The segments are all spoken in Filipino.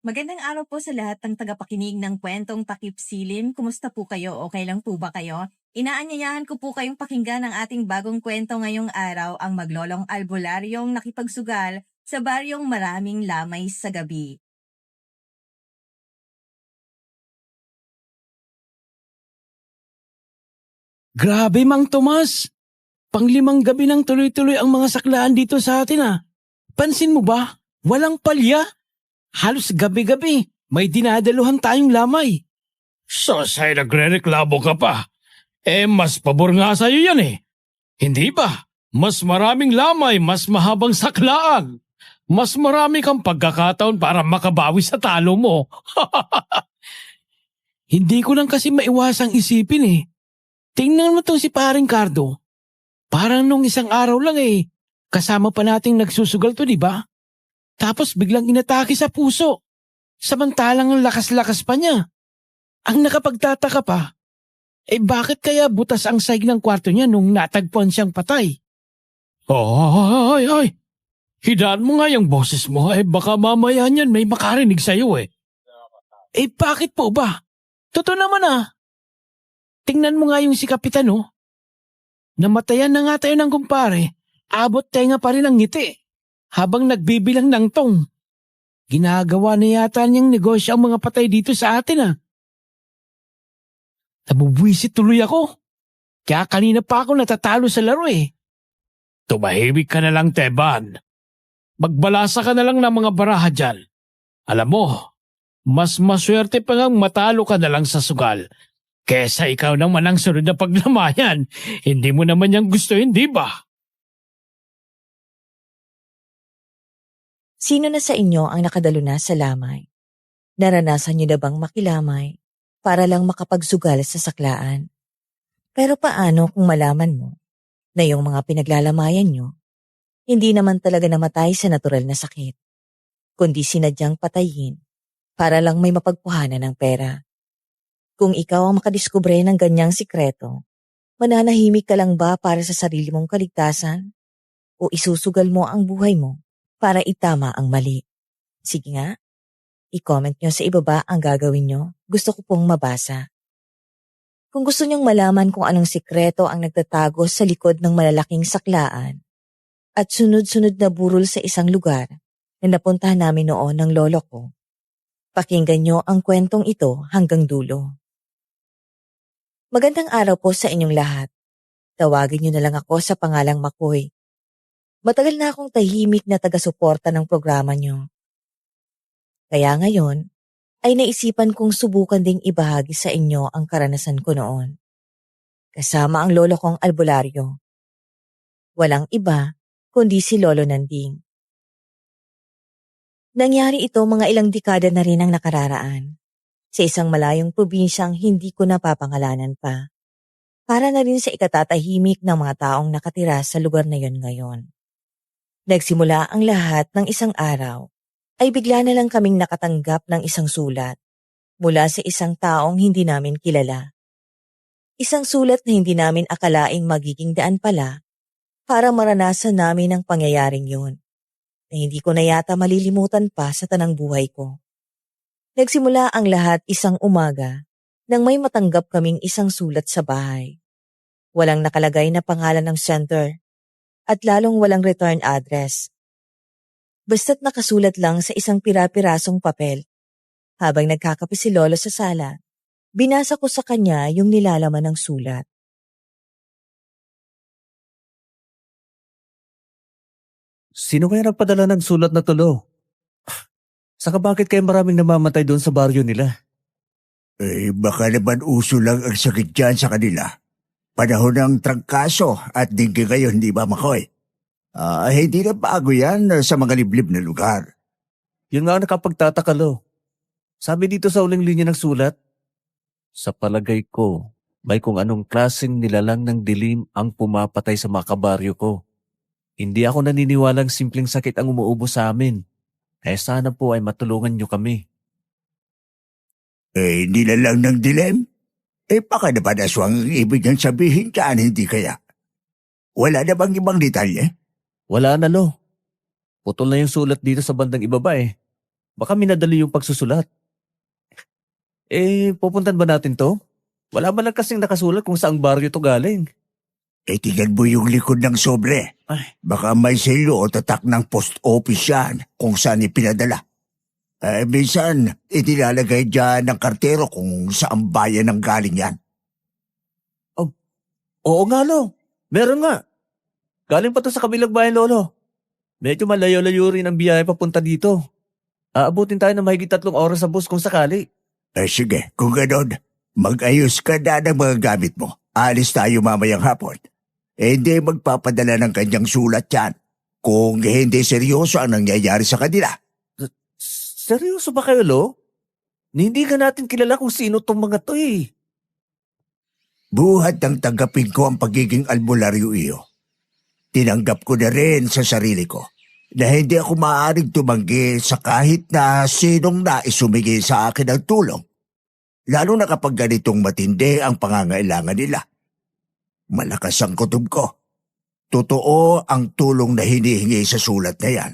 Magandang araw po sa lahat ng tagapakinig ng Kwentong Takip Silim. Kumusta po kayo? Okay lang po ba kayo? Inaanyayahan ko po kayong pakinggan ang ating bagong kwento ngayong araw, ang maglolong albularyong nakipagsugal sa baryong maraming lamay sa gabi. Grabe, Mang Tomas! Panglimang gabi nang tuloy-tuloy ang mga saklaan dito sa atin Pansin mo ba? Walang palya. Halos gabi-gabi may dinadaluhan tayong lamay. Sosay, nagre-reklamo ka pa. Mas pabor nga sa'yo yan Hindi ba? Mas maraming lamay, mas mahabang saklaan. Mas marami kang pagkakataon para makabawi sa talo mo. Hindi ko lang kasi maiwasang isipin Tingnan mo tong si paring Cardo. Parang nung isang araw lang kasama pa nating nagsusugal to, di ba? Tapos biglang inatake sa puso. Samantalang ang lakas-lakas pa niya. Ang nakapagtataka pa, bakit kaya butas ang saig ng kwarto niya nung natagpuan siyang patay? Ay! Hidaan mo nga yung boses mo, baka mamaya niyan may makarinig sa'yo Bakit po ba? Totoo naman Tingnan mo nga yung si Kapitan Namatayan na nga tayo ng kumpare, abot tenga pa rin ang ngiti, habang nagbibilang ng tong. Ginagawa na yata niyang negosyo ang mga patay dito sa atin Nabubwisit tuloy ako. Kaya kanina pa ako natatalo sa laro Tumahimik ka na lang, Teban. Magbalasa ka na lang ng mga baraha dyan. Alam mo, mas maswerte pa ngang matalo ka na lang sa sugal kesa ikaw naman ang sunod na paglamayan. Hindi mo naman yung gusto, hindi ba? Sino na sa inyo ang nakadalo na sa lamay? Naranasan niyo na bang makilamay para lang makapagsugal sa saklaan? Pero paano kung malaman mo na yung mga pinaglalamayan niyo hindi naman talaga namatay sa natural na sakit, kundi sinadyang patayin para lang may mapagkuhanan ng pera? Kung ikaw ang makadiskubre ng ganyang sikreto, mananahimik ka lang ba para sa sarili mong kaligtasan? O isusugal mo ang buhay mo para itama ang mali? Sige nga, i-comment nyo sa ibaba ang gagawin nyo. Gusto ko pong mabasa. Kung gusto nyong malaman kung anong sikreto ang nagtatago sa likod ng malalaking saklaan at sunod-sunod na burol sa isang lugar na napuntahan namin noon ng lolo ko, pakinggan nyo ang kwentong ito hanggang dulo. Magandang araw po sa inyong lahat. Tawagin niyo na lang ako sa pangalang Makoy. Matagal na akong tahimik na taga-suporta ng programa niyo. Kaya ngayon, ay naisipan kong subukan ding ibahagi sa inyo ang karanasan ko noon. Kasama ang lolo kong albularyo. Walang iba, kundi si Lolo Nanding. Nangyari ito mga ilang dekada na rin ang nakararaan. Sa isang malayong probinsyang hindi ko napapangalanan pa. Para na rin sa ikatatahimik ng mga taong nakatira sa lugar na yon ngayon. Nagsimula ang lahat ng isang araw, ay bigla na lang kaming nakatanggap ng isang sulat mula sa isang taong hindi namin kilala. Isang sulat na hindi namin akalaing magiging daan pala para maranasan namin ang pangyayaring yun, na hindi ko na yata malilimutan pa sa tanang buhay ko. Nagsimula ang lahat isang umaga nang may matanggap kaming isang sulat sa bahay. Walang nakalagay na pangalan ng sender at lalong walang return address. Basta't nakasulat lang sa isang pira-pirasong papel. Habang nagkakape si Lolo sa sala, binasa ko sa kanya yung nilalaman ng sulat. Sino kaya nagpadala ng sulat na tulo? Saka bakit kaya maraming namamatay doon sa baryo nila? Baka naman uso lang ang sakit dyan sa kanila. Panahon ng trangkaso at dinggi ngayon, di ba, Makoy? Hindi na bago yan sa mga liblib na lugar. Yun nga ang nakapagtataka, Lo. Sabi dito sa uling linya ng sulat, sa palagay ko, may kung anong klaseng nilalang ng dilim ang pumapatay sa mga kabaryo ko. Hindi ako naniniwalang simpleng sakit ang umuubo sa amin. Kaya sana po ay matulungan niyo kami. Nilalang ng dilim? Baka naman aswang ang ibig niyang sabihin dyan, hindi kaya? Wala na bang ibang detalye? Wala na, Lo. Putol na yung sulat dito sa bandang ibaba Baka minadali yung pagsusulat. Pupuntan ba natin to? Wala ba lang kasing nakasulat kung saang baryo to galing? Tingnan mo yung likod ng sobre. Ay. Baka may selo o tatak ng post office yan kung saan ipinadala. Minsan, itilalagay dyan ng kartero kung saan bayan ang galing yan. Oo nga, Lo. Meron nga. Galing pa to sa kabilang bayan, Lolo. Medyo malayo-layo rin ang biyahe papunta dito. Aabutin tayo ng mahigit 3 oras sa bus kung sakali. Sige, kung ganon, mag-ayos ka na ng mga gamit mo. Alis tayo mamayang hapon. Hindi magpapadala ng kanyang sulat yan kung hindi seryoso ang nangyayari sa kanila. Seryoso ba kayo, Lo? Hindi ka natin kilala kung sino tong mga to eh. Buhat ng tanggapin ko ang pagiging albularyo iyo. Tinanggap ko na rin sa sarili ko na hindi ako maaaring tumanggi sa kahit na sinong nais humingi sa akin ng tulong. Lalo na kapag ganitong matindi ang pangangailangan nila. Malakas ang kutob ko. Totoo ang tulong na hinihingi sa sulat na yan.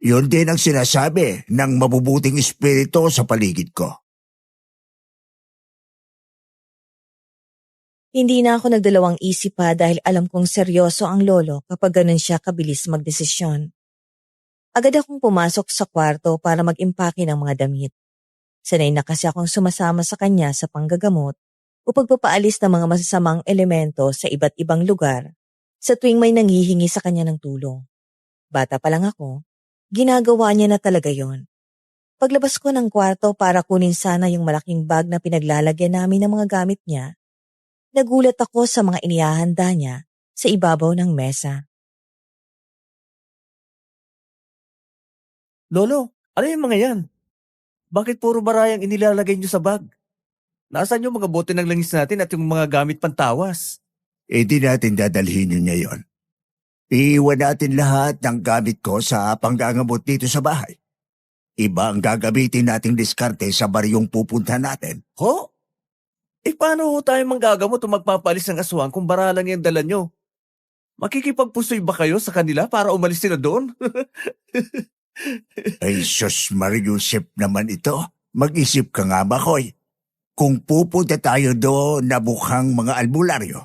Yun din ang sinasabi ng mabubuting espiritu sa paligid ko. Hindi na ako nagdalawang isip pa dahil alam kong seryoso ang lolo kapag ganun siya kabilis magdesisyon. Agad akong pumasok sa kwarto para mag-impake ng mga damit. Sanay na kasi akong sumasama sa kanya sa panggagamot o pagpapaalis ng mga masasamang elemento sa iba't ibang lugar sa tuwing may nanghihingi sa kanya ng tulong. Bata pa lang ako, ginagawa niya na talaga yon. Paglabas ko ng kwarto para kunin sana yung malaking bag na pinaglalagyan namin ng mga gamit niya, nagulat ako sa mga inihahanda niya sa ibabaw ng mesa. Lolo, ano yung mga yan? Bakit puro barayang inilalagay niyo sa bag? Nasaan yung mga bote ng langis natin at yung mga gamit pantawas? Di natin dadalhin yun ngayon. Iiwan natin lahat ng gamit ko sa panggangamot dito sa bahay. Iba ang gagamitin nating diskarte sa baryong pupunta natin. Ho? Paano ho tayo manggagamot o magpapalis ng aswang kung bara lang yung dala nyo? Makikipagpusoy ba kayo sa kanila para umalis sila doon? Ay, sus Mariusip naman ito. Mag-isip ka nga, Makoy. Kung pupunta tayo doon na mukhang mga albularyo,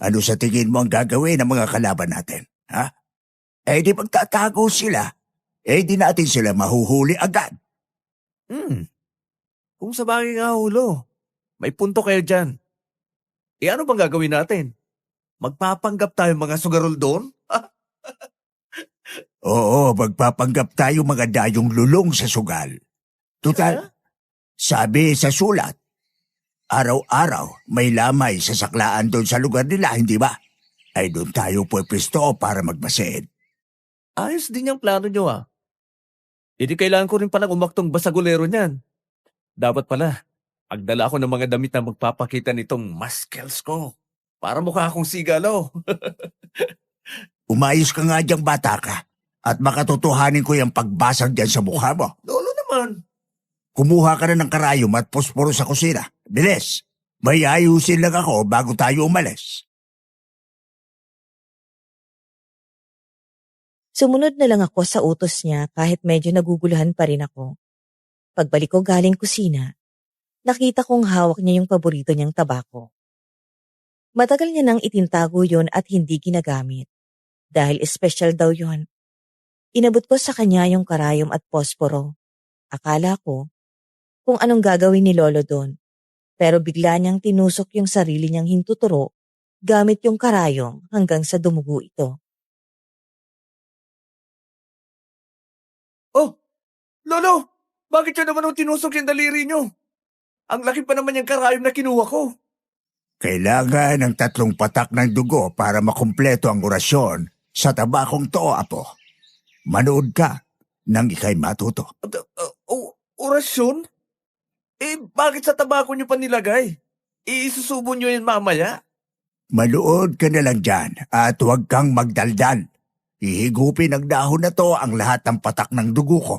ano sa tingin mo ang gagawin ng mga kalaban natin? Ha? Di magtatago sila. Di natin sila mahuhuli agad. Kung sa bagay nga hulo, may punto kayo dyan. Ano bang gagawin natin? Magpapanggap tayo mga sugarol doon? Oo, magpapanggap tayo mga dayong lulong sa sugal. Tutal, sabi sa sulat, araw-araw may lamay sa saklaan doon sa lugar nila, hindi ba? Ay doon tayo pwesto para magmasid. Ayos din yung plano nyo ah. Hindi kailangan ko rin palang umaktong basagulero niyan. Dapat pala, magdala ako ng mga damit na magpapakita nitong muscles ko. Para mukha akong sigalo. Umayos ka nga diyang bata ka at makatotohanin ko yung pagbasag dyan sa mukha mo. Lolo naman. Kumuha ka na ng karayom at posporo sa kusina. Bilis! May ayusin lang ako bago tayo umalis. Sumunod na lang ako sa utos niya kahit medyo naguguluhan pa rin ako. Pagbalik ko galing kusina, nakita kong hawak niya yung paborito niyang tabako. Matagal niya nang itintago yon at hindi ginagamit. Dahil espesyal daw yon. Inabot ko sa kanya yung karayom at posporo. Akala ko kung anong gagawin ni Lolo doon. Pero bigla niyang tinusok yung sarili niyang hintuturo gamit yung karayom hanggang sa dumugo ito. Oh, Lolo! Bakit yun naman ang tinusok yung daliri nyo? Ang laki pa naman yung karayom na kinuha ko. Kailangan ng 3 patak ng dugo para makumpleto ang orasyon sa tabakong to, Apo. Manood ka nang ikay matuto. Orasyon? Bakit sa tabako nyo pa nilagay? Isusubo nyo yan mamaya? Manood ka na lang dyan at huwag kang magdaldal. Ihigupin ng dahon na to ang lahat ng patak ng dugo ko.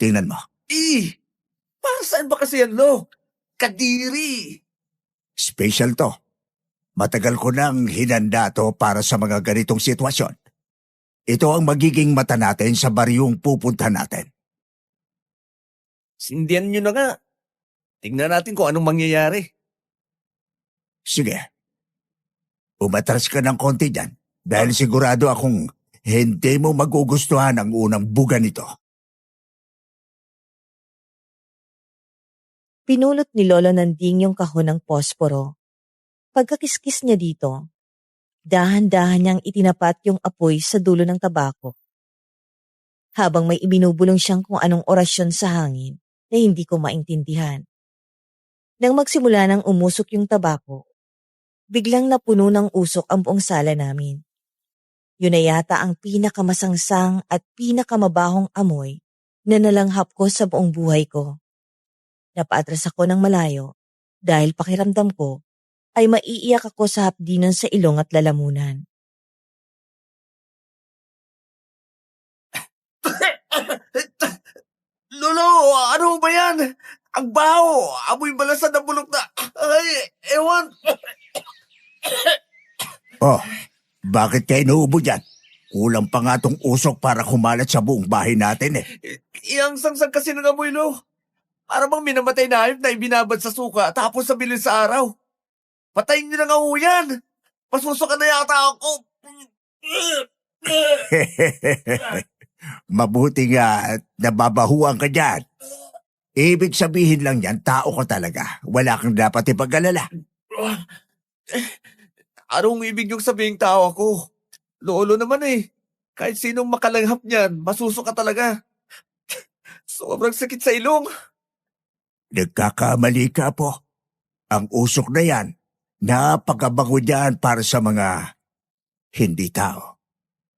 Tingnan mo. Para saan ba kasi yan, Lo? Kadiri! Special to. Matagal ko nang hinanda to para sa mga ganitong sitwasyon. Ito ang magiging mata natin sa baryong pupunta natin. Sindihan nyo na nga. Tingnan natin kung anong mangyayari. Sige, umatras ka ng konti dyan dahil sigurado akong hindi mo magugustuhan ang unang buga nito. Pinulot ni Lolo Nanding yung kahon ng posporo. Pagkakiskis niya dito, dahan-dahan niyang itinapat yung apoy sa dulo ng tabako. Habang may ibinubulong siyang kung anong orasyon sa hangin na hindi ko maintindihan. Nang magsimula ng umusok yung tabako, biglang napuno ng usok ang buong sala namin. Yun na yata ang pinakamasangsang at pinakamabahong amoy na nalanghap ko sa buong buhay ko. Napaatras ako ng malayo dahil pakiramdam ko ay maiiyak ako sa hapdinan sa ilong at lalamunan. Lolo, ano ba yan? Ang baho! Amoy malasan ng bulok na... Ay, ewan! Oh, bakit kayo inuubo dyan? Kulang pa nga tong usok para kumalat sa buong bahay natin eh. Iyang sangsang kasi ng amoy, lo. Para bang minamatay na hayop na ibinabad sa suka tapos sabilin sa araw. Patayin niyo na nga ho yan. Pasusukan na yata ako. Mabuti nga at nababahuan ka dyan. Ibig sabihin lang yan, tao ka talaga. Wala kang dapat ipag-alala. Anong ibig niyong sabihin tao ako? Lolo naman eh. Kahit sinong makalanghap niyan, masusuka talaga. Sobrang sakit sa ilong. Nagkakamali ka po. Ang usok na yan, napakabango dyan para sa mga hindi tao.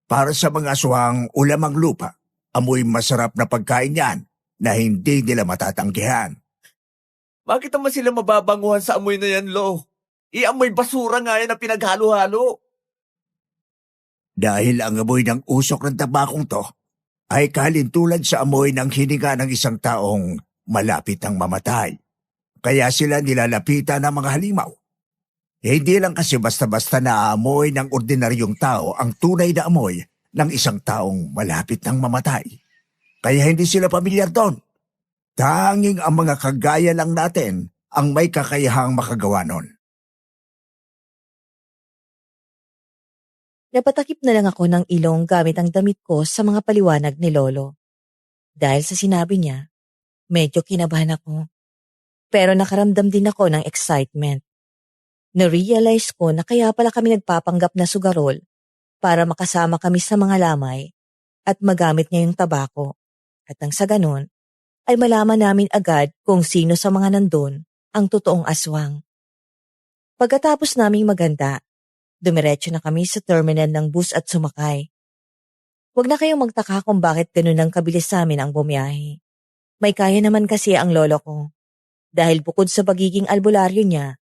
Para sa mga aswang ulamang lupa, amoy masarap na pagkain yan na hindi nila matatanggihan. Bakit naman sila mababanguhan sa amoy na yan, lo? Amoy basura nga yan na pinaghalo-halo. Dahil ang amoy ng usok ng tabakong to ay kalintulad sa amoy ng hininga ng isang taong malapit ang mamatay. Kaya sila nilalapitan ng mga halimaw. Hindi lang kasi basta-basta naaamoy ng ordinaryong tao ang tunay na amoy ng isang taong malapit ng mamatay. Kaya hindi sila pamilyar doon. Tanging ang mga kagaya lang natin ang may kakayahang makagawa nun. Napatakip na lang ako ng ilong gamit ang damit ko sa mga paliwanag ni Lolo. Dahil sa sinabi niya, medyo kinabahan ako. Pero nakaramdam din ako ng excitement. Na-realize ko na kaya pala kami nagpapanggap na sugarol para makasama kami sa mga lamay at magamit niya yung tabako. At nang sa ganun, ay malaman namin agad kung sino sa mga nandun ang totoong aswang. Pagkatapos naming maganda, dumiretso na kami sa terminal ng bus at sumakay. Huwag na kayong magtaka kung bakit ganun ang kabilis sa amin ang bumiyahe. May kaya naman kasi ang lolo ko. Dahil bukod sa pagiging albularyo niya,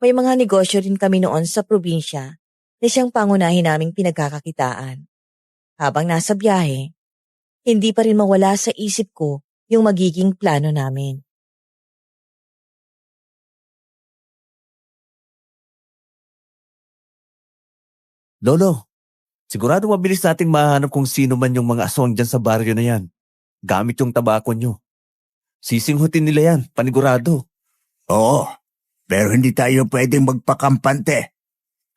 may mga negosyo rin kami noon sa probinsya na siyang pangunahin naming pinagkakakitaan. Habang nasa biyahe, hindi pa rin mawala sa isip ko yung magiging plano namin. Lolo, sigurado mabilis nating mahanap kung sino man yung mga aswang dyan sa baryo na yan. Gamit yung tabako nyo. Sisinghutin nila yan, panigurado. Oo, pero hindi tayo pwedeng magpakampante.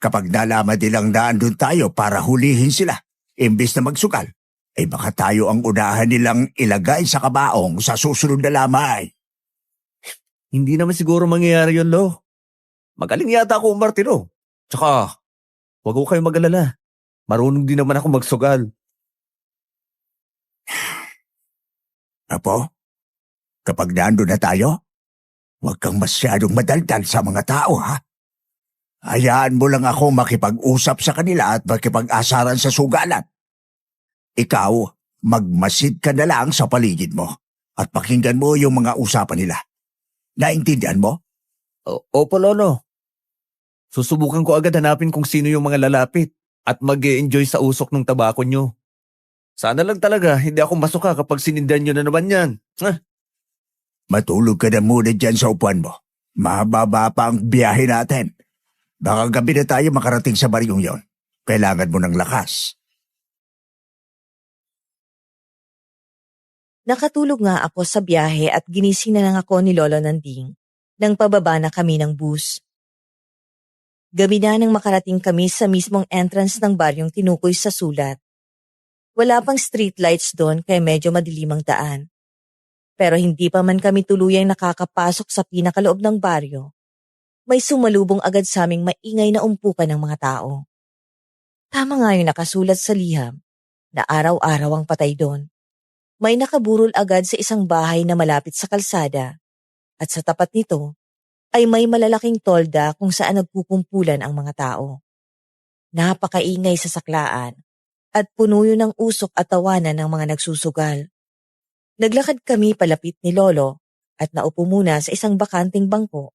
Kapag nalaman nilang naandun tayo para hulihin sila, imbis na magsugal, ay baka tayo ang unahan nilang ilagay sa kabaong sa susunod na lamay. Hindi naman siguro mangyayari yun, lo. Magaling yata ako umartiro. Tsaka, huwag ko kayo mag-alala. Marunong din naman ako magsugal. Apo, kapag naandun na tayo, huwag kang masyadong madaldal sa mga tao, ha? Hayaan mo lang ako makipag-usap sa kanila at makipag-asaran sa sugalan. Ikaw, magmasid ka na lang sa paligid mo at pakinggan mo yung mga usapan nila. Naintindihan mo? Opo, lolo. Susubukan ko agad hanapin kung sino yung mga lalapit at mag-e-enjoy sa usok ng tabako nyo. Sana lang talaga hindi ako masuka kapag sinindan nyo na naman yan. Matulog ka na muna dyan sa upuan mo. Mahaba pa ang biyahe natin. Baka gabi na tayo makarating sa baryong yon. Kailangan mo ng lakas. Nakatulog nga ako sa biyahe at ginising na lang ako ni Lolo Nanding nang pababa na kami ng bus. Gabi na nang makarating kami sa mismong entrance ng baryong tinukoy sa sulat. Wala pang streetlights doon kaya medyo madilim ang daan. Pero hindi pa man kami tuluyang nakakapasok sa pinakaloob ng baryo, may sumalubong agad sa aming maingay na umpukan ng mga tao. Tama nga yung nakasulat sa liham na araw-araw ang patay doon. May nakaburol agad sa isang bahay na malapit sa kalsada at sa tapat nito ay may malalaking tolda kung saan nagkukumpulan ang mga tao. Napakaingay sa saklaan at puno yun ng usok at tawanan ng mga nagsusugal. Naglakad kami palapit ni Lolo at naupo muna sa isang bakanting bangko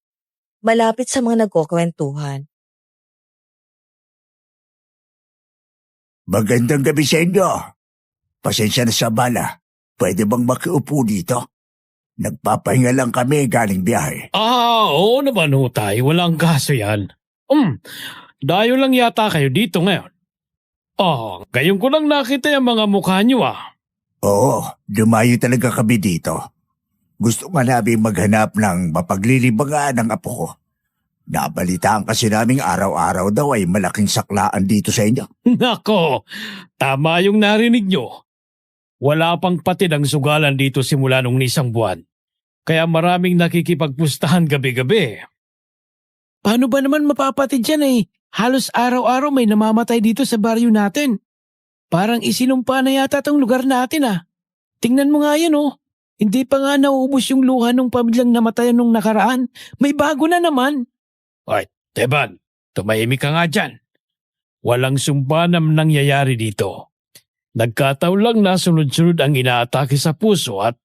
malapit sa mga nagkukwentuhan. Magandang gabi sa inyo. Pasensya na sa bala. Pwede bang makiupo dito? Nagpapahinga lang kami galing biyahe. Oo naman ho tay, walang kaso yan. Dayo lang yata kayo dito ngayon. Ngayon ko lang nakita yung mga mukha niyo Oo, dumayo talaga kami dito. Gusto nga namin maghanap ng mapaglilibangan ng apo ko. Nabalitaan kasi naming araw-araw daw ay malaking saklaan dito sa inyo. Nako, tama yung narinig nyo. Wala pang patid ang sugalan dito simula nung isang buwan. Kaya maraming nakikipagpustahan gabi-gabi. Paano ba naman mapapatid yan Halos araw-araw may namamatay dito sa baryo natin. Parang isinumpa na yata tong lugar natin Tingnan mo nga yan Hindi pa nga nauubos yung luha ng pamilyang namatayan nung nakaraan. May bago na naman. Ay, Teban, tumahimik ka nga dyan. Walang sumbanam nangyayari dito. Nagkataon lang na sunod-sunod ang inaatake sa puso at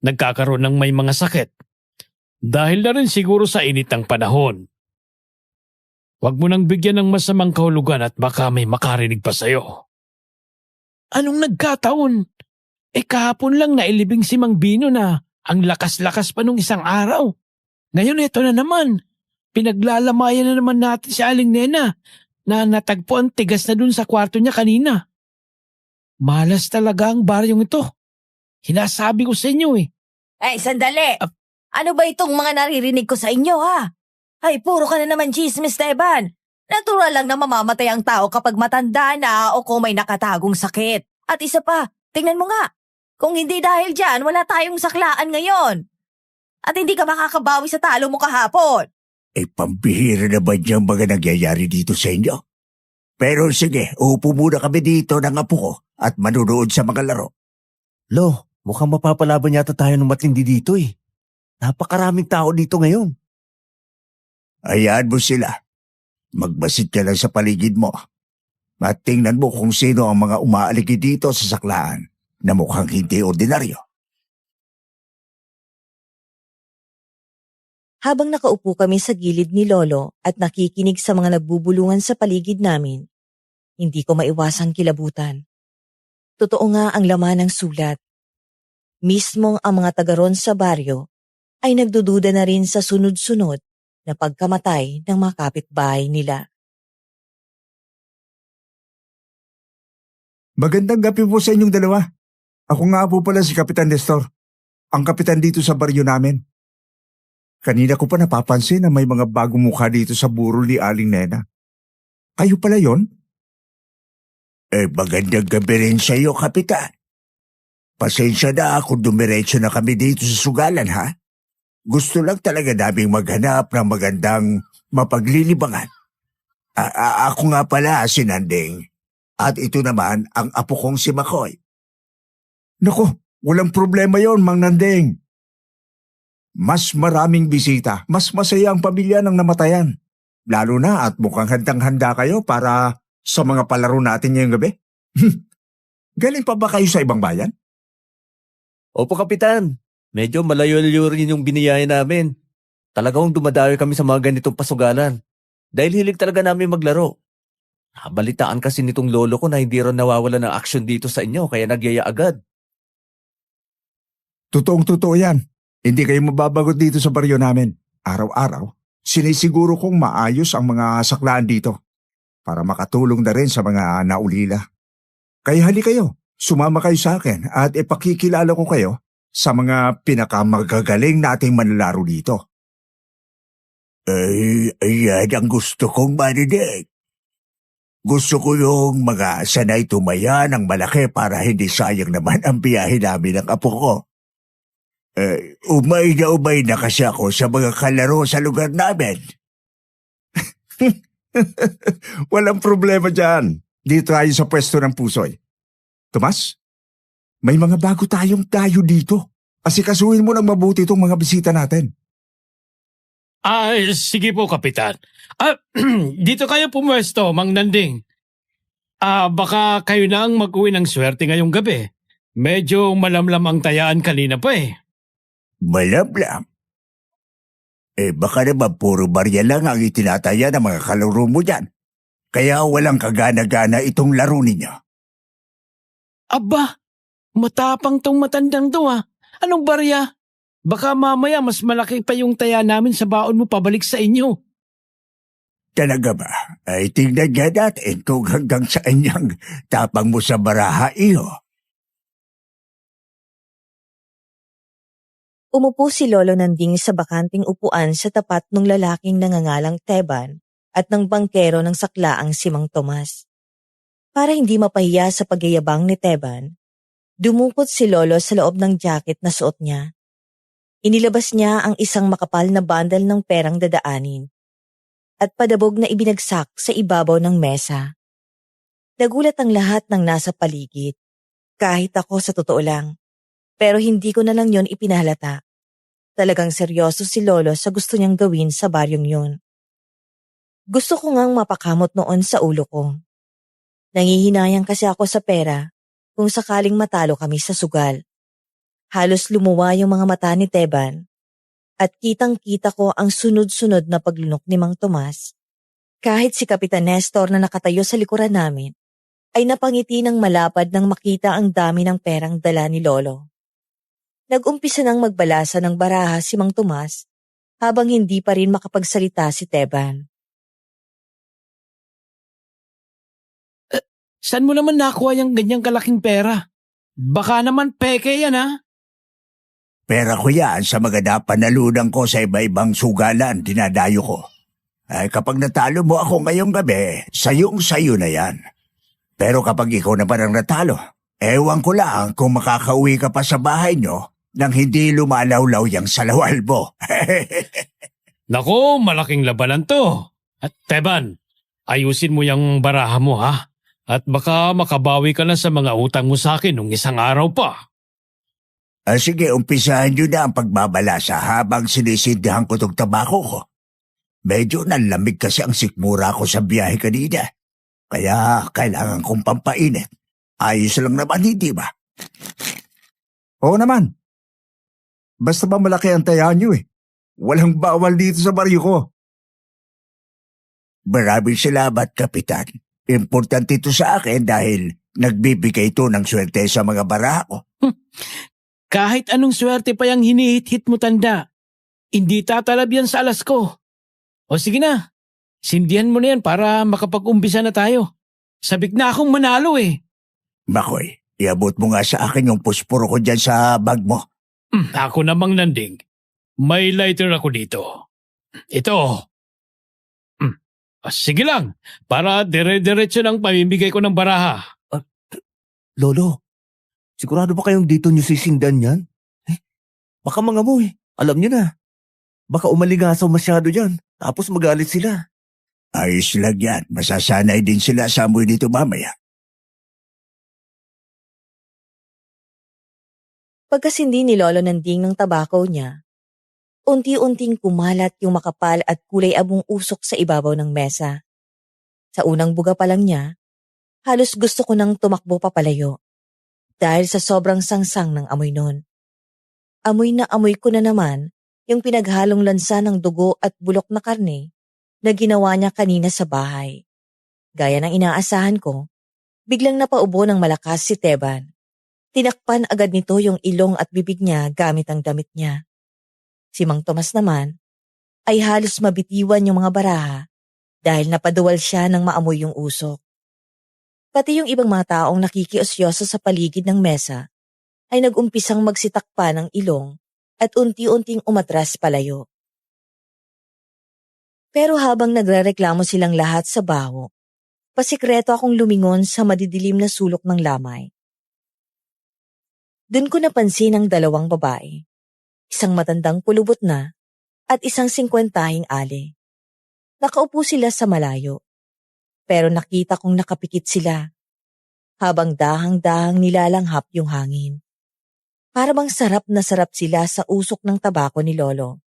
nagkakaroon ng may mga sakit. Dahil na rin siguro sa init ng panahon. Huwag mo nang bigyan ng masamang kahulugan at baka may makarinig pa sa'yo. Anong nagkataon? Kahapon lang nailibing si Mang Bino na ang lakas-lakas pa nung isang araw. Ngayon eto na naman. Pinaglalamayan na naman natin si Aling Nena na natagpo ang tigas na dun sa kwarto niya kanina. Malas talaga ang baryong ito. Hinasabi ko sa inyo Sandali! Ano ba itong mga naririnig ko sa inyo, Ay, puro ka na naman chismis, Teban. Natural lang na mamamatay ang tao kapag matanda na o kung may nakatagong sakit. At isa pa, tingnan mo nga. Kung hindi dahil dyan, wala tayong saklaan ngayon. At hindi ka makakabawi sa talo mo kahapon. Pambihira na ba niyang mga nangyayari dito sa inyo? Pero sige, upo muna kami dito ng apo ko at manunood sa mga laro. Lo, mukhang mapapalaban yata tayo ng matindi dito Napakaraming tao dito ngayon. Hayaan mo sila. Magbasit ka lang sa paligid mo. At tingnan mo kung sino ang mga umaaligi dito sa saklaan na mukhang hindi ordinaryo. Habang nakaupo kami sa gilid ni Lolo at nakikinig sa mga nagbubulungan sa paligid namin, hindi ko maiwasang kilabutan. Totoo nga ang laman ng sulat. Mismong ang mga taga ron sa baryo ay nagdududa na rin sa sunod-sunod na pagkamatay ng mga kapitbahay nila. Magandang gabi po sa inyong dalawa. Ako nga po pala si Kapitan Nestor, ang kapitan dito sa baryo namin. Kanina ko pa napapansin na may mga bagong mukha dito sa burol ni Aling Nena. Kayo pala yon? Magandang gabi rin sa iyo, Kapitan. Pasensya na kung dumiretso na kami dito sa sugalan, Gusto lang talaga naming maghanap ng magandang mapaglilibangan. Ako nga pala si Nanding. At ito naman ang apo kong si Makoy. Naku, walang problema yon, Mang Nanding. Mas maraming bisita, mas masaya ang pamilya ng namatayan. Lalo na at mukhang handang-handa kayo para sa mga palaro natin ngayong gabi. Galing pa ba kayo sa ibang bayan? Opo, Kapitan. Medyo malayo-layo rin yung biniyaya namin. Talagang dumadayo kami sa mga ganitong pasugalan. Dahil hilig talaga namin maglaro. Nabalitaan kasi nitong lolo ko na hindi rin nawawala ng aksyon dito sa inyo kaya nagyaya agad. Totoong-totoo yan. Hindi kayo mababagot dito sa baryo namin. Araw-araw, sinisiguro kong maayos ang mga saklaan dito para makatulong na rin sa mga naulila. Kaya hali kayo, sumama kayo sa akin at ipakikilala ko kayo sa mga pinakamagagaling nating manlalaro dito. Ayan ang gusto kong marinig. Gusto ko yung mga sanay tumaya ng malaki para hindi sayang naman ang biyahe namin ng apo ko. Umay na kasi ako sa mga kalaro sa lugar namin. Walang problema dyan. Dito tayo sa pwesto ng pusoy. Tomas, may mga bago tayong dayo dito. Asikasuhin mo ng mabuti itong mga bisita natin. Sige po, Kapitan. Dito kayo pumwesto, Mang Nanding. Baka kayo na ang mag-uwi ng swerte ngayong gabi. Medyo malamlam ang tayaan kanina pa eh. Malamlam? Baka naman puro barya lang ang itinataya ng mga kalaro mo dyan. Kaya walang kagana-gana itong laro ninyo. Aba, matapang tong matandang to ah. Anong barya? Baka mamaya mas malaki pa yung taya namin sa baon mo pabalik sa inyo. Talaga ba? Ay tingnan nga natin kung hanggang saan niyang tapang mo sa baraha iyo. Umupo si Lolo Nanding sa bakanting upuan sa tapat ng lalaking nangangalang Teban at ng bangkero ng saklaang si Mang Tomas. Para hindi mapahiya sa pagyayabang ni Teban, dumukot si Lolo sa loob ng jacket na suot niya. Inilabas niya ang isang makapal na bundle ng perang dadaanin at padabog na ibinagsak sa ibabaw ng mesa. Nagulat ang lahat ng nasa paligid, kahit ako sa totoo lang, pero hindi ko na lang yon ipinahalata. Talagang seryoso si Lolo sa gusto niyang gawin sa baryong yon. Gusto ko ngang mapakamot noon sa ulo ko. Nangihinayang kasi ako sa pera kung sakaling matalo kami sa sugal. Halos lumuwa yung mga mata ni Teban at kitang-kita ko ang sunod-sunod na paglunok ni Mang Tomas. Kahit si Kapitan Nestor na nakatayo sa likuran namin ay napangiti ng malapad nang makita ang dami ng perang dala ni Lolo. Nag-umpisa nang magbalasa ng baraha si Mang Tomas habang hindi pa rin makapagsalita si Teban. Saan mo naman nakuha yung ganyang kalaking pera? Baka naman peke yan ha? Pera ko yan sa mga napanalunan ko sa iba-ibang sugalan, dinadayo ko. Ay kapag natalo mo ako ngayong gabi, sayong-sayo na yan. Pero kapag ikaw naman ang natalo, ewan ko lang kung makakauwi ka pa sa bahay nyo nang hindi lumalawlaw yung salawal mo. Nako, malaking labanan to. At Teban, ayusin mo yung baraha mo ha. At baka makabawi ka na sa mga utang mo sa akin nung isang araw pa. Sige, umpisahan nyo na ang pagbabalasa habang sinisindihan ko itong tabako ko. Medyo nalamig kasi ang sikmura ko sa biyahe kanina. Kaya kailangan kong pampainit. Ayos lang naman, hindi ba? Oo naman. Basta ba malaki ang taya nyo eh. Walang bawal dito sa baryo ko. Maraming salamat, Kapitan. Importante ito sa akin dahil nagbibigay ito ng swerte sa mga baraha ko. Kahit anong swerte pa yung hinihit-hit mo tanda, hindi tatalab yan sa alas ko. O sige na, sindihan mo na yan para makapag-umpisa na tayo. Sabik na akong manalo eh. Makoy, iabot mo nga sa akin yung pusporo ko dyan sa bag mo. Ako namang Nanding. May lighter ako dito. Ito. Sige lang, para dire-diretso ng pamimigay ko ng baraha. Lolo, sigurado ba kayong dito nyo sisindan yan? Baka mga mo alam nyo na. Baka umaligasaw masyado yan, tapos magalit sila. Ayos lang yan, masasanay din sila sa amoy dito mamaya. Pagkasindi ni Lolo Nanding ng tabako niya, unti-unting kumalat yung makapal at kulay abong usok sa ibabaw ng mesa. Sa unang buga pa lang niya, halos gusto ko nang tumakbo papalayo dahil sa sobrang sangsang ng amoy nun. Amoy na amoy ko na naman yung pinaghalong lansa ng dugo at bulok na karne na ginawa niya kanina sa bahay. Gaya ng inaasahan ko, biglang napaubo ng malakas si Teban. Tinakpan agad nito yung ilong at bibig niya gamit ang damit niya. Si Mang Tomas naman ay halos mabitiwan yung mga baraha dahil napaduwal siya ng maamoy yung usok. Pati yung ibang mga taong nakikiosyoso sa paligid ng mesa ay nag-umpisang magsitakpa ng ilong at unti-unting umatras palayo. Pero habang nagrereklamo silang lahat sa baho, pasikreto akong lumingon sa madidilim na sulok ng lamay. Doon ko napansin ang dalawang babae, isang matandang pulubot na at isang 50 ali. Nakaupo sila sa malayo, pero nakita kong nakapikit sila habang dahang-dahang nilalanghap yung hangin. Para bang sarap na sarap sila sa usok ng tabako ni Lolo,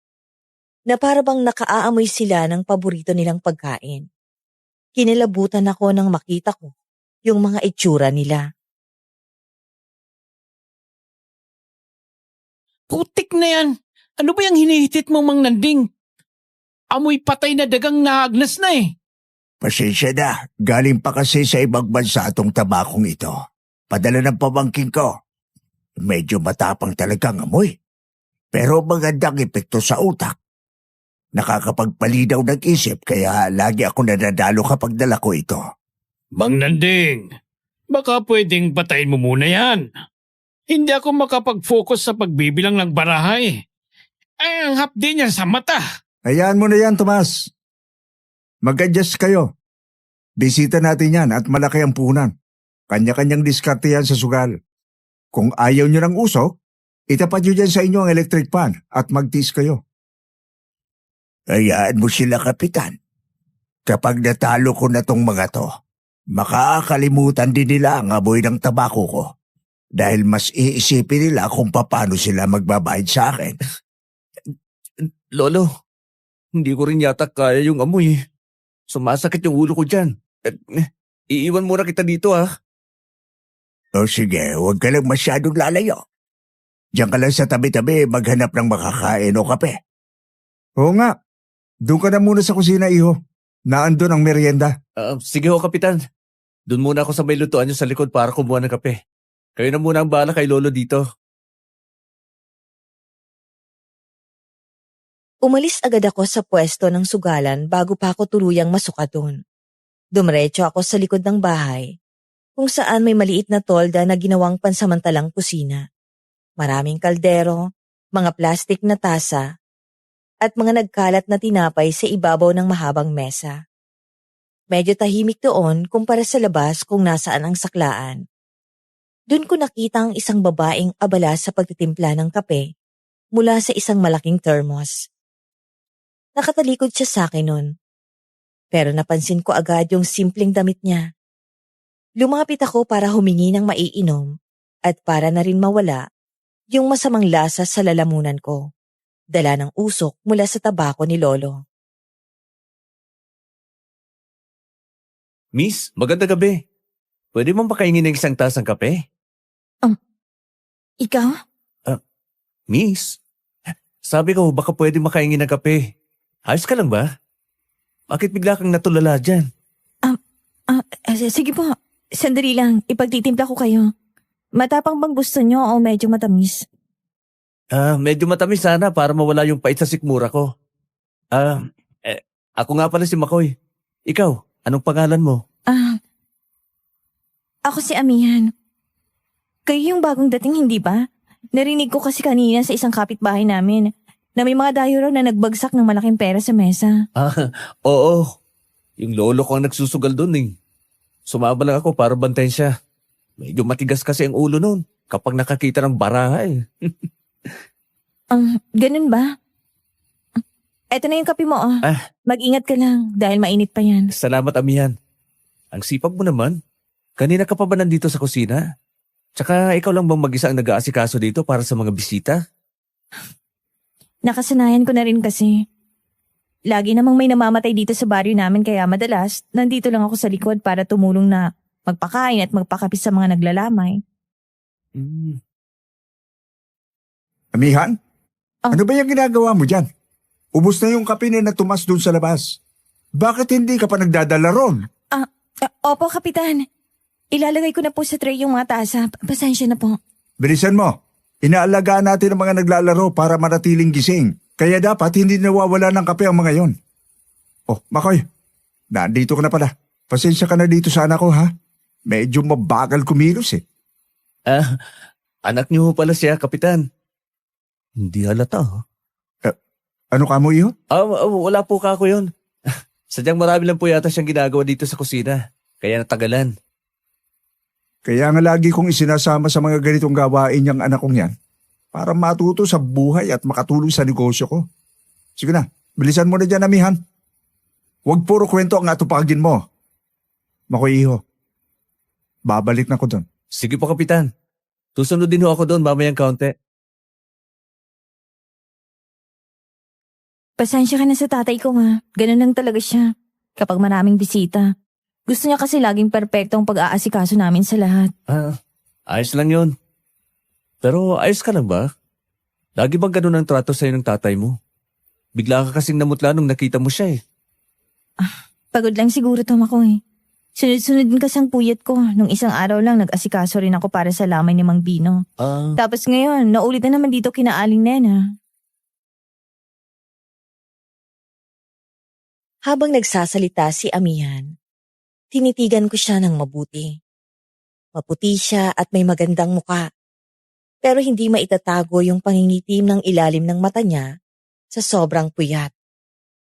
na para bang nakaaamoy sila ng paborito nilang pagkain. Kinilabutan ako nang makita ko yung mga itsura nila. Putik na yan! Ano ba yung hinihitit mo, Mang Nanding? Amoy patay na dagang naagnas na eh. Pasensya na, galing pa kasi sa ibang bansa itong tabakong ito. Padala ng pamangkin ko. Medyo matapang talagang amoy. Pero magandang epekto sa utak. Nakakapagpalinaw ng isip kaya lagi ako nadadalo kapag dala ko ito. Mang Nanding, baka pwedeng patayin mo muna yan. Hindi ako makapag-focus sa pagbibilang ng barahay. Ay, ang hapdi niya sa mata. Hayaan mo na yan, Tomas. Mag-adjust kayo. Bisita natin yan at malaki ang puhunan. Kanya-kanyang diskarte yan sa sugal. Kung ayaw nyo ng usok, itapat nyo dyan sa inyo ang electric fan at magtiis kayo. Hayaan mo sila, Kapitan. Kapag natalo ko na tong mga to, makakalimutan din nila ang amoy ng tabako ko. Dahil mas iisipin nila kung paano sila magbabayad sa akin. Lolo, hindi ko rin yata kaya yung amoy. Sumasakit yung ulo ko dyan. Iiwan muna kita dito O sige, huwag ka lang masyadong lalayo. Diyan ka lang sa tabi-tabi maghanap ng makakain o kape. Oo nga, doon ka na muna sa kusina, iho. Naandun ang merienda. Sige ho, Kapitan. Doon muna ako sa may lutuan nyo sa likod para kumuha ng kape. Kayo na muna ang bahala kay Lolo dito. Umalis agad ako sa pwesto ng sugalan bago pa ako tuluyang masuka doon. Dumiretso ako sa likod ng bahay, kung saan may maliit na tolda na ginawang pansamantalang kusina. Maraming kaldero, mga plastik na tasa, at mga nagkalat na tinapay sa ibabaw ng mahabang mesa. Medyo tahimik doon kumpara sa labas kung nasaan ang saklaan. Doon ko nakita ang isang babaeng abala sa pagtitimpla ng kape mula sa isang malaking thermos. Nakatalikod siya sa akin nun, pero napansin ko agad yung simpleng damit niya. Lumapit ako para humingi ng maiinom at para na rin mawala yung masamang lasa sa lalamunan ko, dala ng usok mula sa tabako ni Lolo. Miss, magandang gabi. Pwede mong pakaingin ng isang tasang kape? Ikaw? Miss, sabi ko baka pwede makaingin ng kape. Ayos ka lang ba? Bakit bigla kang natulala dyan? Sige po. Sandali lang. Ipagtitimpla ko kayo. Matapang bang gusto nyo o medyo matamis? Medyo matamis sana para mawala yung pait sa sikmura ko. Ako nga pala si Makoy. Ikaw, anong pangalan mo? Ako si Amihan. Kayo yung bagong dating, hindi ba? Narinig ko kasi kanina sa isang kapitbahay namin na may mga dayo raw na nagbagsak ng malaking pera sa mesa. Oo. Yung lolo ko ang nagsusugal doon eh. Sumama lang ako para bantayan siya. Medyo matigas kasi ang ulo noon kapag nakakita ng baraha eh. Ganun ba? Eto na yung kape mo. Mag-ingat ka lang dahil mainit pa yan. Salamat, Amihan. Ang sipag mo naman. Kanina ka pa ba nandito sa kusina? Tsaka ikaw lang bang mag-isa ang nag-aasikaso dito para sa mga bisita? Nakasanayan ko na rin kasi. Lagi namang may namamatay dito sa baryo namin kaya madalas nandito lang ako sa likod para tumulong na magpakain at magpakapis sa mga naglalamay. Amihan? Ano ba yung ginagawa mo dyan? Ubus na yung kape na natumas dun sa labas. Bakit hindi ka pa nagdadala ron? Opo, Kapitan. Ilalagay ko na po sa tray yung mga tasa. Pasensya na po. Bilisan mo. Inaalagaan natin ang mga naglalaro para manatiling gising. Kaya dapat hindi nawawala ng kape ang mga yon. Oh, Makoy. Nandito ka na pala. Pasensya ka na dito sa anak ko, ha? Medyo mabagal kumilos eh. Anak niyo ho pala siya, Kapitan. Hindi halata, ha? Ano ka mo yun? Wala po ka ako yun. Sadyang marami lang po yata siyang ginagawa dito sa kusina. Kaya natagalan. Kaya nga lagi kong isinasama sa mga ganitong gawain niyang anak kong yan para matuto sa buhay at makatulong sa negosyo ko. Sige na, bilisan mo na dyan, amihan. Huwag puro kwento ang atupagin mo. Makoy iho, babalik na ko doon. Sige po, Kapitan. Susunod din ho ako doon mamayang kaunti. Pasensya ka na sa tatay ko ha. Ganun lang talaga siya. Kapag maraming bisita. Gusto niya kasi laging perpektong pag-aasikaso namin sa lahat. Ayos lang yun. Pero ayos ka lang ba? Lagi bang ganun ang trato sa'yo ng tatay mo? Bigla ka kasing namutla nung nakita mo siya eh. Pagod lang siguro Tom ako eh. Sunod-sunod din kasi ang puyat ko. Nung isang araw lang nag-asikaso rin ako para sa lamay ni Mang Bino. Tapos ngayon, naulit na naman dito kina Aling Nena. Habang nagsasalita si Amihan, tinitigan ko siya ng mabuti. Maputi siya at may magandang muka. Pero hindi maitatago yung pangingitim ng ilalim ng mata niya sa sobrang puyat.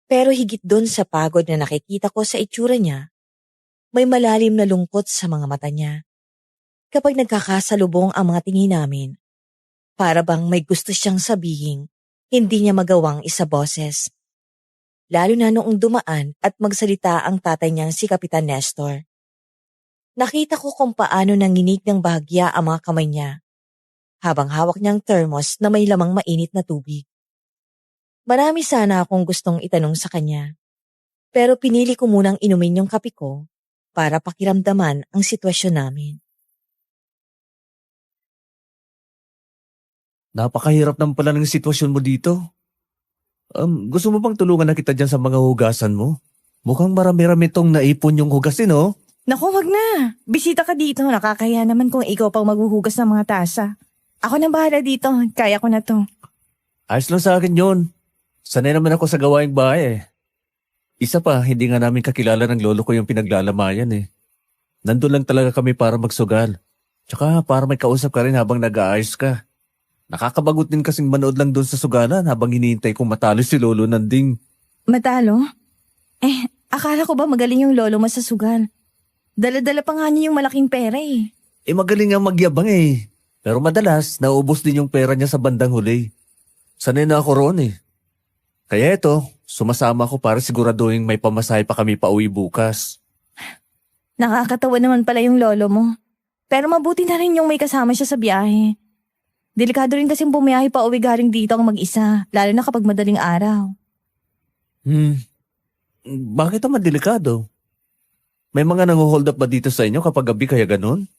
Pero higit dun sa pagod na nakikita ko sa itsura niya, may malalim na lungkot sa mga mata niya. Kapag nagkakasalubong ang mga tingin namin, para bang may gusto siyang sabihin, hindi niya magawang isaboses. Lalo na noong dumaan at magsalita ang tatay niyang si Kapitan Nestor. Nakita ko kung paano nanginig ng bahagya ang mga kamay niya, habang hawak niyang thermos na may lamang mainit na tubig. Marami sana akong gustong itanong sa kanya, pero pinili ko munang inumin yung kape ko para pakiramdaman ang sitwasyon namin. Napakahirap naman pala ng sitwasyon mo dito. Gusto mo bang tulungan na kita dyan sa mga hugasan mo? Mukhang marami-rami tong naipon yung hugasin, oh. Naku, wag na. Bisita ka dito. Nakakaya naman kung ikaw pang maghuhugas ng mga tasa. Ako nang bahala dito. Kaya ko na to. Ayos lang sa akin yun. Sanay naman ako sa gawaing bahay eh. Isa pa, hindi nga namin kakilala ng lolo ko yung pinaglalamayan eh. Nandun lang talaga kami para magsugal. Tsaka para may kausap ka rin habang nag-aayos ka. Nakakabagot din kasing manood lang doon sa sugalan habang hinihintay kong matalo si Lolo Nanding. Matalo? Akala ko ba magaling yung lolo mo sa sugal? Dala-dala pa nga niya yung malaking pera eh. Magaling nga magyabang eh. Pero madalas, nauubos din yung pera niya sa bandang huli. Sanay na ako roon eh. Kaya ito, sumasama ako para siguraduhin may pamasahe pa kami pauwi bukas. Nakakatawa naman pala yung lolo mo. Pero mabuti na rin yung may kasama siya sa biyahe. Delikado rin kasing bumiyahe pa uwi galing dito ang mag-isa, lalo na kapag madaling araw. Bakit naman delikado? May mga nanguhold up ba dito sa inyo kapag gabi kaya ganun?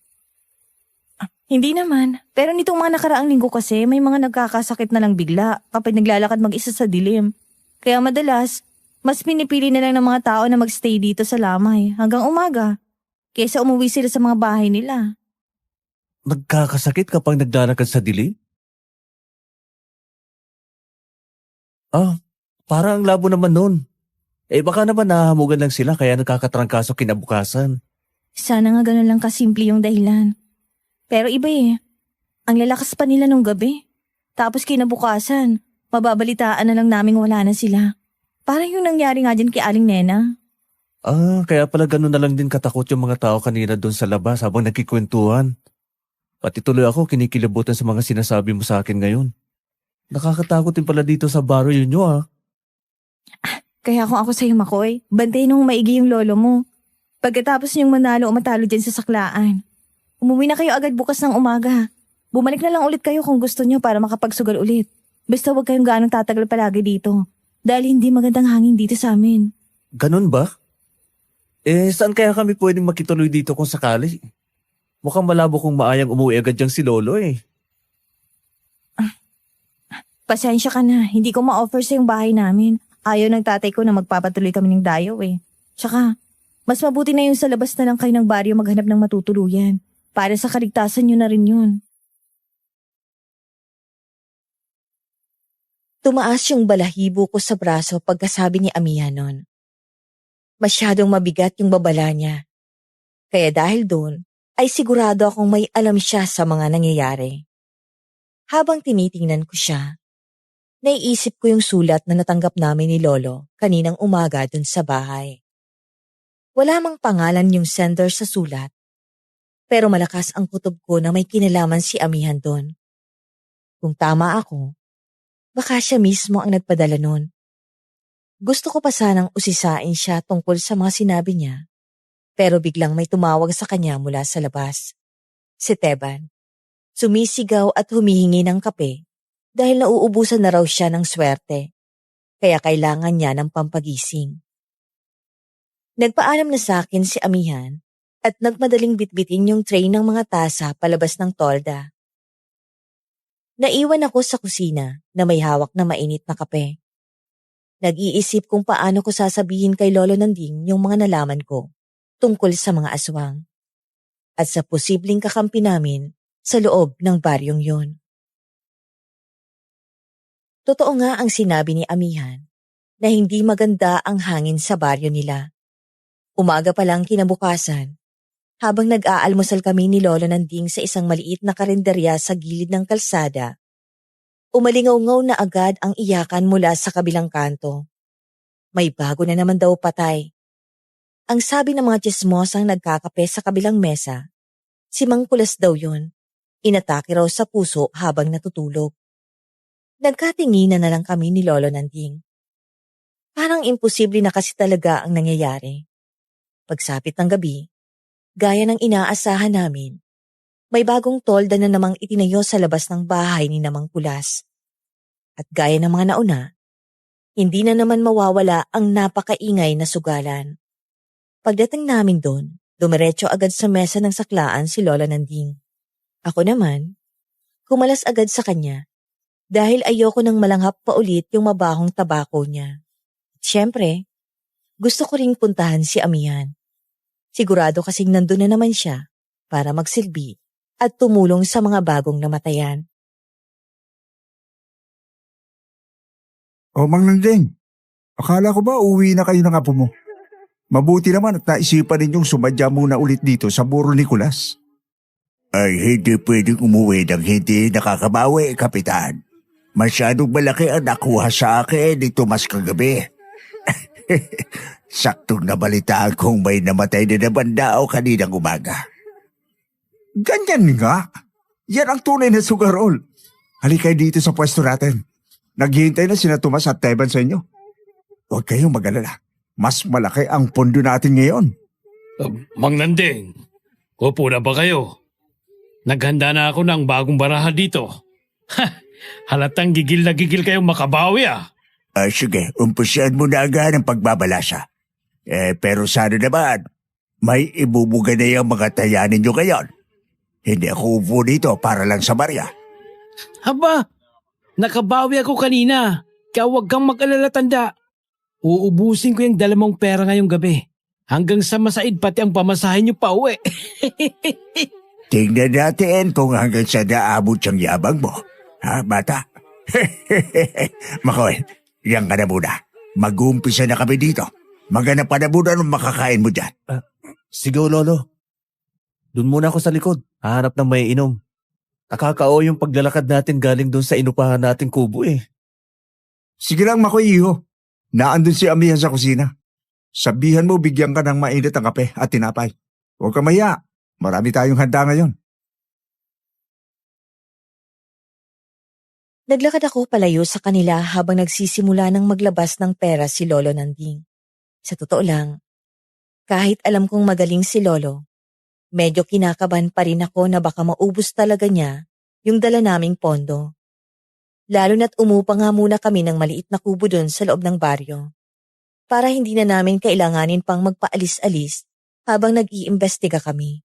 Hindi naman, pero nitong mga nakaraang linggo kasi may mga nagkakasakit na lang bigla kapag naglalakad mag-isa sa dilim. Kaya madalas, mas pinipili na lang ng mga tao na magstay dito sa lamay hanggang umaga, kaysa umuwi sila sa mga bahay nila. Nagkakasakit kapag naglalakad sa dilim? Parang ang labo naman nun. Baka naman nahahamugan lang sila kaya nagkakatrangkaso kinabukasan. Sana nga ganun lang kasimple yung dahilan. Pero iba eh. Ang lalakas pa nila nung gabi. Tapos kinabukasan, mababalitaan na lang naming wala na sila. Parang yung nangyari nga dyan kay Aling Nena. Kaya pala ganun na lang din katakot yung mga tao kanina doon sa labas habang nagkikwentuhan. Pati tuloy ako kinikilabutan sa mga sinasabi mo sa akin ngayon. Nakakatakot din pala dito sa barrio nyo ah. Kaya kung ako sa'yo Makoy, bantayin mong maigi yung lolo mo. Pagkatapos niyong manalo o matalo dyan sa saklaan, umuwi na kayo agad bukas ng umaga. Bumalik na lang ulit kayo kung gusto niyo para makapagsugal ulit. Basta huwag kayong ganong tatagal palagi dito. Dahil hindi magandang hangin dito sa amin. Ganun ba? Saan kaya kami pwedeng makituloy dito kung sakali? Mukhang malabo kung maayang umuwi agad diyang si Lolo eh. Pasensya ka na, hindi ko ma-offer sa yung bahay namin. Ayaw ng tatay ko na magpapatuloy kami ng dayo eh. Tsaka, mas mabuti na yung sa labas na lang kayo ng baryo maghanap ng matutuluyan. Para sa kaligtasan nyo na rin yun. Tumaas yung balahibo ko sa braso pagkasabi ni Amihan nun. Masyadong mabigat yung babala niya. Kaya dahil doon, ay sigurado akong may alam siya sa mga nangyayari. Habang tinitingnan ko siya, naiisip ko yung sulat na natanggap namin ni Lolo kaninang umaga dun sa bahay. Wala mang pangalan yung sender sa sulat, pero malakas ang kutob ko na may kinalaman si amihan doon. Kung tama ako, baka siya mismo ang nagpadala nun. Gusto ko pa sanang usisain siya tungkol sa mga sinabi niya, pero biglang may tumawag sa kanya mula sa labas. Si Teban. Sumisigaw at humihingi ng kape dahil nauubusan na raw siya ng swerte, kaya kailangan niya ng pampagising. Nagpaalam na sa akin si amihan at nagmadaling bitbitin yung tray ng mga tasa palabas ng tolda. Naiwan ako sa kusina na may hawak na mainit na kape. Nag-iisip kung paano ko sasabihin kay Lolo Nanding yung mga nalaman ko tungkol sa mga aswang at sa posibleng kakampi namin sa loob ng baryong yon. Totoo nga ang sinabi ni amihan na hindi maganda ang hangin sa baryo nila. Umaga pa lang kinabukasan, habang nag-aalmusal kami ni Lolo Nanding sa isang maliit na karinderya sa gilid ng kalsada, umalingaw-ngaw na agad ang iyakan mula sa kabilang kanto. May bago na naman daw patay. Ang sabi ng mga tsismosang nagkakape sa kabilang mesa, si Mang Kulas daw yun. Inatake raw sa puso habang natutulog. Nagkatinginan na lang kami ni Lolo Nanding. Parang imposible na kasi talaga ang nangyayari. Pagsapit ng gabi, gaya ng inaasahan namin, may bagong tolda na namang itinayo sa labas ng bahay ni Namang Kulas. At gaya ng mga nauna, hindi na naman mawawala ang napakaingay na sugalan. Pagdating namin doon, dumiretso agad sa mesa ng saklaan si Lola Nanding. Ako naman, kumalas agad sa kanya dahil ayoko nang malanghap pa ulit yung mabahong tabako niya. At syempre, gusto ko ring puntahan si amihan. Sigurado kasing nandun na naman siya para magsilbi at tumulong sa mga bagong namatayan. O Mang Nandeng, akala ko ba uwi na kayo ng apo mo? Mabuti naman at naisipan ninyong sumadya muna ulit dito sa Burro Nicolas. Ay hindi pwedeng umuwi ng hindi nakakabawi, Kapitan. Masyadong malaki ang nakuha sa akin dito mas kagabi. Saktong nabalitaan kong may namatay na naman daw kaninang umaga. Ganyan nga. Yan ang tunay na sugarol. Halika dito sa pwesto natin. Naghihintay na sina Tomas at Teban sa inyo. Huwag kayong mag-alala. Mas malaki ang pondo natin ngayon. Mang Nanding, upo na ba kayo? Naghanda na ako ng bagong baraha dito. Halatang gigil na gigil kayong makabawi ah. Sige, umpusian mo na agad ang pagbabalasa. Pero sana naman, may ibubuga na yung mga tayanin nyo ngayon. Hindi ako upo dito para lang sa barya. Haba, nakabawi ako kanina. Kaya huwag kang mag-alala, tanda. Uubusin ko yung dalamang pera ngayong gabi. Hanggang sa masaid pati ang pamasahin nyo pa uwi. Tingnan natin kung hanggang sa naabot siyang yabang mo. Ha, bata? Makoy, yan ka na muna. Mag-uumpisa na kami dito. Maghanap pa na muna nung makakain mo dyan. Sige, Lolo. Doon muna ako sa likod. Hahanap ng may inom. Nakakao yung paglalakad natin galing doon sa inupahan nating kubo eh. Sige lang, Makoy, iho. Naandun si amihan sa kusina. Sabihan mo bigyan ka ng mainit ang kape at tinapay. Huwag ka maya. Marami tayong handa ngayon. Naglakad ako palayo sa kanila habang nagsisimula ng maglabas ng pera si Lolo Nanding. Sa totoo lang, kahit alam kong magaling si Lolo, medyo kinakabahan pa rin ako na baka maubos talaga niya yung dala naming pondo. Lalo na't umupa nga muna kami ng maliit na kubo doon sa loob ng baryo para hindi na namin kailanganin pang magpaalis-alis habang nag-iimbestiga kami.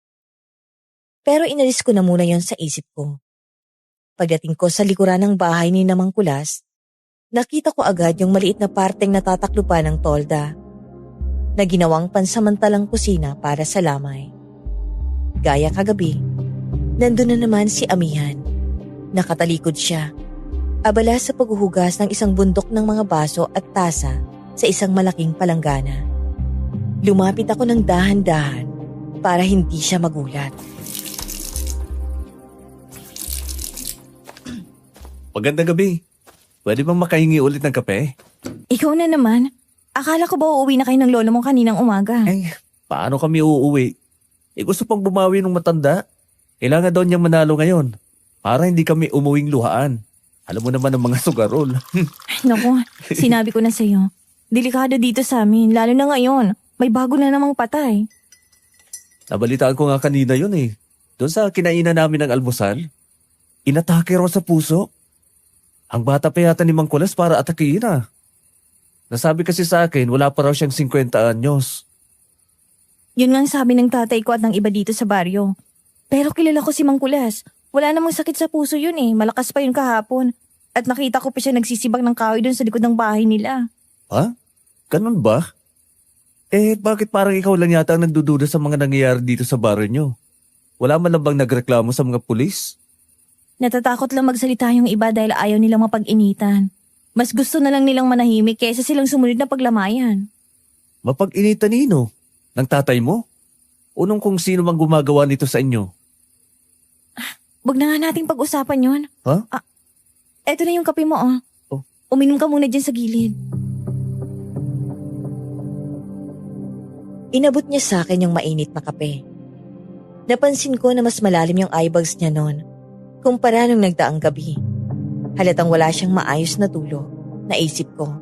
Pero inalis ko na muna yon sa isip ko. Pagdating ko sa likuran ng bahay ni Namang Kulas, nakita ko agad yung maliit na parteng natataklupan ng tolda na ginawang pansamantalang kusina para sa lamay. Gaya kagabi, nandun na naman si amihan. Nakatalikod siya, abala sa paghuhugas ng isang bundok ng mga baso at tasa sa isang malaking palanggana. Lumapit ako ng dahan-dahan para hindi siya magulat. Magandang gabi. Pwede bang makahingi ulit ng kape? Ikaw na naman. Akala ko ba uuwi na kayo ng lolo mo kaninang umaga? Paano kami uuwi? Gusto pang bumawi ng matanda. Kailangan daw niyang manalo ngayon para hindi kami umuwing luhaan. Alam mo naman ang mga sugarol. Naku, sinabi ko na sa'yo. Delikado dito sa amin, lalo na ngayon. May bago na namang patay. Nabalitaan ko nga kanina yun eh. Doon sa kinainan namin ng almusal, inatake raw sa puso. Ang bata pa yata ni Mang Kulas para atakihin ah. Nasabi kasi sa akin, wala pa raw siyang 50 anyos. Yun nga ang sabi ng tatay ko at ng iba dito sa baryo. Pero kilala ko si Mang Kulas. Wala namang sakit sa puso yun eh. Malakas pa yun kahapon. At nakita ko pa siya nagsisibak ng kahoy doon sa likod ng bahay nila. Ha? Ganun ba? Bakit parang ikaw lang yata ang nagdududa sa mga nangyayari dito sa baryo nyo? Wala man lang bang nagreklamo sa mga pulis? Natatakot lang magsalita yung iba dahil ayaw nilang mapag-initan. Mas gusto na lang nilang manahimik kaysa silang sumunod na paglamayan. Mapag-initan nino? Ng tatay mo? O nung kung sino mang gumagawa nito sa inyo? Wag na nga nating pag-usapan yun. Ha? Eto na yung kape mo oh. Oh. Uminom ka muna dyan sa gilid. Inabot niya sa akin yung mainit na kape. Napansin ko na mas malalim yung eyebags niya noon kumpara nung nagdaang gabi. Halatang wala siyang maayos na tulog. Naisip ko,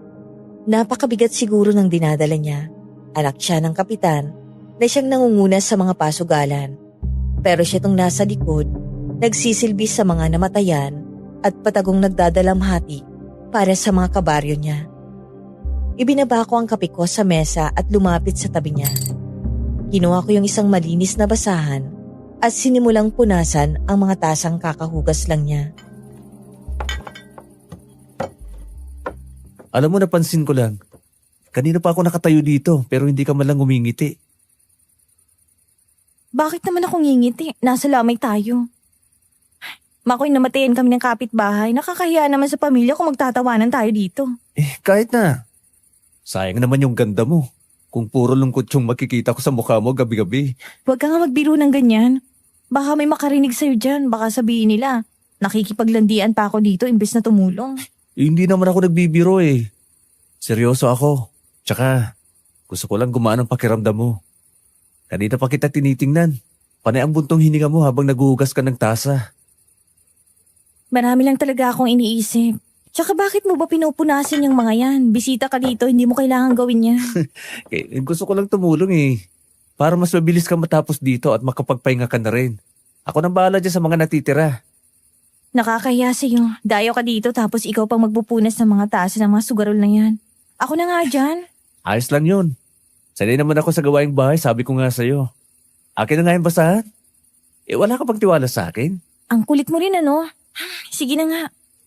napakabigat siguro ng dinadala niya. Anak siya ng kapitan na siyang nangunguna sa mga pasugalan. Pero siya tong nasa likod, nagsisilbi sa mga namatayan at patagong nagdadalamhati para sa mga kabaryo niya. Ibinaba ko ang kape ko sa mesa at lumapit sa tabi niya. Kinuha ko yung isang malinis na basahan at sinimulang punasan ang mga tasang kakahugas lang niya. Alam mo, napansin ko lang. Kanina pa ako nakatayo dito pero hindi ka man lang umingiti. Bakit naman ako ngingiti? Nasa lamay tayo. Makoy, namatayan kami ng kapitbahay. Nakakahiya naman sa pamilya kung magtatawanan tayo dito. Kahit na. Sayang naman yung ganda mo. Kung puro lungkot yung makikita ko sa mukha mo gabi-gabi. Huwag ka nga magbiro ng ganyan. Baka may makarinig sa'yo dyan. Baka sabihin nila, nakikipaglandian pa ako dito imbes na tumulong. Hindi naman ako nagbibiro eh. Seryoso ako. Tsaka, gusto ko lang gumaan ang pakiramdam mo. Kanina pa kita tinitingnan. Panay ang buntong hininga mo habang naguhugas ka ng tasa. Marami lang talaga akong iniisip. Tsaka bakit mo ba pinupunasan yung mga yan? Bisita ka dito, hindi mo kailangan gawin yan. Gusto ko lang tumulong eh. Para mas mabilis ka matapos dito at makapagpahinga ka na rin. Ako nang bahala dyan sa mga natitira. Nakakahiya sa'yo. Dayo ka dito tapos ikaw pang magpupunas ng mga tasa ng mga sugarol na yan. Ako na nga dyan. Ayos lang yun. Sanay naman ako sa gawaing bahay, sabi ko nga sa'yo. Akin na nga yung basahan. Wala ka bang tiwala sa akin? Ang kulit mo rin ano? Sige na nga.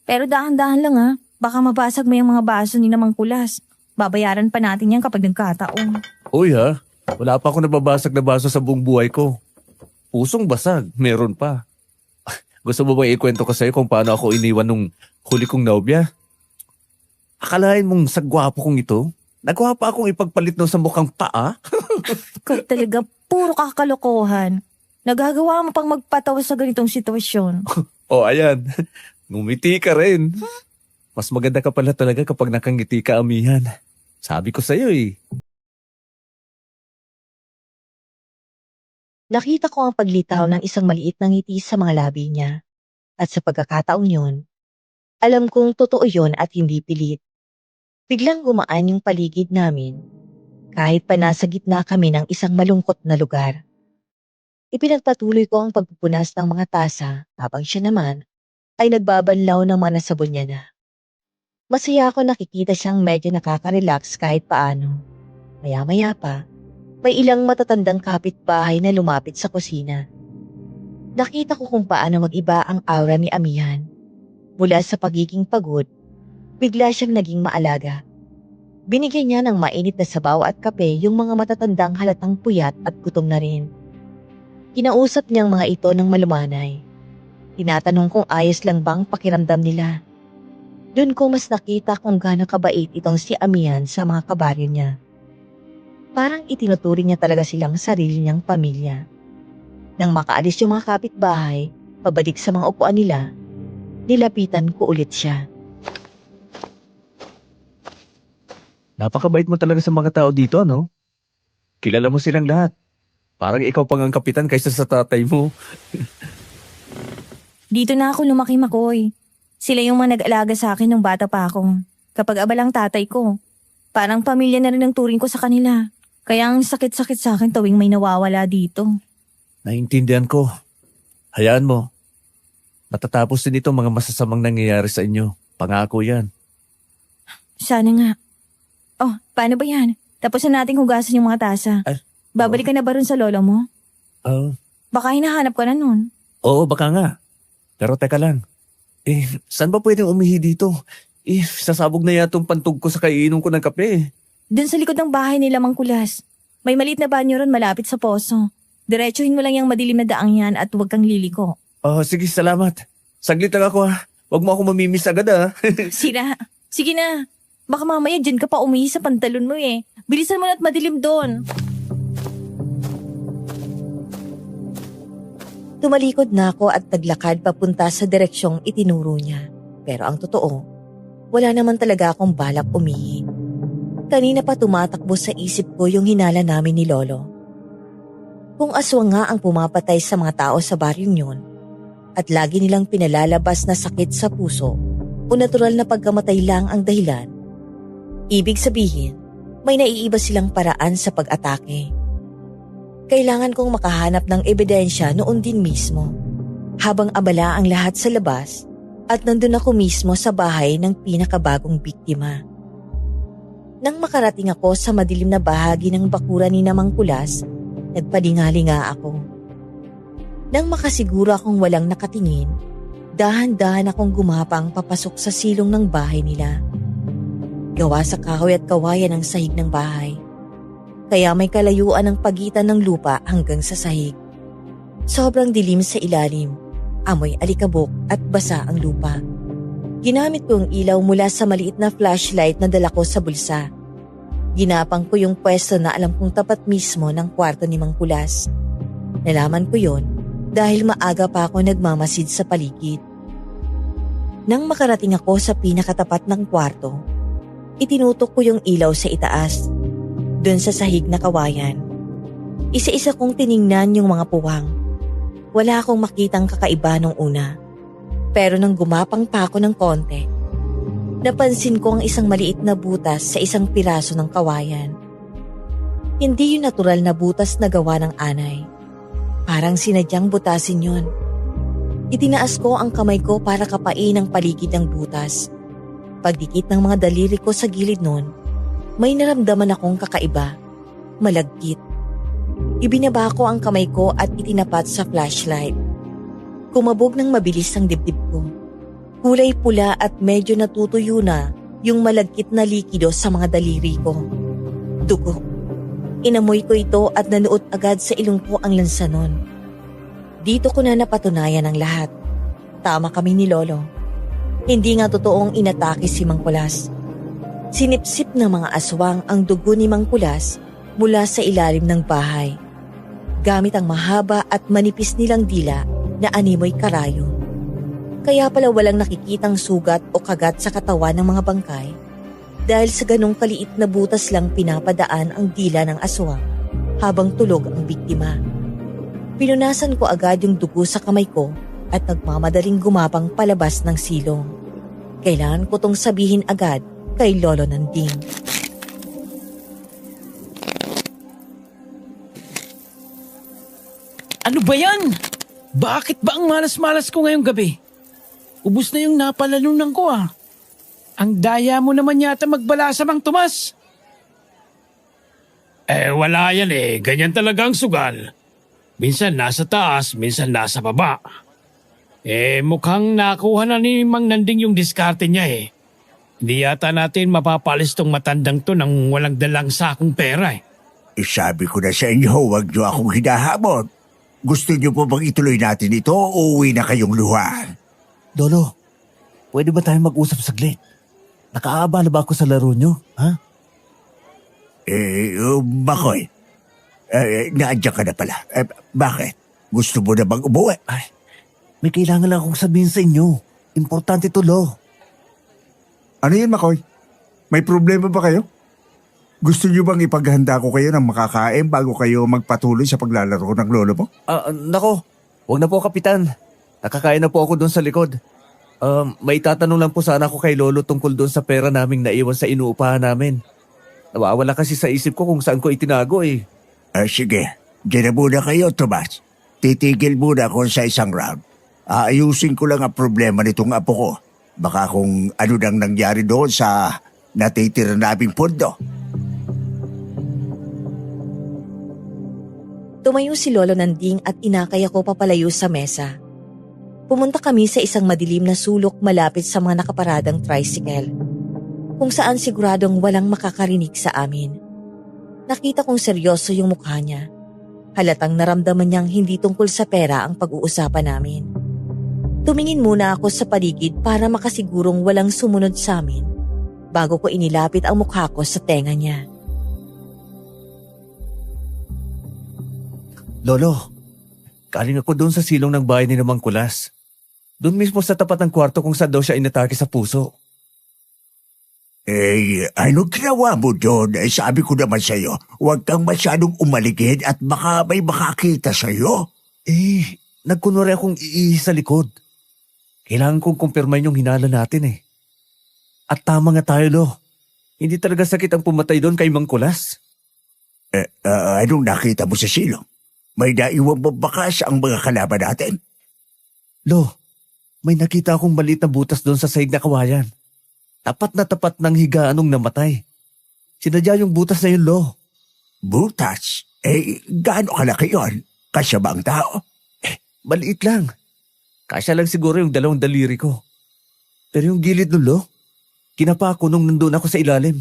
Pero dahan-dahan lang ha. Baka mabasag mo yung mga baso ni Mang Kulas. Babayaran pa natin yan kapag nagkataon. Uy ha, wala pa ako nababasag na baso sa buong buhay ko. Pusong basag, meron pa. Gusto mo ba ikwento ko sa'yo kung paano ako iniwan nung huli kong nobya? Akalain mong sagwapo kong ito? Nagawa pa akong ipagpalit no sa mukhang paa? Ikaw talaga, puro kakalokohan. Nagagawa mo pang magpatawa sa ganitong sitwasyon. Ayan. Ngumiti ka rin. Mas maganda ka pala talaga kapag nakangiti ka, amihan. Sabi ko sa'yo eh. Nakita ko ang paglitaw ng isang maliit na ngiti sa mga labi niya. At sa pagkakataong yun, alam kong totoo yun at hindi pilit. Biglang gumaan yung paligid namin, kahit pa nasa gitna kami ng isang malungkot na lugar. Ipinagpatuloy ko ang pagpupunas ng mga tasa habang siya naman ay nagbabanlaw ng mga nasabon niya na. Masaya ako nakikita siyang medyo nakaka-relax kahit paano. Maya-maya pa, may ilang matatandang kapitbahay na lumapit sa kusina. Nakita ko kung paano mag-iba ang aura ni Amihan. Mula sa pagiging pagod, bigla siyang naging maalaga. Binigyan niya ng mainit na sabaw at kape yung mga matatandang halatang puyat at gutom na rin. Kinausap niyang mga ito ng malumanay. Tinatanong kung ayos lang bang pakiramdam nila. Doon ko mas nakita kung gaano kabait itong si Amihan sa mga kabaryo niya. Parang itinuturing niya talaga silang sarili niyang pamilya. Nang makaalis yung mga kapitbahay, pabalik sa mga upuan nila, Nilapitan ko ulit siya. Napakabait mo talaga sa mga tao dito, no? Kilala mo silang lahat. Parang ikaw pang ang kapitan kaysa sa tatay mo. Dito na ako lumaki, Makoy. Sila yung mga nag-alaga sa akin nung bata pa ako. Kapag abalang tatay ko, parang pamilya na rin ang turing ko sa kanila. Kaya ang sakit-sakit sa akin tuwing may nawawala dito. Naintindihan ko. Hayaan mo. Matatapos din itong mga masasamang nangyayari sa inyo. Pangako yan. Sana nga. Oh, paano ba yan? Tapos na nating hugasan yung mga tasa. Ay, Babalik ka na ba rin sa lolo mo? Oh, Baka hinahanap ka na nun. oo, baka nga. Pero teka lang. Saan ba pwedeng umihi dito? Sasabog na yatong pantog ko sa kaiinom ko ng kape. Doon sa likod ng bahay nila Mang Kulas. May maliit na banyo ron malapit sa poso. Diretsuhin mo lang yung madilim na daang yan at huwag kang liliko. Oh, sige, salamat. Saglit lang ako ha. Huwag mo ako mamimiss agad ha. Sira. Sige na. Baka mamaya dyan ka pa umihi sa pantalon mo eh. Bilisan mo na at madilim doon. Tumalikod na ako at naglakad papunta sa direksyong itinuro niya. Pero ang totoo, wala naman talaga akong balak umihi. Kanina pa tumatakbo sa isip ko yung hinala namin ni Lolo. Kung aswang nga ang pumapatay sa mga tao sa baryong yun, at lagi nilang pinalalabas na sakit sa puso o natural na pagkamatay lang ang dahilan, ibig sabihin, may naiiba silang paraan sa pag-atake. Kailangan kong makahanap ng ebidensya noon din mismo, habang abala ang lahat sa labas at nandun ako mismo sa bahay ng pinakabagong biktima. Nang makarating ako sa madilim na bahagi ng bakuran ni Mang Kulas, nagpalingalinga ako. Nang makasiguro akong walang nakatingin, dahan-dahan akong gumapang papasok sa silong ng bahay nila. Gawa sa kahoy at kawayan ang sahig ng bahay. Kaya may kalayuan ng pagitan ng lupa hanggang sa sahig. Sobrang dilim sa ilalim, amoy alikabok at basa ang lupa. Ginamit ko yung ilaw mula sa maliit na flashlight na dala ko sa bulsa. Ginapang ko yung pwesto na alam kong tapat mismo ng kwarto ni Mang Kulas. Nalaman ko yon dahil maaga pa ako nagmamasid sa paligid. Nang makarating ako sa pinakatapat ng kwarto, itinutok ko yung ilaw sa itaas. Doon sa sahig na kawayan. Isa-isa kong tiningnan yung mga puwang. Wala akong makitang kakaiba nung una. Pero nang gumapang pa ako ng konti, napansin ko ang isang maliit na butas sa isang piraso ng kawayan. Hindi yung natural na butas na gawa ng anay. Parang sinadyang butasin yun. Itinaas ko ang kamay ko para kapain ang paligid ng butas. Pagdikit ng mga daliri ko sa gilid nun, may naramdaman akong kakaiba, malagkit. Ibinaba ko ang kamay ko at itinapat sa flashlight. Kumabog ng mabilis ang dibdib ko. Kulay pula at medyo natutuyo na yung malagkit na likido sa mga daliri ko. Dugo. Inamoy ko ito at nanuot agad sa ilong ko ang lansanon. Dito ko na napatunayan ang lahat. Tama kami ni Lolo. Hindi nga totoong inatake si Mang Kulas. Sinipsip ng mga aswang ang dugo ni Mang Kulas mula sa ilalim ng bahay. Gamit ang mahaba at manipis nilang dila na animoy karayo. Kaya pala walang nakikitang sugat o kagat sa katawan ng mga bangkay dahil sa ganong kaliit na butas lang pinapadaan ang dila ng aswang habang tulog ang biktima. Pinunasan ko agad yung dugo sa kamay ko at nagmamadaling gumapang palabas ng silong. Kailangan ko tong sabihin agad kay Lolo Nanding. Ano ba yan? Bakit ba ang malas-malas ko ngayong gabi? Ubus na yung napalalunan ko ah. Ang daya mo naman yata magbalasa, Mang Tomas. Wala yan Ganyan talaga ang sugal. Minsan nasa taas, minsan nasa baba. Mukhang nakuha na ni Mang Nanding yung diskarte niya Hindi yata natin mapapalis tong matandang to nang walang dalang sakong pera Sabi ko na sa inyo, huwag niyo akong hinahamon. Gusto niyo po bang ituloy natin ito o uwi na kayong luhaan? Lolo, pwede ba tayo mag-usap saglit? Nakaabala ba ako sa laro nyo, ha? Makoy. Naandyan ka na pala. Bakit? Gusto mo na bang umuwi? Ay, may kailangan lang akong sabihin sa inyo. Importante to, Lo. Ano yun, Makoy? May problema ba kayo? Gusto niyo bang ipaghanda ko kayo ng makakain bago kayo magpatuloy sa paglalaro ng lolo mo? Nako, wag na po, Kapitan. Nakakain na po ako doon sa likod. May tatanong lang po sana ako kay Lolo tungkol doon sa pera naming naiwan sa inuupahan namin. Nawawala kasi sa isip ko kung saan ko itinago eh. Sige, diyan na muna kayo, Tomas. Titigil muna ako sa isang round. Aayusin ko lang ang problema nitong apo ko. Baka kung ano nang nangyari doon sa natitira naming pondo. Tumayo si Lolo Nanding at inakay ako papalayo sa mesa. Pumunta kami sa isang madilim na sulok malapit sa mga nakaparadang tricycle, kung saan siguradong walang makakarinig sa amin. Nakita kong seryoso yung mukha niya. Halatang naramdaman niyang hindi tungkol sa pera ang pag-uusapan namin. Tumingin muna ako sa paligid para makasigurong walang sumunod sa amin bago ko inilapit ang mukha ko sa tenga niya. Lolo, galing ako doon sa silong ng bahay ni Mang Kulas. Doon mismo sa tapat ng kwarto kung saan daw siya inatake sa puso. Ano ginawa mo doon? Sabi ko naman sa'yo, huwag kang masyadong umaligid at baka may makakita sa'yo. Nagkunwari akong iihi sa likod. Kailangan kong kumpirmahin yung hinala natin eh. At tama nga tayo, Lo. Hindi talaga sakit ang pumatay doon kay Mang Kulas. Anong nakita mo sa silong? May naiwang babakas ang mga kalaban natin. Lo, may nakita akong maliit na butas doon sa sahig na kawayan. Tapat na tapat ng higaan nung namatay. Sinadya yung butas na yun, Lo. Butas? Gaano kalaki yun? Kasya ba ang tao? Maliit lang. Kasya lang siguro yung 2 daliri ko. Pero yung gilid nun, Lo, kinapa ko nung nandun ako sa ilalim.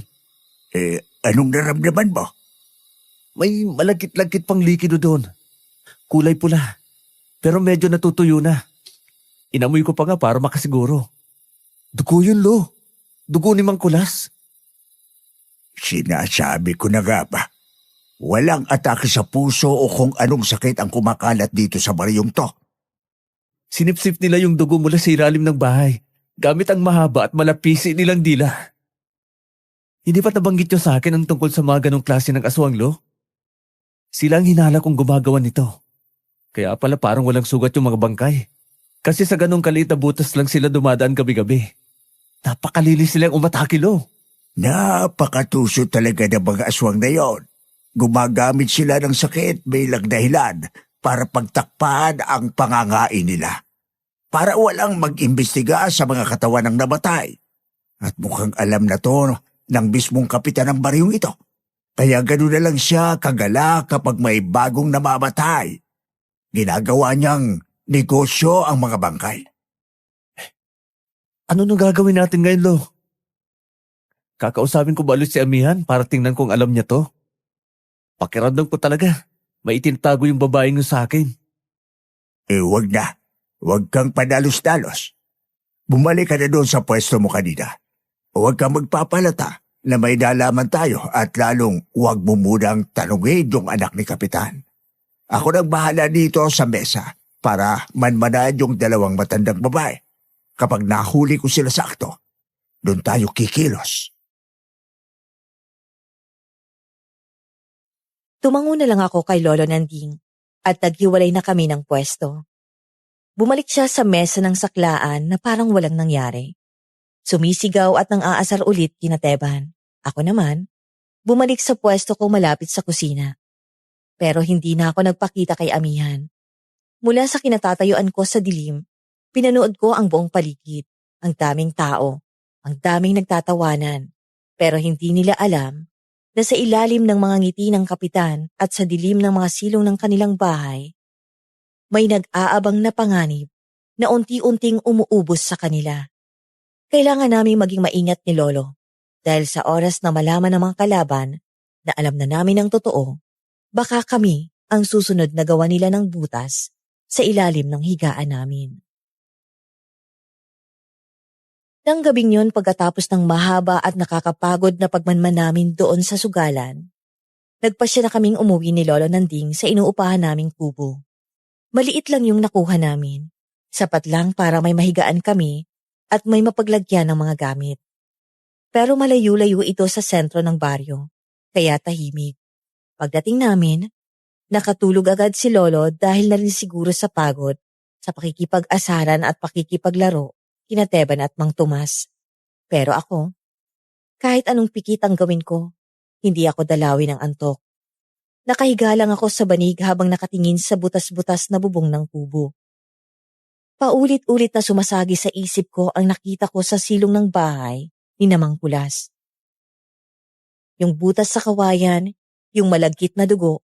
Anong naramdaman mo? May malagkit-lagkit pang likido doon. Kulay pula, pero medyo natutuyo na. Inamoy ko pa nga para makasiguro. Dugo yun, Lo. Dugo ni Mang Kulas. Sinasabi ko na nga ba? Walang atake sa puso o kung anong sakit ang kumakalat dito sa baryong to. Sinipsip nila yung dugo mula sa ilalim ng bahay, gamit ang mahaba at malapisi nilang dila. Hindi pa nabanggit nyo sa akin ang tungkol sa mga ganong klase ng aswang, Lo? Sila ang hinala kong gumagawa nito. Kaya pala parang walang sugat yung mga bangkay. Kasi sa ganong kaliit na butas lang sila dumadaan gabi-gabi. Napakalilis silang umatake, Lo. Napakatuso talaga ng mga aswang na yon. Gumagamit sila ng sakit bilang dahilan para pagtakpan ang pangangain nila. Para walang mag-imbestiga sa mga katawan ng namatay. At mukhang alam na to ng mismong kapitan ng baryong ito. Kaya gano'n na lang siya kagala kapag may bagong namamatay. Ginagawa niyang negosyo ang mga bangkay. Ano nang gagawin natin ngayon, Lo? Kakausapin ko ba ulit si Amihan para tingnan kung alam niya to? Pakiramdam ko talaga. May itinatago yung babaeng yun sa akin. Wag na. Wag kang padalos-dalos. Bumalik ka na doon sa pwesto mo kanina. Huwag kang magpapalata na may nalaman tayo at lalong huwag mo munang tanungin yung anak ni Kapitan. Ako nang bahala dito sa mesa para manmanaan yung 2 matandang babae. Kapag nahuli ko sila sa akto, doon tayo kikilos. Tumango na lang ako kay Lolo Nanding at naghiwalay na kami ng pwesto. Bumalik siya sa mesa ng saklaan na parang walang nangyari. Sumisigaw at nang aasar ulit kina Teban. Ako naman, bumalik sa pwesto ko malapit sa kusina. Pero hindi na ako nagpakita kay Amihan. Mula sa kinatatayuan ko sa dilim, pinanood ko ang buong paligid, ang daming tao, ang daming nagtatawanan. Pero hindi nila alam na sa ilalim ng mga ngiti ng kapitan at sa dilim ng mga silong ng kanilang bahay, may nag-aabang na panganib na unti-unting umuubos sa kanila. Kailangan namin maging maingat ni Lolo dahil sa oras na malaman ng mga kalaban na alam na namin ang totoo, baka kami ang susunod na gawa nila ng butas sa ilalim ng higaan namin. Nang gabing yun pagkatapos ng mahaba at nakakapagod na pagmanman namin doon sa sugalan, nagpasya na kaming umuwi ni Lolo Nanding sa inuupahan naming kubo. Maliit lang yung nakuha namin, sapat lang para may mahigaan kami at may mapaglagyan ng mga gamit. Pero malayo-layo ito sa sentro ng baryo, kaya tahimik. Pagdating namin, nakatulog agad si Lolo dahil na rin siguro sa pagod sa pakikipag-asaran at pakikipaglaro kina Teban at Mang Tomas. Pero ako, kahit anong pikit ang gawin ko, hindi ako dalawin ng antok. Nakahiga lang ako sa banig habang nakatingin sa butas-butas na bubong ng kubo. Paulit-ulit na sumasagi sa isip ko ang nakita ko sa silong ng bahay ni Namang Kulas. Yung butas sa kawayan, yung malagkit na dugo,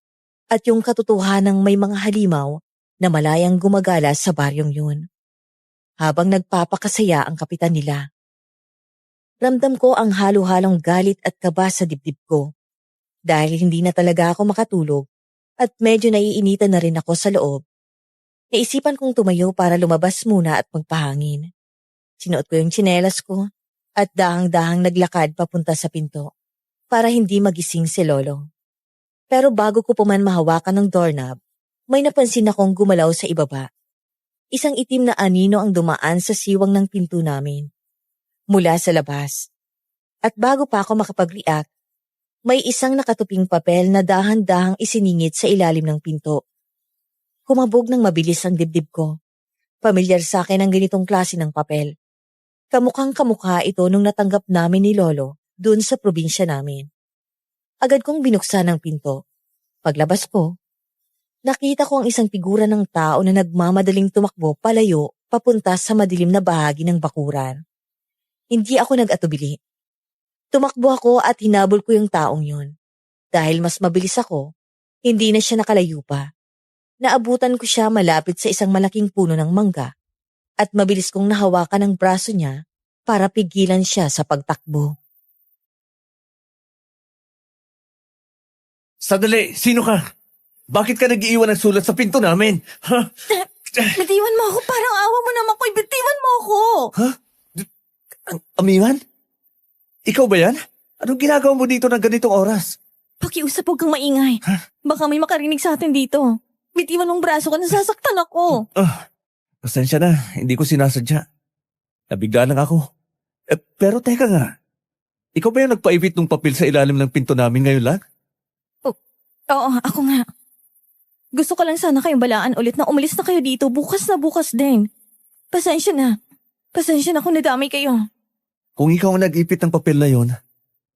at yung katotohanang may mga halimaw na malayang gumagala sa baryong yun. Habang nagpapakasaya ang kapitan nila. Ramdam ko ang halo-halong galit at kaba sa dibdib ko. Dahil hindi na talaga ako makatulog at medyo naiinitan na rin ako sa loob. Naisipan kong tumayo para lumabas muna at magpahangin. Sinuot ko yung tsinelas ko at dahang-dahang naglakad papunta sa pinto para hindi magising si Lolo. Pero bago ko pa man mahawakan ng doorknob, may napansin akong gumalaw sa ibaba. Isang itim na anino ang dumaan sa siwang ng pinto namin. Mula sa labas. At bago pa ako makapag-react, may isang nakatuping papel na dahan-dahang isiningit sa ilalim ng pinto. Kumabog ng mabilis ang dibdib ko. Pamilyar sa akin ang ganitong klase ng papel. Kamukhang kamukha ito nung natanggap namin ni Lolo dun sa probinsya namin. Agad kong binuksan ang pinto. Paglabas ko, nakita ko ang isang figura ng tao na nagmamadaling tumakbo palayo papunta sa madilim na bahagi ng bakuran. Hindi ako nag-atubili. Tumakbo ako at hinabol ko yung taong yun. Dahil mas mabilis ako, hindi na siya nakalayo pa. Naabutan ko siya malapit sa isang malaking puno ng mangga at mabilis kong nahawakan ang braso niya para pigilan siya sa pagtakbo. Sandali, sino ka? Bakit ka nag-iiwan ng sulat sa pinto namin? Ha? Bitiwan mo ako, parang awa mo naman ko. Bitiwan mo ako. Ha? Amihan? Ikaw ba yan? Anong ginagawa mo dito ng ganitong oras? Pakiusap, huwag kang maingay. Baka may makarinig sa atin dito. Bitiwan mong braso ka, nasasaktan ako. Pasensya na, hindi ko sinasadya. Nabigla lang ako. Pero teka nga, ikaw ba yung nagpaibit ng papel sa ilalim ng pinto namin ngayon lang? Oo, ako nga. Gusto ko lang sana kayong balaan ulit na umalis na kayo dito bukas na bukas din. Pasensya na. Pasensya na kung nadamay kayo. Kung ikaw ang nag-ipit ng papel na yon,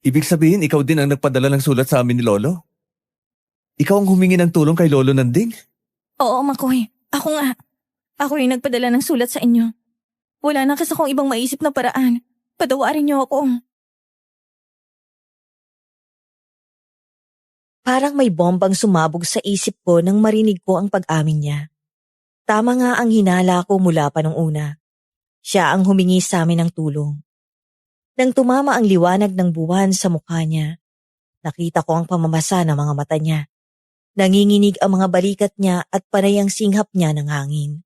ibig sabihin ikaw din ang nagpadala ng sulat sa amin ni Lolo? Ikaw ang humingi ng tulong kay Lolo Nanding? Oo, Makoy. Ako nga. Ako yung nagpadala ng sulat sa inyo. Wala na kasi akong ibang maisip na paraan. Patawarin niyo ako. Parang may bombang sumabog sa isip ko nang marinig ko ang pag-amin niya. Tama nga ang hinala ko mula pa nung una. Siya ang humingi sa amin ng tulong. Nang tumama ang liwanag ng buwan sa mukha niya, nakita ko ang pamamasa ng mga mata niya. Nanginginig ang mga balikat niya at panay ang singhap niya ng hangin.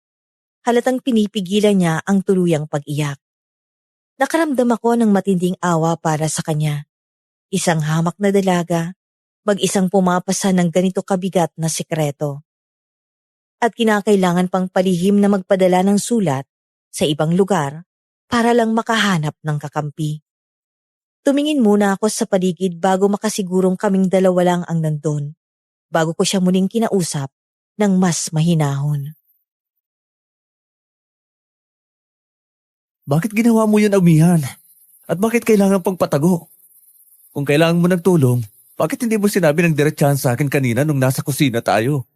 Halatang pinipigilan niya ang tuluyang pag-iyak. Nakaramdam ako ng matinding awa para sa kanya. Isang hamak na dalaga, mag-isang pumapasa ng ganito kabigat na sikreto. At kinakailangan pang palihim na magpadala ng sulat sa ibang lugar para lang makahanap ng kakampi. Tumingin muna ako sa paligid bago makasigurong kaming dalawa lang ang nandun, bago ko siya muling kinausap ng mas mahinahon. Bakit ginawa mo yun, Amihan? At bakit kailangan pang patago? Kung kailangan mo ng tulong, bakit hindi mo sinabi ng diretsahan sa akin kanina nung nasa kusina tayo?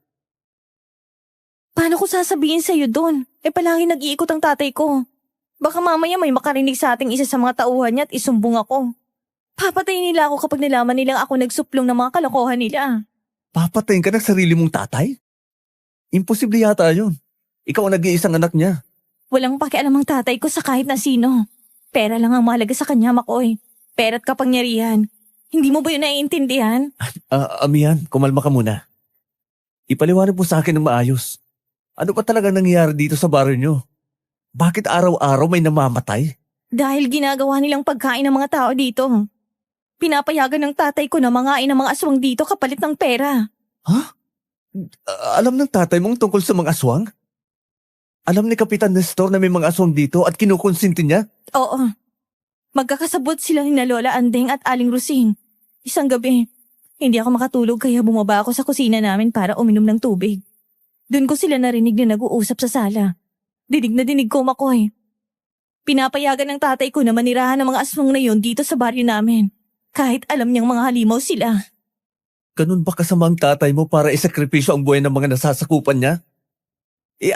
Paano ko sasabihin sa'yo doon? Palagi nag-iikot ang tatay ko. Baka mamaya may makarinig sa ating isa sa mga tauhan niya at isumbong ako. Papatayin nila ako kapag nalaman nilang ako nagsuplong ng mga kalokohan nila. Papatayin ka ng sarili mong tatay? Imposible yata yun. Ikaw ang nag-iisang anak niya. Walang pakialam ang tatay ko sa kahit na sino. Pera lang ang mahalaga sa kanya, Makoy. Pera't kapangyarihan. Hindi mo ba yun naiintindihan? Amihan, kumalma ka muna. Ipaliwanag mo sa akin ng maayos. Ano pa talagang nangyayari dito sa baryo nyo? Bakit araw-araw may namamatay? Dahil ginagawa nilang pagkain ng mga tao dito. Pinapayagan ng tatay ko na mangain ng mga aswang dito kapalit ng pera. Ha? Alam ng tatay mong tungkol sa mga aswang? Alam ni Kapitan Nestor na may mga aswang dito at kinukonsinti niya? Oo. Magkakasabot sila ni na Lola Andeng at Aling Rosing. Isang gabi, hindi ako makatulog kaya bumaba ako sa kusina namin para uminom ng tubig. Doon ko sila narinig na nag-uusap sa sala. Dinig na dinig ko, Makoy. Pinapayagan ng tatay ko na manirahan ng mga aswang na yon dito sa baryo namin. Kahit alam niyang mga halimaw sila. Ganun ba kasama ang tatay mo para isakripisyo ang buhay ng mga nasasakupan niya?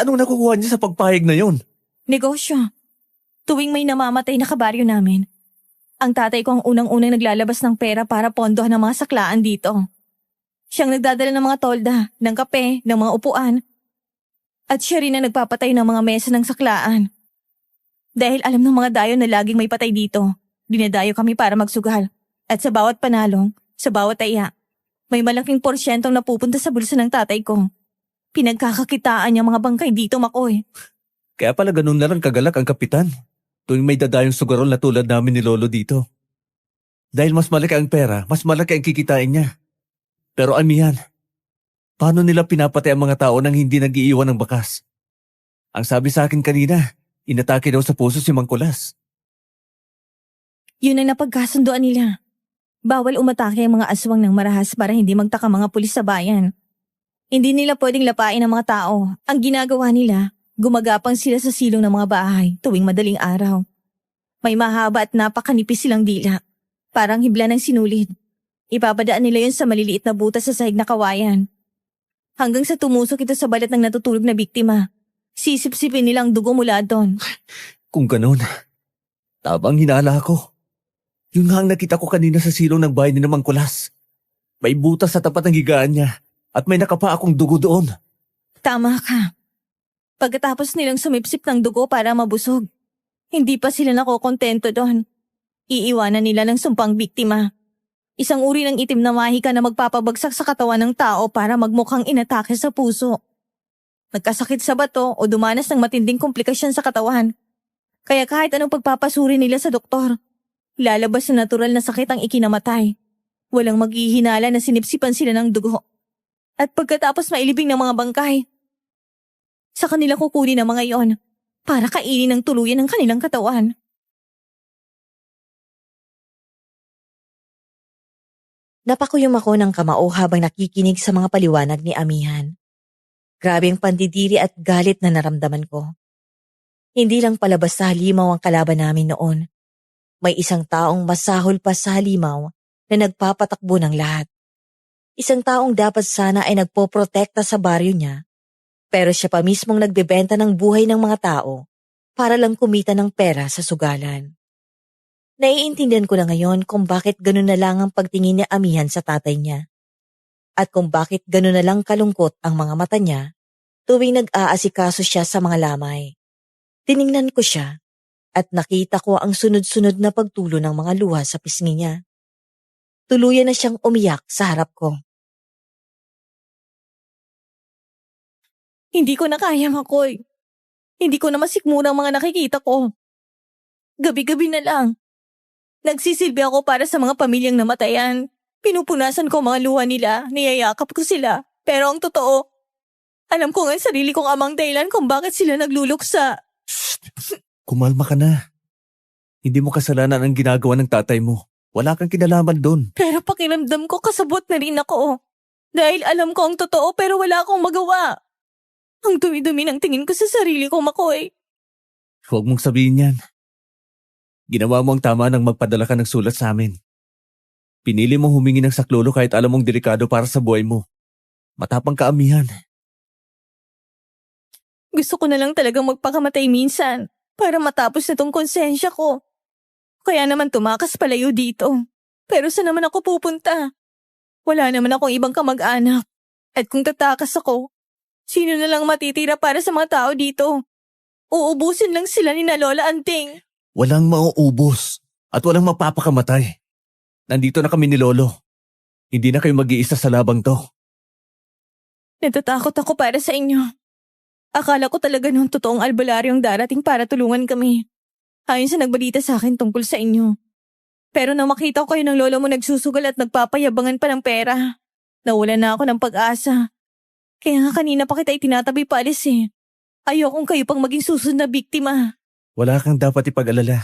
Anong nakukuha niya sa pagpahig na yon? Negosyo. Tuwing may namamatay na kabaryo namin, ang tatay ko ang unang-unang naglalabas ng pera para pondohan ng mga saklaan dito. Siyang nagdadala ng mga tolda, ng kape, ng mga upuan. At siya rin ang nagpapatay ng mga mesa ng saklaan. Dahil alam ng mga dayo na laging may patay dito, dinadayo kami para magsugal. At sa bawat panalong, sa bawat taya, may malaking porsyentong napupunta sa bulsa ng tatay ko. Pinagkakakitaan niya mga bangkay dito, Makoy. Kaya pala ganun na lang kagalak ang kapitan tuwing may dadayong sugarol na tulad namin ni Lolo dito. Dahil mas malaki ang pera, mas malaki ang kikitain niya. Pero amihan, paano nila pinapatay ang mga tao nang hindi nag-iiwan ng bakas? Ang sabi sa akin kanina, inatake daw sa puso si Mang Kulas. Yun ang napagkasunduan nila. Bawal umatake ang mga aswang ng marahas para hindi magtaka mga pulis sa bayan. Hindi nila pwedeng lapain ang mga tao. Ang ginagawa nila, gumagapang sila sa silong ng mga bahay tuwing madaling araw. May mahaba at napakanipis silang dila. Parang hibla ng sinulid. Ipapadaan nila yun sa maliliit na butas sa sahig na kawayan. Hanggang sa tumusok ito sa balat ng natutulog na biktima. Sisip-sipin nila ang dugo mula doon. Kung ganun, tabang hinala ko. Yung nga ang nakita ko kanina sa silong ng bahay ni Mang Kulas. May butas sa tapat ng higaan niya at may nakapa akong dugo doon. Tama ka. Pagkatapos nilang sumipsip ng dugo para mabusog, hindi pa sila nakokontento doon. Iiwanan nila ng sumpang biktima. Isang uri ng itim na mahika na magpapabagsak sa katawan ng tao para magmukhang inatake sa puso. Nagkasakit sa bato o dumanas ng matinding komplikasyon sa katawan. Kaya kahit anong pagpapasuri nila sa doktor, lalabas na natural na sakit ang ikinamatay. Walang maghihinala na sinipsipan sila ng dugo. At pagkatapos mailibing ng mga bangkay, sa kanila kukunin ang mga yon para kainin ng tuluyan ng kanilang katawan. Napakuyom ako ng kamao habang nakikinig sa mga paliwanag ni Amihan. Grabe ang pandidiri at galit na naramdaman ko. Hindi lang palabas sa halimaw ang kalaban namin noon. May isang taong masahol pa sa halimaw na nagpapatakbo ng lahat. Isang taong dapat sana ay nagpoprotekta sa baryo niya, pero siya pa mismong nagbebenta ng buhay ng mga tao para lang kumita ng pera sa sugalan. Naiintindihan ko na ngayon kung bakit gano'n na lang ang pagtingin ni Amihan sa tatay niya. At kung bakit gano'n na lang kalungkot ang mga mata niya tuwing nag-aasikaso siya sa mga lamay. Tiningnan ko siya at nakita ko ang sunod-sunod na pagtulo ng mga luha sa pisngi niya. Tuluyan na siyang umiyak sa harap ko. Hindi ko na kaya, Makoy. Hindi ko na masikmura ang mga nakikita ko. Gabi-gabi na lang. Nagsisilbi ako para sa mga pamilyang namatayan. Pinupunasan ko mga luha nila, niyayakap ko sila. Pero ang totoo, alam ko nga sarili kong amang dahilan kung bakit sila nagluluksa. Kumalma ka na. Hindi mo kasalanan ang ginagawa ng tatay mo. Wala kang kinalaman doon. Pero pakiramdam ko kasabot na rin ako. Dahil alam ko ang totoo pero wala akong magawa. Ang dumi-dumi ng tingin ko sa sarili ko, Makoy. Huwag mong sabihin yan. Ginawa mo ang tama nang magpadala ka ng sulat sa amin. Pinili mong humingi ng saklolo kahit alam mong delikado para sa buhay mo. Matapang ka, Amihan. Gusto ko na lang talagang magpakamatay minsan para matapos na tong konsensya ko. Kaya naman tumakas palayo dito. Pero saan naman ako pupunta? Wala naman akong ibang kamag-anak. At kung tatakas ako, sino na lang matitira para sa mga tao dito? Uubusin lang sila ni na Lola Anting. Walang mauubos at walang mapapakamatay. Nandito na kami ni Lolo. Hindi na kayo mag-iisa sa labang to. Natatakot ako para sa inyo. Akala ko talaga noong totoong albularyong darating para tulungan kami. Ayon sa nagbalita sa akin tungkol sa inyo. Pero nang makita ko kayo ng lolo mo nagsusugal at nagpapayabangan pa ng pera, nawalan na ako ng pag-asa. Kaya nga kanina pa kita itinatabi paalis eh. Ayokong kayo pang maging susunod na biktima. Wala kang dapat ipag-alala.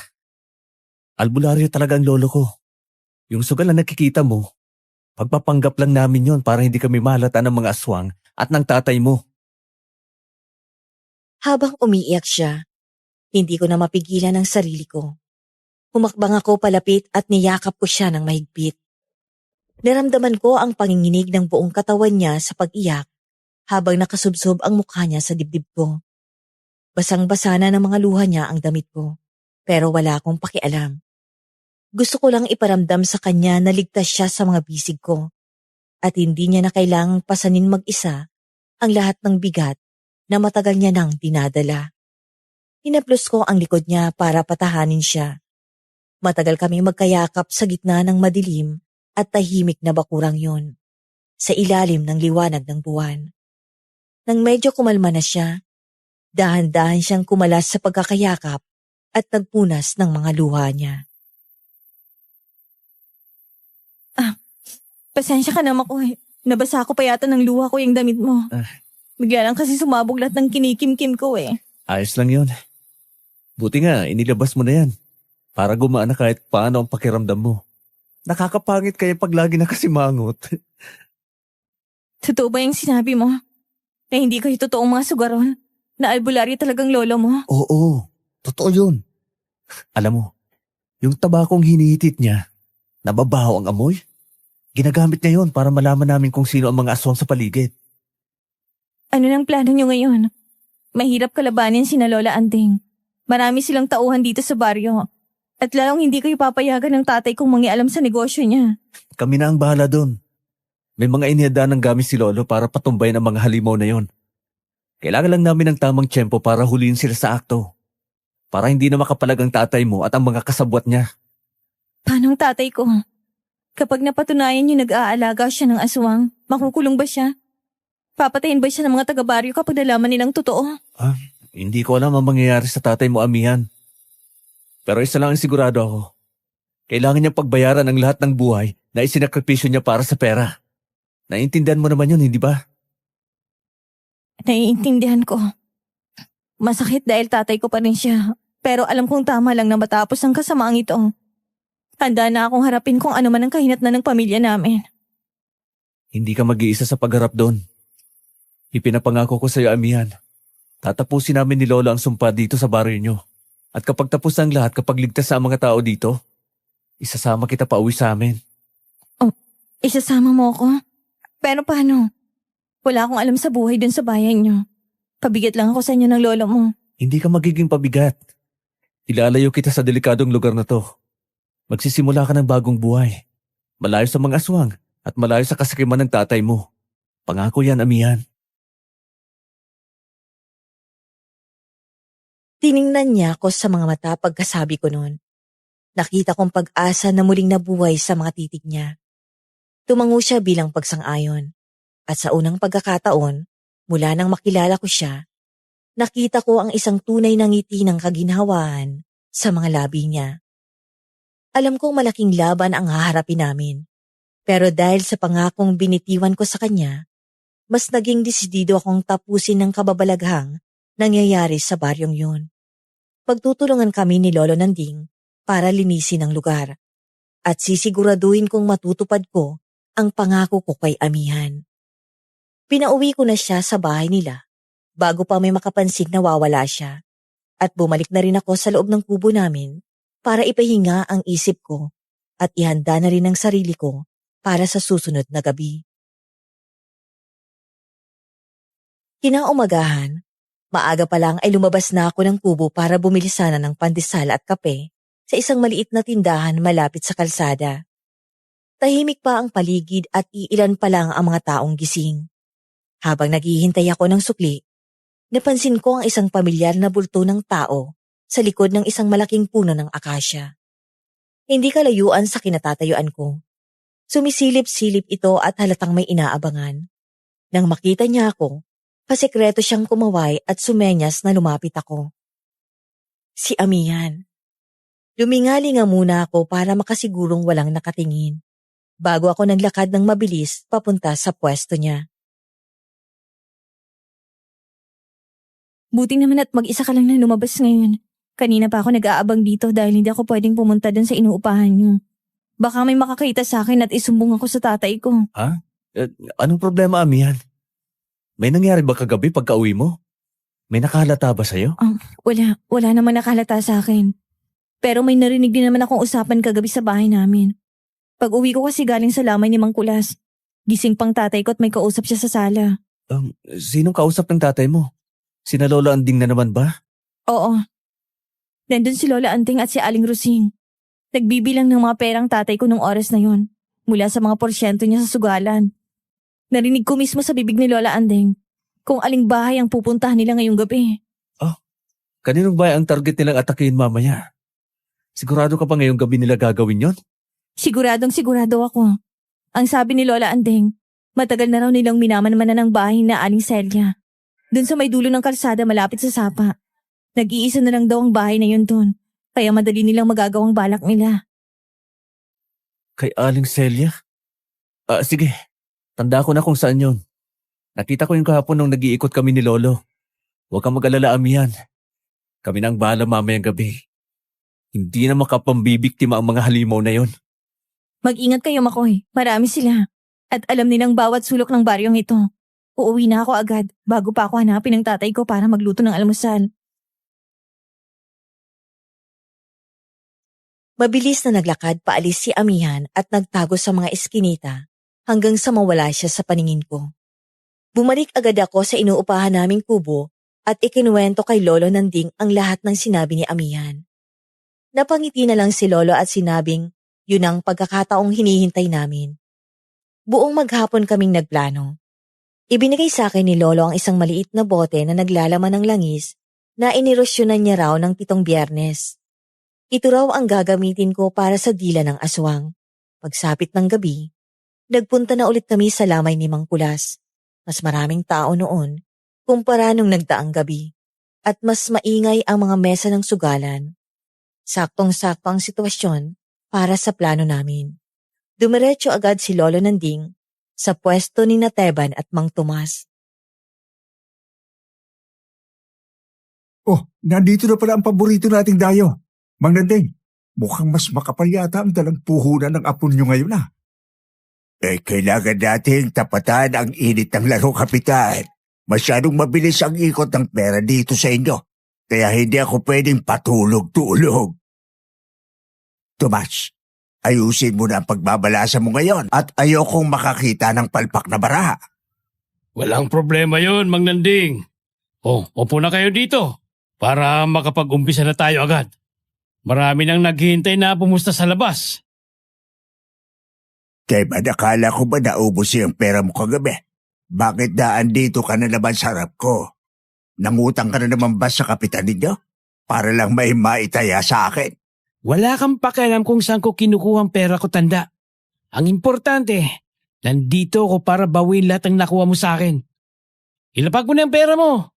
Albularyo talaga ang lolo ko. Yung sugal na nakikita mo, pagpapanggap lang namin yon para hindi kami mahalata ng mga aswang at ng tatay mo. Habang umiiyak siya, hindi ko na mapigilan ang sarili ko. Humakbang ako palapit at niyakap ko siya ng mahigpit. Naramdaman ko ang panginginig ng buong katawan niya sa pag-iyak habang nakasubsob ang mukha niya sa dibdib ko. Basang-basa na ng mga luha niya ang damit ko, pero wala akong pakialam. Gusto ko lang iparamdam sa kanya na ligtas siya sa mga bisig ko at hindi niya na kailangang pasanin mag-isa ang lahat ng bigat na matagal niya nang dinadala. Hinaplos ko ang likod niya para patahanin siya. Matagal kami magkayakap sa gitna ng madilim at tahimik na bakurang yun, sa ilalim ng liwanag ng buwan. Nang medyo kumalma na siya, dahan-dahan siyang kumalas sa pagkakayakap at nagpunas ng mga luha niya. Pasensya ka na, Makoy. Nabasa ko pa yata ng luha ko yung damit mo. Bigla lang kasi sumabog lahat ng kinikimkim ko eh. Ayos lang yon. Buti nga, inilabas mo na yan. Para gumaan na kahit paano ang pakiramdam mo. Nakakapangit kaya pag lagi nakasimangot. Totoo ba yung sinabi mo? Na hindi kayo totoong mga sugaron? Na albularyo talagang lolo mo? Oo, totoo yun. Alam mo, yung tabakong hinihitit niya, nababaho ang amoy. Ginagamit niya yun para malaman namin kung sino ang mga aswang sa paligid. Ano nang plano niyo ngayon? Mahirap kalabanin sina Lola Anding. Marami silang tauhan dito sa baryo. At lalong hindi kayo papayagan ng tatay kong mangialam sa negosyo niya. Kami na ang bahala doon. May mga inihanda ng gamit si Lolo para patumbayin ang mga halimaw na yon. Kailangan lang namin ng tamang tiyempo para huliin sila sa akto. Para hindi na makapalag ang tatay mo at ang mga kasabwat niya. Paano ang tatay ko? Kapag napatunayan niyo nag-aalaga siya ng aswang, makukulong ba siya? Papatayin ba siya ng mga taga-baryo kapag nalaman nilang totoo? Hindi ko alam ang mangyayari sa tatay mo, Amihan. Pero isa lang ang sigurado ako. Kailangan niyang pagbayaran ang lahat ng buhay na isinakripisyo niya para sa pera. Naiintindihan mo naman yun, hindi ba? Naiintindihan ko. Masakit dahil tatay ko pa rin siya. Pero alam kong tama lang na matapos ang kasamaang ito. Handa na akong harapin kung ano man ang kahinatnan ng pamilya namin. Hindi ka mag-iisa sa pagharap doon. Ipinapangako ko sa iyo, Amihan. Tatapusin namin ni Lola ang sumpa dito sa baryo niyo. At kapag tapos ang lahat, kapag ligtas sa mga tao dito, isasama kita pa uwi sa amin. Isasama mo ako? Pero paano? Wala akong alam sa buhay dun sa bayan niyo. Pabigat lang ako sa inyo ng lolo mo. Hindi ka magiging pabigat. Ilalayo kita sa delikadong lugar na to. Magsisimula ka ng bagong buhay. Malayo sa mga aswang at malayo sa kasakiman ng tatay mo. Pangako yan, Amihan. Tiningnan niya ako sa mga mata pagkasabi ko noon. Nakita kong pag-asa na muling nabuhay sa mga titig niya. Tumango siya bilang pagsang-ayon. At sa unang pagkakataon, mula nang makilala ko siya, nakita ko ang isang tunay na ngiti ng kaginhawaan sa mga labi niya. Alam kong malaking laban ang haharapin namin. Pero dahil sa pangakong binitiwan ko sa kanya, mas naging desidido akong tapusin ng kababalaghang nangyayari sa baryong yun. Pagtutulungan kami ni Lolo Nanding para linisin ang lugar at sisiguraduhin kong matutupad ko ang pangako ko kay Amihan. Pinauwi ko na siya sa bahay nila bago pa may makapansin na wawala siya at bumalik na rin ako sa loob ng kubo namin para ipahinga ang isip ko at ihanda na rin ang sarili ko para sa susunod na gabi. Kinaumagahan, maaga pa lang ay lumabas na ako ng kubo para bumili sana ng pandesal at kape sa isang maliit na tindahan malapit sa kalsada. Tahimik pa ang paligid at iilan pa lang ang mga taong gising. Habang naghihintay ako ng sukli, napansin ko ang isang pamilyar na bulto ng tao sa likod ng isang malaking puno ng akasya. Hindi kalayuan sa kinatatayuan ko. Sumisilip-silip ito at halatang may inaabangan. Nang makita niya ako, pasekreto siyang kumaway at sumenyas na lumapit ako. Si Amihan. Lumingalinga muna ako para makasigurong walang nakatingin, bago ako naglakad ng mabilis papunta sa pwesto niya. Buti naman at mag-isa ka lang na lumabas ngayon. Kanina pa ako nag-aabang dito dahil hindi ako pwedeng pumunta dun sa inuupahan niyo. Baka may makakita sa akin at isumbong ako sa tatay ko. Anong problema, Amihan? May nangyari ba kagabi pagka-uwi mo? May nakahalata ba sa'yo? Wala naman nakalata sa akin. Pero may narinig din naman akong usapan kagabi sa bahay namin. Pag uwi ko kasi galing sa lamay ni Mang Kulas, gising pang tatay ko at may kausap siya sa sala. Sinong kausap ng tatay mo? Sina Lola Anding na naman ba? Oo. Nandun si Lola Anting at si Aling Rosing. Nagbibilang ng mga perang tatay ko nung oras na yon, mula sa mga porsyento niya sa sugalan. Narinig ko mismo sa bibig ni Lola Anding kung aling bahay ang pupuntahan nila ngayong gabi. Kaninong bahay ang target nilang atakihin mamaya? Sigurado ka pa ngayong gabi nila gagawin yon? Sigurado ako. Ang sabi ni Lola Anding, matagal na raw nilang minaman-manan ng bahay na Aling Celia. Doon sa may dulo ng kalsada malapit sa sapa. Nag-iisa na lang daw ang bahay na yun doon, kaya madali nilang magagawang balak nila. Kay Aling Celia? Sige, tanda ko na kung saan yon. Nakita ko yung kahapon nung nag-iikot kami ni Lolo. Huwag kang mag-alala, Amihan. Kami na ang bahala mamayang gabi. Hindi na makapambibiktima ang mga halimaw na yon. Mag-ingat kayo, Makoy. Marami sila. At alam nilang bawat sulok ng baryong ito. Uuwi na ako agad bago pa ako hanapin ng tatay ko para magluto ng almusal. Mabilis na naglakad paalis si Amihan at nagtago sa mga eskinita hanggang sa mawala siya sa paningin ko. Bumalik agad ako sa inuupahan naming kubo at ikinuwento kay Lolo Nanding ang lahat ng sinabi ni Amihan. Napangiti na lang si Lolo at sinabing yun ang pagkakataong hinihintay namin. Buong maghapon kaming nagplano. Ibinigay sa akin ni Lolo ang isang maliit na bote na naglalaman ng langis na inirosyonan niya raw ng 7 Biyernes. Ito raw ang gagamitin ko para sa dila ng aswang. Pagsapit ng gabi, nagpunta na ulit kami sa lamay ni Mang Kulas. Mas maraming tao noon kumpara nung nagdaang gabi at mas maingay ang mga mesa ng sugalan. Saktong-sakto ang sitwasyon para sa plano namin. Dumiretso agad si Lolo Nanding sa pwesto ni Teban at Mang Tomas. Oh, nandito na pala ang paborito nating dayo. Mang Nanding, mukhang mas makapal yata ang dalang puhunan ng apon nyo ngayon ah. Kailangan nating tapatan ang init ng laro, Kapitan. Masyadong mabilis ang ikot ng pera dito sa inyo. Kaya hindi ako pwedeng patulog-tulog. Tomas, ayusin mo na ang pagbabalasa mo ngayon at ayokong makakita ng palpak na baraha. Walang problema yon, Mang Nanding. Upo na kayo dito para makapag-umpisa na tayo agad. Marami nang naghihintay na pumusta sa labas. Kaya nakala ko ba naubos yung pera mo kagabi? Bakit daan dito ka na naman sa harap ko? Nangutang ka na naman ba sa kapitan ninyo? Para lang may maitaya sa akin. Wala kang pakialam kung saan ko kinukuha ang pera ko, tanda. Ang importante, nandito ako para bawin lahat ang nakuha mo sa akin. Ilapag mo na ang pera mo.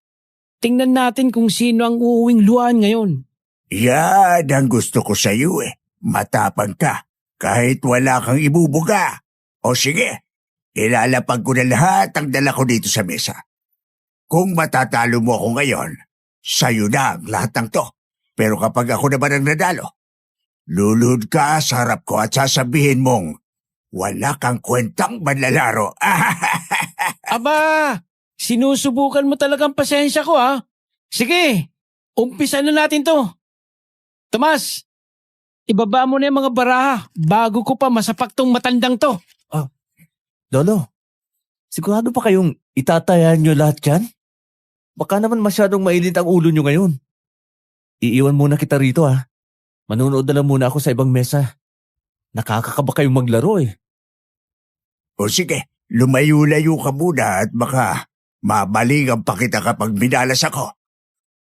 Tingnan natin kung sino ang uuwing luhaan ngayon. Yan ang gusto ko sa iyo eh. Matapang ka, kahit wala kang ibubuga. O sige, ilalapag ko na lahat ang dala ko dito sa mesa. Kung matatalo mo ako ngayon, sa'yo na ang lahat ng to. Pero kapag ako naman ang nadalo, luluhod ka sa harap ko at sasabihin mong wala kang kwentang manlalaro. Aba, sinusubukan mo talagang pasensya ko ha. Sige, umpisa na natin to. Tomas, ibaba mo na yung mga baraha bago ko pa masapak tong matandang to. Lolo, sigurado pa kayong itatayan nyo lahat yan? Baka naman masyadong mainit ang ulo nyo ngayon. Iiwan muna kita rito ha. Manunood na lang muna ako sa ibang mesa. Nakakakaba kayong maglaro eh. O sige, lumayo-layo ka muna at baka mabaligan pa kita kapag minalas ako.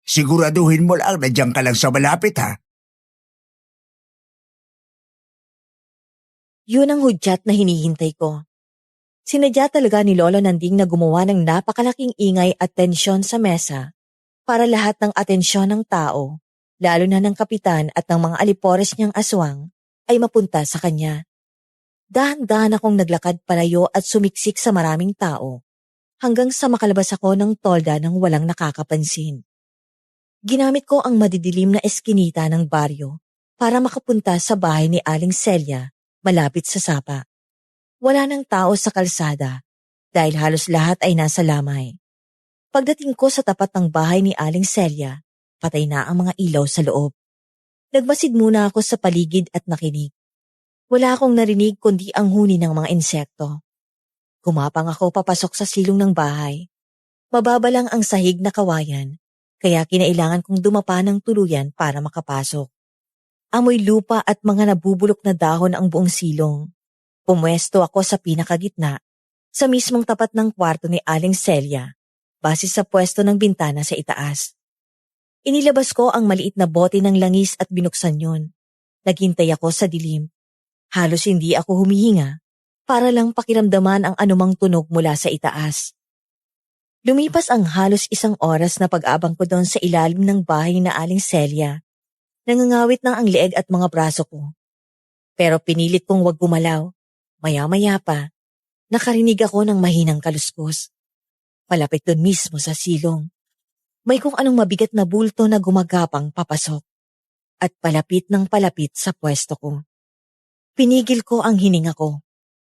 Siguraduhin mo lang na diyan ka lang sa malapit ha. Yun ang hudyat na hinihintay ko. Sinadya talaga ni Lolo Nanding na gumawa ng napakalaking ingay at tensyon sa mesa para lahat ng atensyon ng tao, lalo na ng kapitan at ng mga alipores niyang aswang, ay mapunta sa kanya. Dahan-dahan akong naglakad palayo at sumiksik sa maraming tao hanggang sa makalabas ako ng tolda ng walang nakakapansin. Ginamit ko ang madidilim na eskinita ng baryo para makapunta sa bahay ni Aling Celia malapit sa sapa. Wala nang tao sa kalsada dahil halos lahat ay nasa lamay. Pagdating ko sa tapat ng bahay ni Aling Celia, patay na ang mga ilaw sa loob. Nagmasid muna ako sa paligid at nakinig. Wala akong narinig kundi ang huni ng mga insekto. Gumapang ako papasok sa silong ng bahay. Mababa lang ang sahig na kawayan, kaya kinailangan kong dumapa ng tuluyan para makapasok. Amoy lupa at mga nabubulok na dahon ang buong silong. Pumwesto ako sa pinakagitna, sa mismong tapat ng kwarto ni Aling Celia, base sa pwesto ng bintana sa itaas. Inilabas ko ang maliit na bote ng langis at binuksan yun. Naghintay ako sa dilim. Halos hindi ako humihinga para lang pakiramdaman ang anumang tunog mula sa itaas. Lumipas ang halos 1 oras na pag-abang ko doon sa ilalim ng bahay na Aling Celia. Nangangawit na ang leeg at mga braso ko. Pero pinilit kong wag gumalaw. Maya-maya pa, nakarinig ako ng mahinang kaluskos. Palapit doon mismo sa silong. May kung anong mabigat na bulto na gumagapang papasok. At palapit ng palapit sa pwesto ko. Pinigil ko ang hininga ko.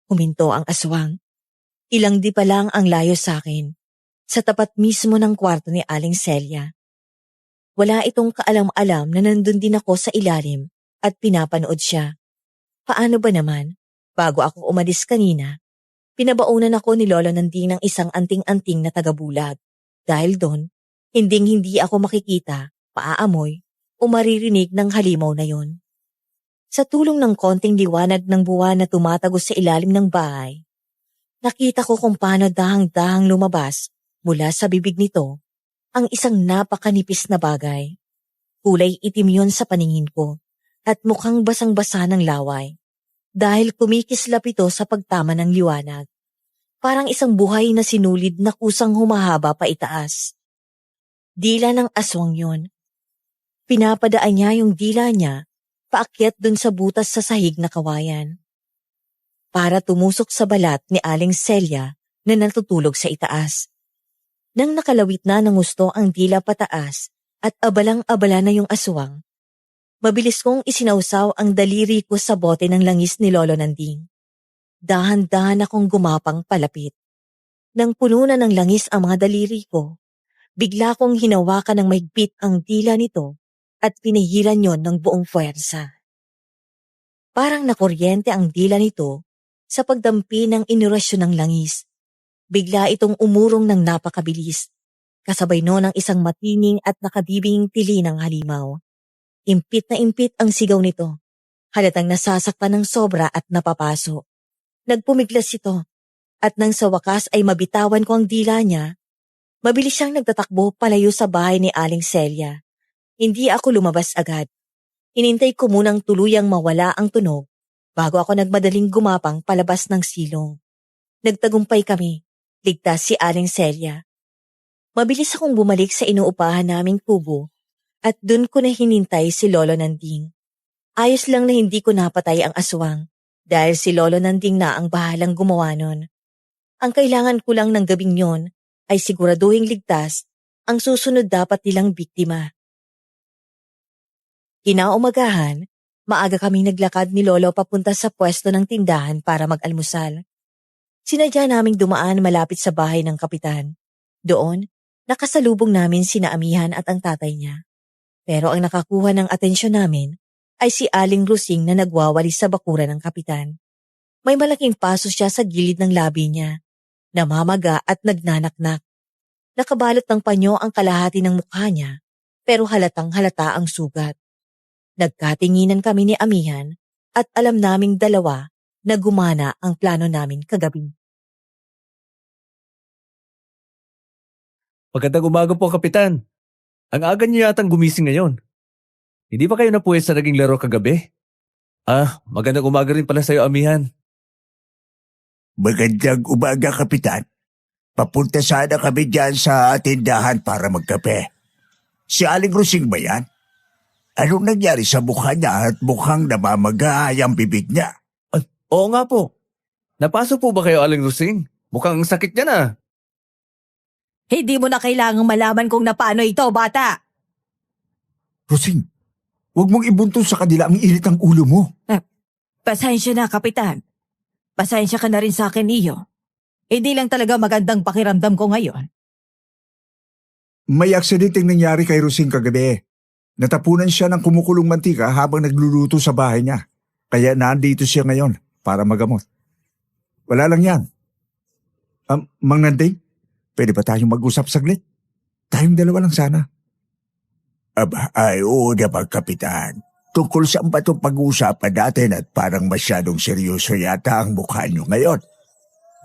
Huminto ang aswang. Ilang di pa lang ang layo sa akin. Sa tapat mismo ng kwarto ni Aling Celia. Wala itong kaalam-alam na nandun din ako sa ilalim at pinapanood siya. Paano ba naman, bago ako umalis kanina, pinabaunan ako ni Lolo Nanding ng isang anting-anting na tagabulag. Dahil doon, hinding-hindi ako makikita, paaamoy, o maririnig ng halimaw na yon. Sa tulong ng konting liwanag ng buwan na tumatagos sa ilalim ng bahay, nakita ko kung paano dahang-dahang lumabas mula sa bibig nito ang isang napakanipis na bagay. Kulay itim yon sa paningin ko at mukhang basang-basa ng laway dahil kumikislap ito sa pagtama ng liwanag. Parang isang buhay na sinulid na kusang humahaba pa itaas. Dila ng aswang yon. Pinapadaan niya yung dila niya paakyat dun sa butas sa sahig na kawayan. Para tumusok sa balat ni Aling Celia na natutulog sa itaas. Nang nakalawit na ng gusto ang dila pataas at abalang-abala na yung aswang, mabilis kong isinausaw ang daliri ko sa bote ng langis ni Lolo Nanding. Dahan-dahan akong gumapang palapit. Nang puno na ng langis ang mga daliri ko, bigla kong hinawakan ng mahigpit ang dila nito at pinahiran yon ng buong puwersa. Parang nakuryente ang dila nito sa pagdampi ng inerasyon ng langis. Bigla itong umurong ng napakabilis, kasabay noon ang isang matining at nakadibing tili ng halimaw. Impit na impit ang sigaw nito, halatang nasasaktan ng sobra at napapaso. Nagpumiglas ito, at nang sa wakas ay mabitawan ko ang dila niya, mabilis siyang nagtatakbo palayo sa bahay ni Aling Celia. Hindi ako lumabas agad. Hinintay ko munang tuluyang mawala ang tunog bago ako nagmadaling gumapang palabas ng silong. Nagtagumpay kami. Ligtas si Aling Celia. Mabilis akong bumalik sa inuupahan naming kubo at dun ko na hinintay si Lolo Nanding. Ayos lang na hindi ko napatay ang aswang dahil si Lolo Nanding na ang bahalang gumawa nun. Ang kailangan ko lang ng gabing yon ay siguraduhing ligtas ang susunod dapat nilang biktima. Kinaumagahan, maaga kaming naglakad ni Lolo papunta sa pwesto ng tindahan para mag-almusal. Sinadya naming dumaan malapit sa bahay ng kapitan. Doon, nakasalubong namin sina Amihan at ang tatay niya. Pero ang nakakuha ng atensyon namin ay si Aling Rusing na nagwawali sa bakuran ng kapitan. May malaking paso siya sa gilid ng labi niya, namamaga at nagnanaknak. Nakabalot ng panyo ang kalahati ng mukha niya, pero halatang halata ang sugat. Nagkatinginan kami ni Amihan at alam naming dalawa na gumana ang plano namin kagabi. Magandang umaga po, Kapitan. Ang aga niyo yatang gumising ngayon. Hindi ba kayo napuwes sa naging laro kagabi? Magandang umaga rin pala sa'yo, Amihan. Magandang umaga, Kapitan. Papunta sana kami dyan sa tindahan para magkape. Si Aling Rusing ba yan? Anong nangyari sa mukha niya at mukhang namamaga ang bibig niya? Oo nga po. Napasok po ba kayo, Aling Rusing? Mukhang sakit niya na. Hindi mo na kailangang malaman kung napaano ito, bata. Rosing, huwag mong ibuntun sa kanila ang init ng ulo mo. Pasensya na, Kapitan. Pasensya ka na rin sa akin, Iyo. Hindi lang talaga magandang pakiramdam ko ngayon. May aksidenteng nangyari kay Rosing kagabi. Natapunan siya ng kumukulong mantika habang nagluluto sa bahay niya. Kaya nandito siya ngayon para magamot. Wala lang yan. Mang Nanding, pwede ba tayong mag-usap saglit? Tayong dalawa lang sana. Aba, ay oo naman, Kapitan. Tungkol saan ba itong pag-uusapan natin at parang masyadong seryoso yata ang mukha niyo ngayon?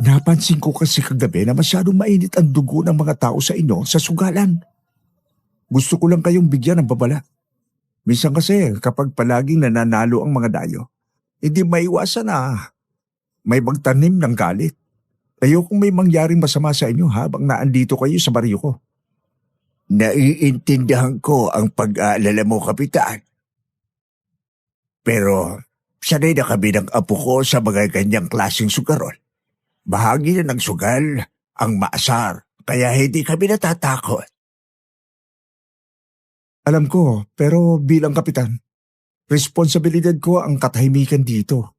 Napansin ko kasi kagabi na masyadong mainit ang dugo ng mga tao sa inyo sa sugalan. Gusto ko lang kayong bigyan ng babala. Minsan kasi kapag palaging nananalo ang mga dayo, hindi maiwasan na may magtanim ng galit. Ayokong may mangyaring masama sa inyo habang naandito kayo sa baryo ko. Naiintindihan ko ang pag-aalala mo, Kapitan. Pero sanay na kami ng apo ko sa mga ganyang klaseng sugarol. Bahagi na ng sugal ang maasar, kaya hindi kami natatakot. Alam ko, pero bilang kapitan, responsibilidad ko ang katahimikan dito.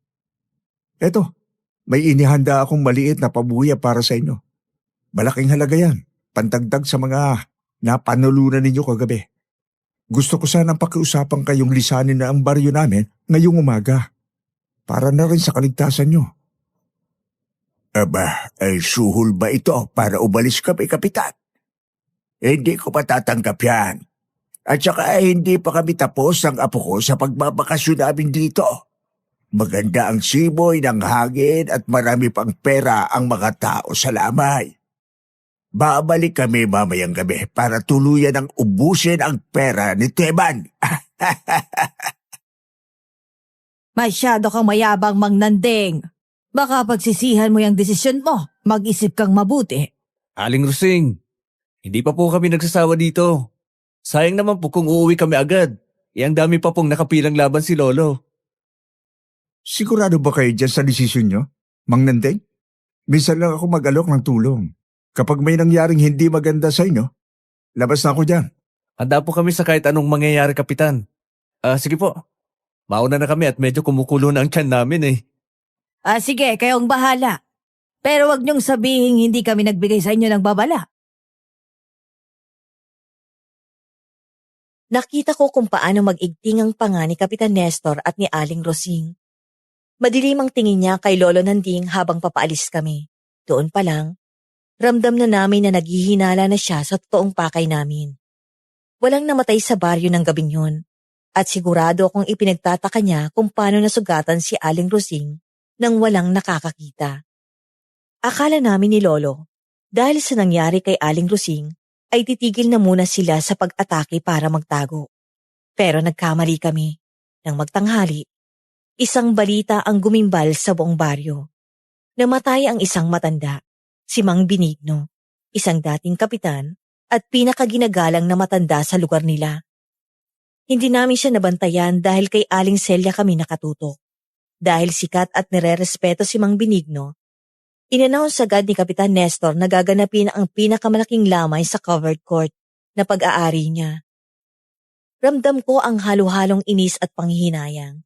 Eto, may inihanda akong maliit na pabuya para sa inyo. Malaking halaga yan, pantagdag sa mga napanulunan ninyo kagabi. Gusto ko sanang pakiusapan kayong lisanin na ang baryo namin ngayong umaga. Para na rin sa kaligtasan nyo. Aba, ay suhol ba ito para umalis kami, Kapitan? Hindi ko patatanggap yan. At saka hindi pa kami tapos ng apo ko sa pagbabakasyon namin dito. Maganda ang simoy ng hangin at marami pang pera ang mga tao sa lamay. Babalik kami mamayang gabi para tuluyan ang ubusin ang pera ni Teban. Masyado kang mayabang, Mang Nanding. Baka pagsisihan mo yung desisyon mo, mag-isip kang mabuti. Aling Rosing, hindi pa po kami nagsasawa dito. Sayang naman po kung uuwi kami agad. Ang dami pa pong nakapilang laban si Lolo. Sigurado ba kayo dyan sa desisyon nyo, Mang Nandeng? Minsan lang ako mag-alok ng tulong. Kapag may nangyaring hindi maganda sa inyo, labas na ako dyan. Handa po kami sa kahit anong mangyayari, Kapitan. Sige po. Mauna na kami at medyo kumukulo na ang tiyan namin eh. Sige, kayong bahala. Pero wag niyong sabihin hindi kami nagbigay sa inyo ng babala. Nakita ko kung paano mag-igting ang panga ni Kapitan Nestor at ni Aling Rosing. Madilim ang tingin niya kay Lolo Nanding habang papaalis kami. Doon pa lang, ramdam na namin na naghihinala na siya sa totoong pakay namin. Walang namatay sa baryo ng gabing yun. At sigurado akong ipinagtataka niya kung paano nasugatan si Aling Rosing nang walang nakakakita. Akala namin ni Lolo, dahil sa nangyari kay Aling Rosing, ay titigil na muna sila sa pag-atake para magtago. Pero nagkamali kami. Nang magtanghali, isang balita ang gumimbal sa buong baryo. Namatay ang isang matanda, si Mang Benigno, isang dating kapitan at pinakaginagalang na matanda sa lugar nila. Hindi namin siya nabantayan dahil kay Aling Celia kami nakatutok. Dahil sikat at nire-respeto si Mang Benigno, in-announce agad ni Kapitan Nestor na gaganapin ang pinakamalaking lamay sa covered court na pag-aari niya. Ramdam ko ang halo-halong inis at panghihinayang.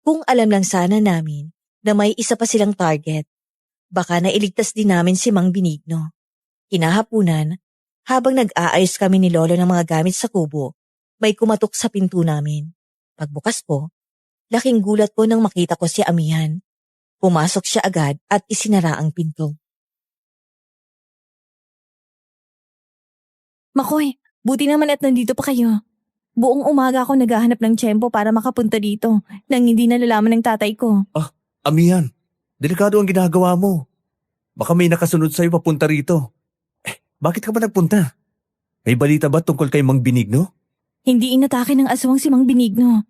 Kung alam lang sana namin na may isa pa silang target, baka nailigtas din namin si Mang Benigno. Kinahapunan, habang nag-aayos kami ni Lolo ng mga gamit sa kubo, may kumatok sa pinto namin. Pagbukas ko, laking gulat ko nang makita ko si Amihan. Pumasok siya agad at isinara ang pinto. Makoy, buti naman at nandito pa kayo. Buong umaga ako naghahanap ng tiyempo para makapunta dito nang hindi nalalaman ng tatay ko. Amihan, delikado ang ginagawa mo. Baka may nakasunod sa'yo papunta rito. Bakit ka ba nagpunta? May balita ba tungkol kay Mang Benigno? Hindi inatake ng aswang si Mang Benigno.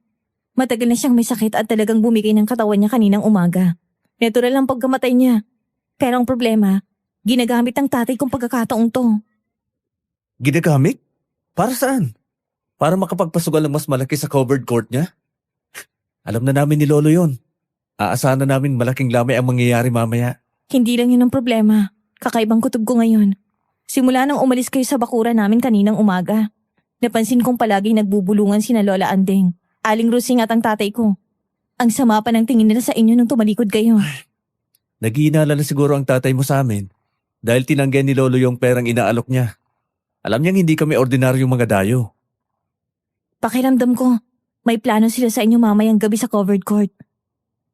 Matagal na siyang may sakit at talagang bumigay ng katawan niya kaninang umaga. Natural ang pagkamatay niya. Pero ang problema, ginagamit ng tatay kong pagkakataong to. Ginagamit? Para saan? Para makapagpasugal ng mas malaki sa covered court niya? Alam na namin ni Lolo yon. Aasahan na namin malaking lamay ang mangyayari mamaya. Hindi lang yun ang problema. Kakaibang kutob ko ngayon. Simula nang umalis kayo sa bakura namin kaninang umaga, Napansin kong palaging nagbubulungan sina Lola Andeng, Aling Rusing at ang tatay ko. Ang sama pa ng tingin nila sa inyo nung tumalikod kayo. Nag-iinala na siguro ang tatay mo sa amin dahil tinanggihan ni Lolo yung perang inaalok niya. Alam niyang hindi kami ordinaryong mga dayo. Pakiramdam ko, may plano sila sa inyo mamayang gabi sa covered court.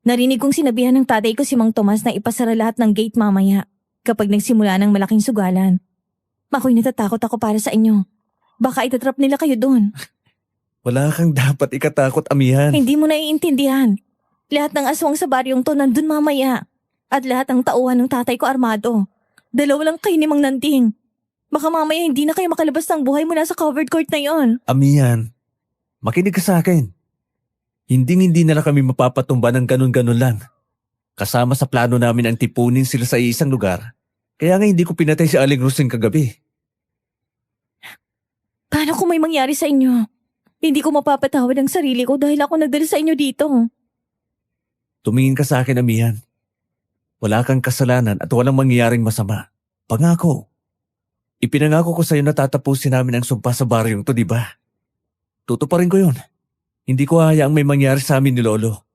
Narinig kong sinabihan ng tatay ko si Mang Tomas na ipasara lahat ng gate mamaya kapag nagsimula ng malaking sugalan. Mako'y natatakot ako para sa inyo. Baka itatrap nila kayo doon. Wala kang dapat ikatakot, amihan. Hindi mo naiintindihan. Lahat ng aswang sa baryong to nandun mamaya. At lahat ng tauhan ng tatay ko armado. Dalawa lang kayo ni Mang Nanding. Baka mamaya hindi na kayo makalabas ng buhay mula sa covered court na yon. Amihan, makinig ka sa akin. Hindi na lang kami mapapatumba ng ganun-ganun lang. Kasama sa plano namin ang tipunin sila sa isang lugar. Kaya nga hindi ko pinatay si Aling Rusing kagabi. Paano kung may mangyari sa inyo? Hindi ko mapapatawad ang sarili ko dahil ako nagdala sa inyo dito. Tumingin ka sa akin, amihan. Wala kang kasalanan at walang mangyayaring masama. Pangako. Ipinangako ko sa'yo na tatapusin namin ang sumpa sa baryong to, di ba? Tutuparin ko yun. Hindi ko hahayaang may mangyari sa amin ni Lolo.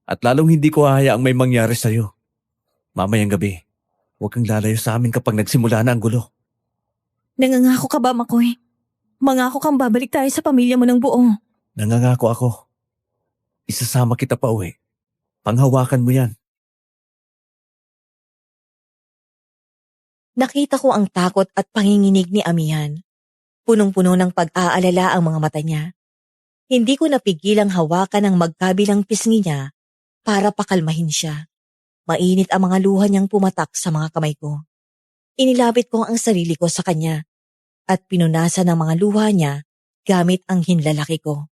At lalong hindi ko hahayaang may mangyari sa'yo. Mamayang gabi, huwag kang lalayo sa amin kapag nagsimula na ang gulo. Nangangako ka ba, Makoy? Mangako kang babalik tayo sa pamilya mo ng buo. Nangangako ako. Isasama kita pa uwi. Panghawakan mo yan. Nakita ko ang takot at panginginig ni Amihan. Punong-puno ng pag-aalala ang mga mata niya. Hindi ko napigilang hawakan ang magkabilang pisngi niya para pakalmahin siya. Mainit ang mga luha niyang pumatak sa mga kamay ko. Inilapit ko ang sarili ko sa kanya at pinunasan ang mga luha niya gamit ang hinlalaki ko.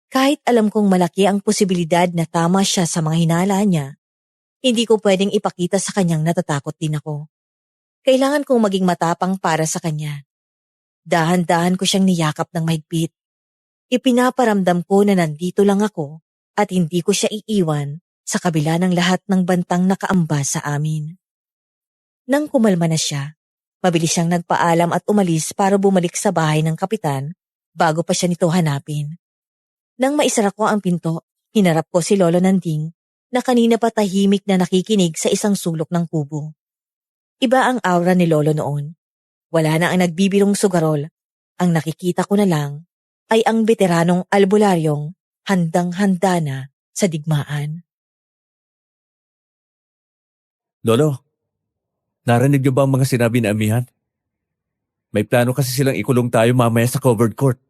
Kahit alam kong malaki ang posibilidad na tama siya sa mga hinala niya, hindi ko pwedeng ipakita sa kanyang natatakot din ako. Kailangan kong maging matapang para sa kanya. Dahan-dahan ko siyang niyakap ng mahigpit. Ipinaparamdam ko na nandito lang ako at hindi ko siya iiwan sa kabila ng lahat ng bantang nakaamba sa amin. Nang kumalma na siya, mabilis siyang nagpaalam at umalis para bumalik sa bahay ng kapitan bago pa siya nito hanapin. Nang maisara ko ang pinto, hinarap ko si Lolo Nanding na kanina pa tahimik na nakikinig sa isang sulok ng kubo. Iba ang aura ni Lolo noon. Wala na ang nagbibirong sugarol. Ang nakikita ko na lang ay ang veteranong albularyong handang-handa na sa digmaan. Lolo, narinig niyo ba ang mga sinabi ni Amihan? May plano kasi silang ikulong tayo mamaya sa covered court.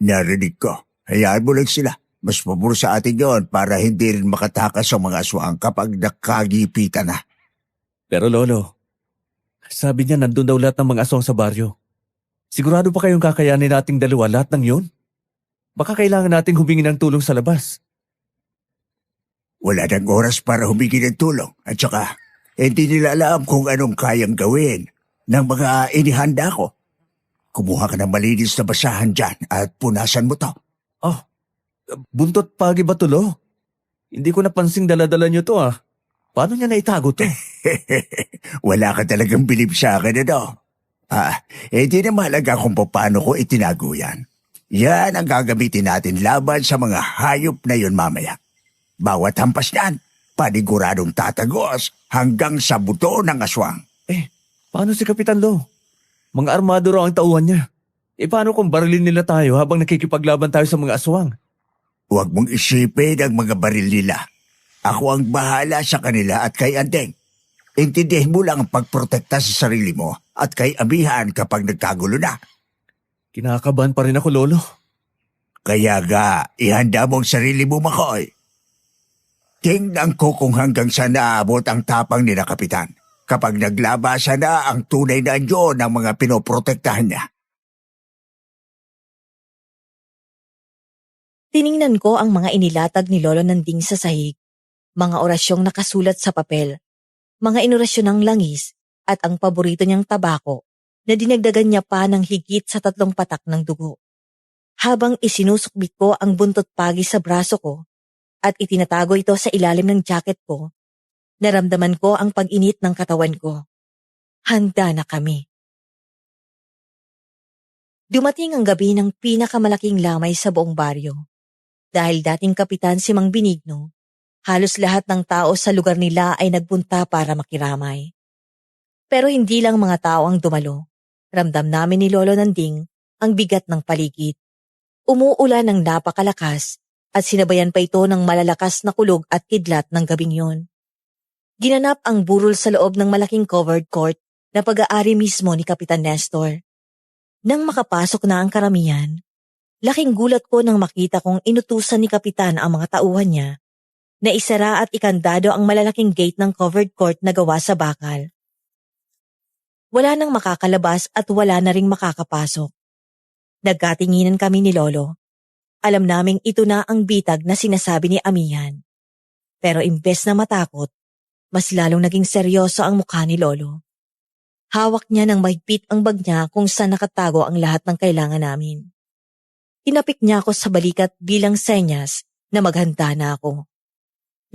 Narinig ko. Hayaan mo lang sila. Mas pabor sa atin yon para hindi rin makatakas ang mga aswang kapag nakagipitan na. Pero Lolo, sabi niya nandun daw lahat ng mga aswang sa baryo. Sigurado pa kayong kakayanin nating dalawa lahat ng yun? Baka kailangan nating humingi ng tulong sa labas. Wala nang oras para humingi ng tulong. At saka, hindi nila alam kung anong kayang gawin ng mga inihanda ko. Kumuha ka ng malinis na basahan dyan at punasan mo to. Oh, buntot pagi ba to, Lo? Hindi ko napansing dala-dala niyo to ah. Paano niya naitago to? Wala ka talagang bilib sa akin, ano? Hindi na mahalaga kung paano ko itinago yan. Yan ang gagamitin natin laban sa mga hayop na yun mamaya. Bawat hampas niyan, paniguradong tatagos hanggang sa buto ng aswang. Paano si Kapitan Lo? Mga armado raw ang tauhan niya. Paano kung barilin nila tayo habang nakikipaglaban tayo sa mga aswang? Huwag mong isipin ang mga baril nila. Ako ang bahala sa kanila at kay Andeng. Intindihin mo lang ang pagprotekta sa sarili mo at kay Amihan kapag nagkagulo na. Kinakabahan pa rin ako, Lolo. Kaya ga, ihanda mo ang sarili mo, Makoy. Tingnan ko kung hanggang saan naabot ang tapang nila, Kapitan, kapag naglabasan na ang tunay na anyo ng mga pinoprotektahan niya. Tiningnan ko ang mga inilatag ni Lolo Nanding sa sahig, mga orasyong nakasulat sa papel, mga inorasyon ng langis at ang paborito niyang tabako na dinagdagan niya pa ng higit sa 3 patak ng dugo. Habang isinusukbit ko ang buntot pagi sa braso ko at itinatago ito sa ilalim ng jacket ko, naramdaman ko ang pag-init ng katawan ko. Handa na kami. Dumating ang gabi ng pinakamalaking lamay sa buong baryo. Dahil dating kapitan si Mang Benigno, halos lahat ng tao sa lugar nila ay nagpunta para makiramay. Pero hindi lang mga tao ang dumalo. Ramdam namin ni Lolo Nanding ang bigat ng paligid. Umuulan ng napakalakas at sinabayan pa ito ng malalakas na kulog at kidlat ng gabing yon. Ginanap ang burol sa loob ng malaking covered court na pag-aari mismo ni Kapitan Nestor. Nang makapasok na ang karamihan, laking gulat ko nang makita kong inutusan ni Kapitan ang mga tauhan niya na isara at ikandado ang malalaking gate ng covered court na gawa sa bakal. Wala nang makakalabas at wala na ring makakapasok. Nagkatinginan kami ni Lolo. Alam naming ito na ang bitag na sinasabi ni Amihan. Pero imbes na matakot, mas lalong naging seryoso ang mukha ni Lolo. Hawak niya ng mahigpit ang bag niya kung saan nakatago ang lahat ng kailangan namin. Tinapik niya ako sa balikat bilang senyas na maghanda na ako.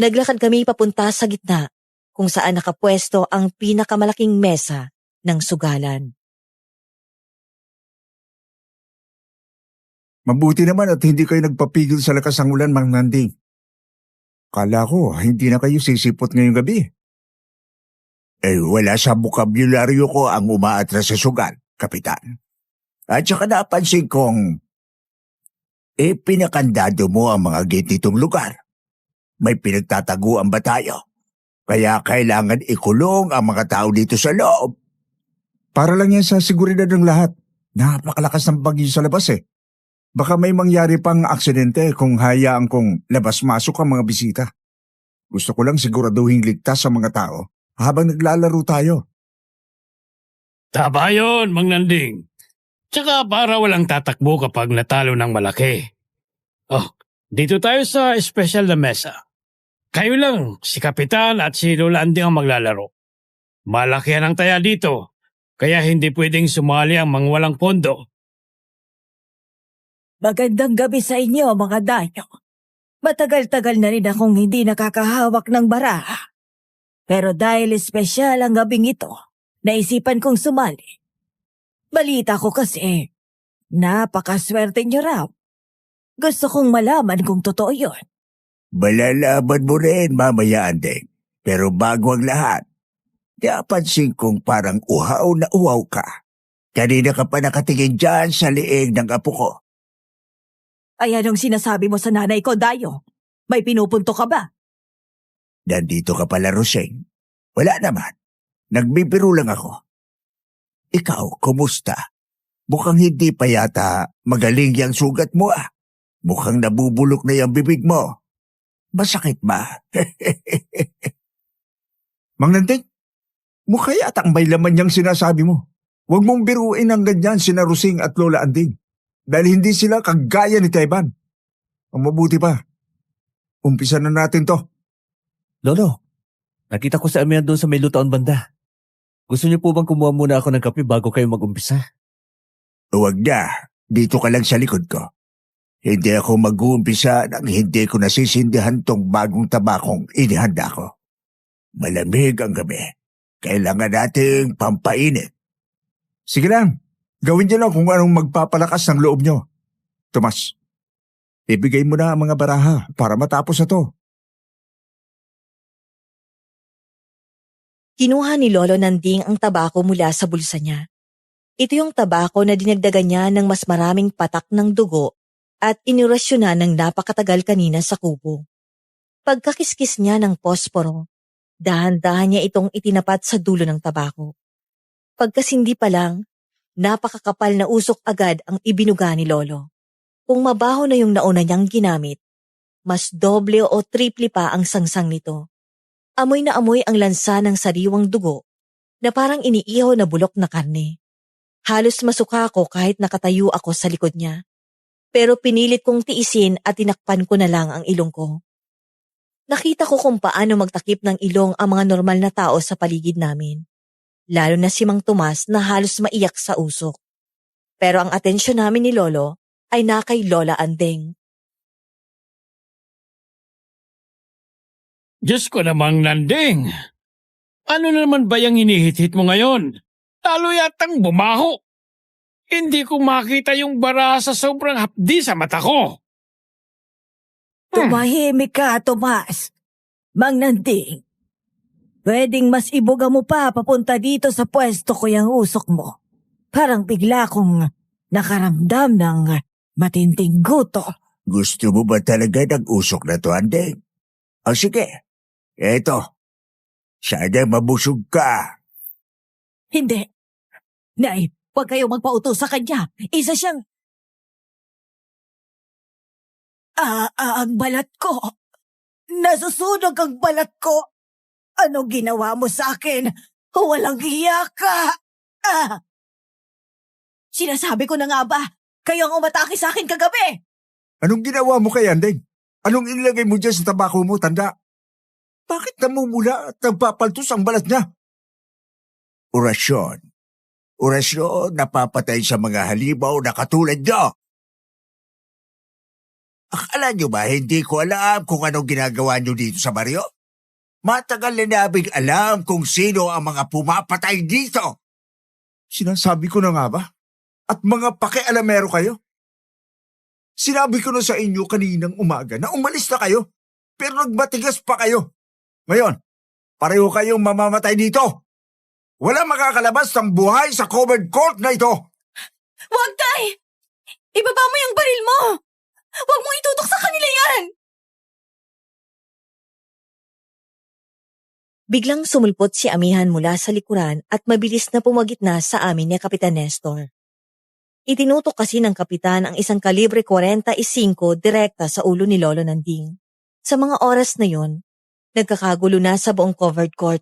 Naglakad kami papunta sa gitna kung saan nakapwesto ang pinakamalaking mesa ng sugalan. Mabuti naman at hindi kayo nagpapigil sa lakas ng ulan, Mang Nanding. Kala ko, hindi na kayo sisipot ngayong gabi. Wala sa bukabularyo ko ang umaatras sa sugal, Kapitan. At saka napansin kong, pinakandado mo ang mga gate nitong lugar. May pinagtataguan ba tayo? Kaya kailangan ikulong ang mga tao dito sa loob. Para lang yan sa seguridad ng lahat. Napakalakas ng bagyo sa labas Baka may mangyari pang aksidente kung hayaan kong labas-masok ang mga bisita. Gusto ko lang siguraduhin ligtas sa mga tao habang naglalaro tayo. Tama yun, Mang Nanding. Tsaka para walang tatakbo kapag natalo ng malaki. Oh, dito tayo sa espesyal na mesa. Kayo lang, si Kapitan at si Lola Anding ang maglalaro. Malaki ang taya dito, kaya hindi pwedeng sumali ang mga walang pondo. Magandang gabi sa inyo, mga dayo. Matagal-tagal na rin akong hindi nakakahawak ng baraha. Pero dahil espesyal ang gabing ito, naisipan kong sumali. Balita ko kasi, napakaswerte niyo raw. Gusto kong malaman kung totoo yun. Malalaman mo rin mamaya, Andeng. Pero bago ang lahat, napansin kong parang uhaw na uhaw ka. Kanina ka pa nakatingin dyan sa liig ng apo ko. Ay anong sinasabi mo sa nanay ko, Dayo? May pinupunto ka ba? Nandito ka pala, Roseng. Wala naman. Nagbibiro lang ako. Ikaw, kumusta? Mukhang hindi pa yata magaling yung sugat mo Mukhang nabubulok na yung bibig mo. Masakit ba? Mang Nanding, mukha yatang may laman niyang sinasabi mo. Huwag mong biruin ang ganyan sina Rosing at Lola Anding. Dahil hindi sila kagaya ni Teban. Ang mabuti pa, umpisa na natin to. Lolo, nakita ko sa Amihan doon sa may lutaon banda. Gusto niyo po bang kumuha muna ako ng kape bago kayo mag-umpisa? Huwag na, dito ka lang sa likod ko. Hindi ako mag-uumpisa nang hindi ko nasisindihan tong bagong tabakong inihanda ko. Malamig ang gabi. Kailangan nating pampainit. Sige lang, gawin niyo lang kung anong magpapalakas ng loob niyo. Tomas, ibigay mo na ang mga baraha para matapos na to. Kinuha ni Lolo Nanding ang tabako mula sa bulsa niya. Ito yung tabako na dinagdagan niya ng mas maraming patak ng dugo at inurasyonan ng napakatagal kanina sa kubo. Pagkakiskis niya ng posporo, dahan-dahan niya itong itinapat sa dulo ng tabako. Pagkasindi pa lang, napakakapal na usok agad ang ibinuga ni Lolo. Kung mabaho na yung nauna niyang ginamit, mas doble o triple pa ang sangsang nito. Amoy na amoy ang lansa ng sariwang dugo na parang iniihaw na bulok na karne. Halos masuka ako kahit nakatayo ako sa likod niya. Pero pinilit kong tiisin at tinakpan ko na lang ang ilong ko. Nakita ko kung paano magtakip ng ilong ang mga normal na tao sa paligid namin. Lalo na si Mang Tomas na halos maiyak sa usok. Pero ang atensyon namin ni Lolo ay na kay Lola Andeng. Diyos ko namang Nanding. Ano na naman ba yung hinihit-hit mo ngayon? Lalo yatang bumaho. Hindi ko makita yung bara sa sobrang hapdi sa mata ko. Tumahimik ka, Tomas. Mang Nanding, pwedeng mas ibuga mo pa papunta dito sa pwesto ko yung usok mo. Parang bigla kong nakaramdam ng matinding guto. Gusto mo ba talaga ng usok na to, Andeng? O sige, eto. Sana mabusog ka. Hindi. Nay, huwag kayo magpautos sa kanya. Isa siyang... ang balat ko. Nasusunog ang balat ko. Anong ginawa mo sa akin? Walang hiya ka. Sinasabi ko na nga ba, kayo ang umatake sa akin kagabi. Anong ginawa mo kay Andeng? Anong inilagay mo dyan sa tabako mo, tanda? Bakit namumula at nagpapaltos ang balat niya? Orasyon. Orasyon na papatay sa mga halimaw na katulad niyo. Akala niyo ba hindi ko alam kung anong ginagawa niyo dito sa baryo? Matagal na naming alam kung sino ang mga pumapatay dito. Sinasabi ko na nga ba? At mga pakialamero kayo? Sinabi ko na sa inyo kaninang umaga na umalis na kayo, pero nagbatigas pa kayo. Ngayon, pareho kayong mamamatay dito. Wala makakalabas ng buhay sa covered court na ito. Huwag, Tay! Ibaba mo yung baril mo! Huwag mong itutok sa kanila yan! Biglang sumulpot si Amihan mula sa likuran at mabilis na pumagitna sa amin ni Kapitan Nestor. Itinutok kasi ng kapitan ang isang kalibre 45 direkta sa ulo ni Lolo Nanding. Sa mga oras na yon, nagkakagulo na sa buong covered court.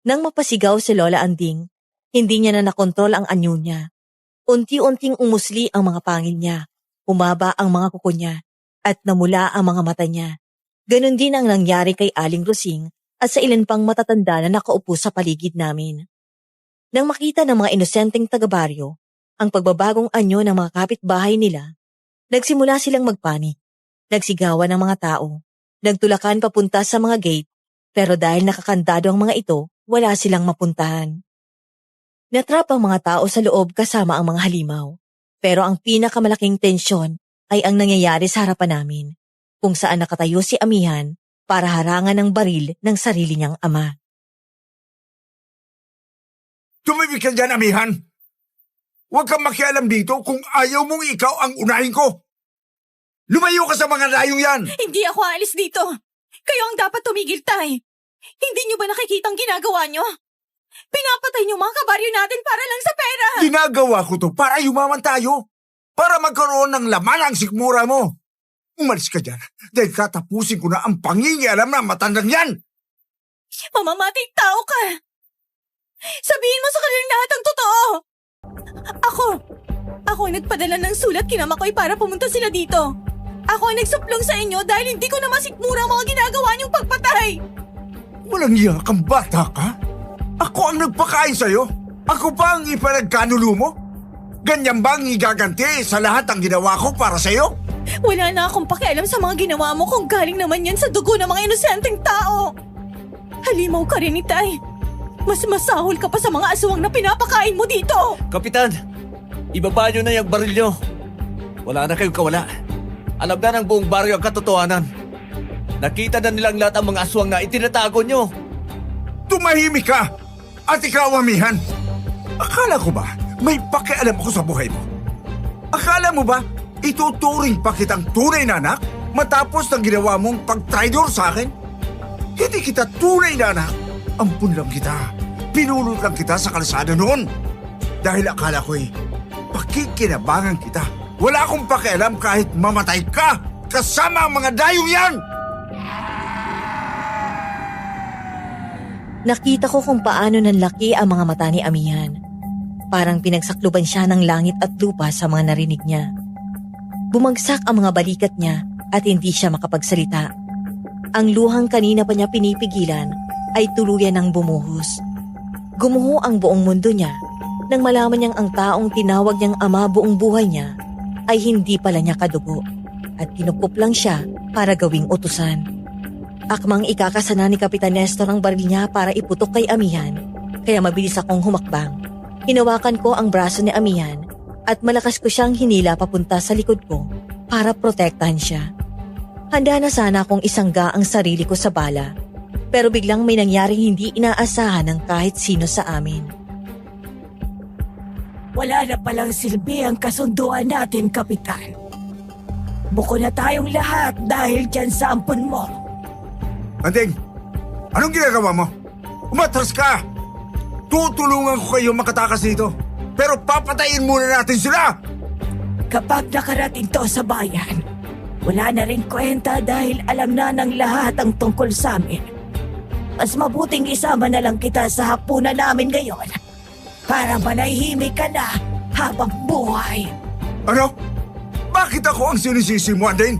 Nang mapasigaw si Lola Anding, hindi niya na nakontrol ang anyo niya. Unti-unting umusli ang mga pangil niya. Umaba ang mga kuko niya at namula ang mga mata niya. Ganon din ang nangyari kay Aling Rosing at sa ilan pang matatanda na nakaupo sa paligid namin. Nang makita ng mga inosenteng taga-baryo ang pagbabagong anyo ng mga kapitbahay nila, nagsimula silang magpanik. Nagsigawan ng mga tao. Nagtulakan papunta sa mga gate, pero dahil nakakandado ang mga ito, wala silang mapuntahan. Natrap ang mga tao sa loob kasama ang mga halimaw. Pero ang pinakamalaking tensyon ay ang nangyayari sa harapan namin, kung saan nakatayo si Amihan para harangan ng baril ng sarili niyang ama. Tumibig ka dyan, Amihan! Huwag kang makialam dito kung ayaw mong ikaw ang unahin ko! Lumayo ka sa mga layong yan! Hindi ako aalis dito! Kayo ang dapat tumigil, Tay! Hindi niyo ba nakikita ang ginagawa niyo? Pinapatay niyo mga kabaryo natin para lang sa pera! Ginagawa ko to para yumaman tayo! Para magkaroon ng laman ang sikmura mo! Umalis ka dyan dahil katapusin ko na ang pangingialam ng matandang yan! Mamamatay tao ka! Sabihin mo sa kanilang lahat ang totoo! Ako ang nagpadala ng sulat kina Makoy para pumunta sila dito. Ako ang nagsuplong sa inyo dahil hindi ko na masikmura ang mga ginagawa niyong pagpatay. Walang iya kang bata ka? Ako ang nagpakain sa'yo? Ako pa ang ipanagkanulo mo? Ganyan bang igaganti sa lahat ang ginawa ko para sa'yo? Wala na akong pakialam sa mga ginawa mo kung galing naman yan sa dugo ng mga inosenteng tao. Halimaw ka rin, Itay. Mas masahol ka pa sa mga aswang na pinapakain mo dito. Kapitan, ibaba nyo na yung baril nyo. Wala na kayong kawala. Alam na ng buong baryo ang katotohanan. Nakita na nilang lahat ang mga aswang na itinatago nyo. Tumahimik ka! At ikaw, Amihan! Akala ko ba may pakialam ako sa buhay mo? Akala mo ba ituturing pa kitang tunay na anak matapos ng ginawa mong pag-traidor sa akin? Hindi kita tunay na anak. Ampun lang kita. Pinulot lang kita sa kalsada noon. Dahil akala ko'y pakikinabangan kita. Wala akong pakialam kahit mamatay ka kasama ang mga dayong yan! Nakita ko kung paano nanlaki ang mga mata ni Amihan. Parang pinagsakluban siya ng langit at lupa sa mga narinig niya. Bumagsak ang mga balikat niya at hindi siya makapagsalita. Ang luhang kanina pa niya pinipigilan ay tuluyan ng bumuhos. Gumuho ang buong mundo niya nang malaman niyang ang taong tinawag niyang ama buong buhay niya ay hindi pala niya kadugo at kinukup lang siya para gawing utusan. Akmang ikakasana ni Kapitan Nestor ang baril niya para iputok kay Amihan, kaya mabilis akong humakbang. Hinawakan ko ang braso ni Amihan at malakas ko siyang hinila papunta sa likod ko para protektahan siya. Handa na sana akong isangga ang sarili ko sa bala, pero biglang may nangyaring hindi inaasahan ng kahit sino sa amin. Wala na palang silbi ang kasunduan natin, Kapitan. Buko na tayong lahat dahil dyan sa ampon mo. Andeng, anong ginagawa mo? Umatras ka! Tutulungan ko kayo makatakas dito. Pero papatayin muna natin sila! Kapag nakarating to sa bayan, wala na rin kwenta dahil alam na ng lahat ang tungkol sa amin. Mas mabuting isama na lang kita sa hapunan namin ngayon para manahimik ka na habang buhay. Ano? Bakit ako ang sinisisi mo, Andeng?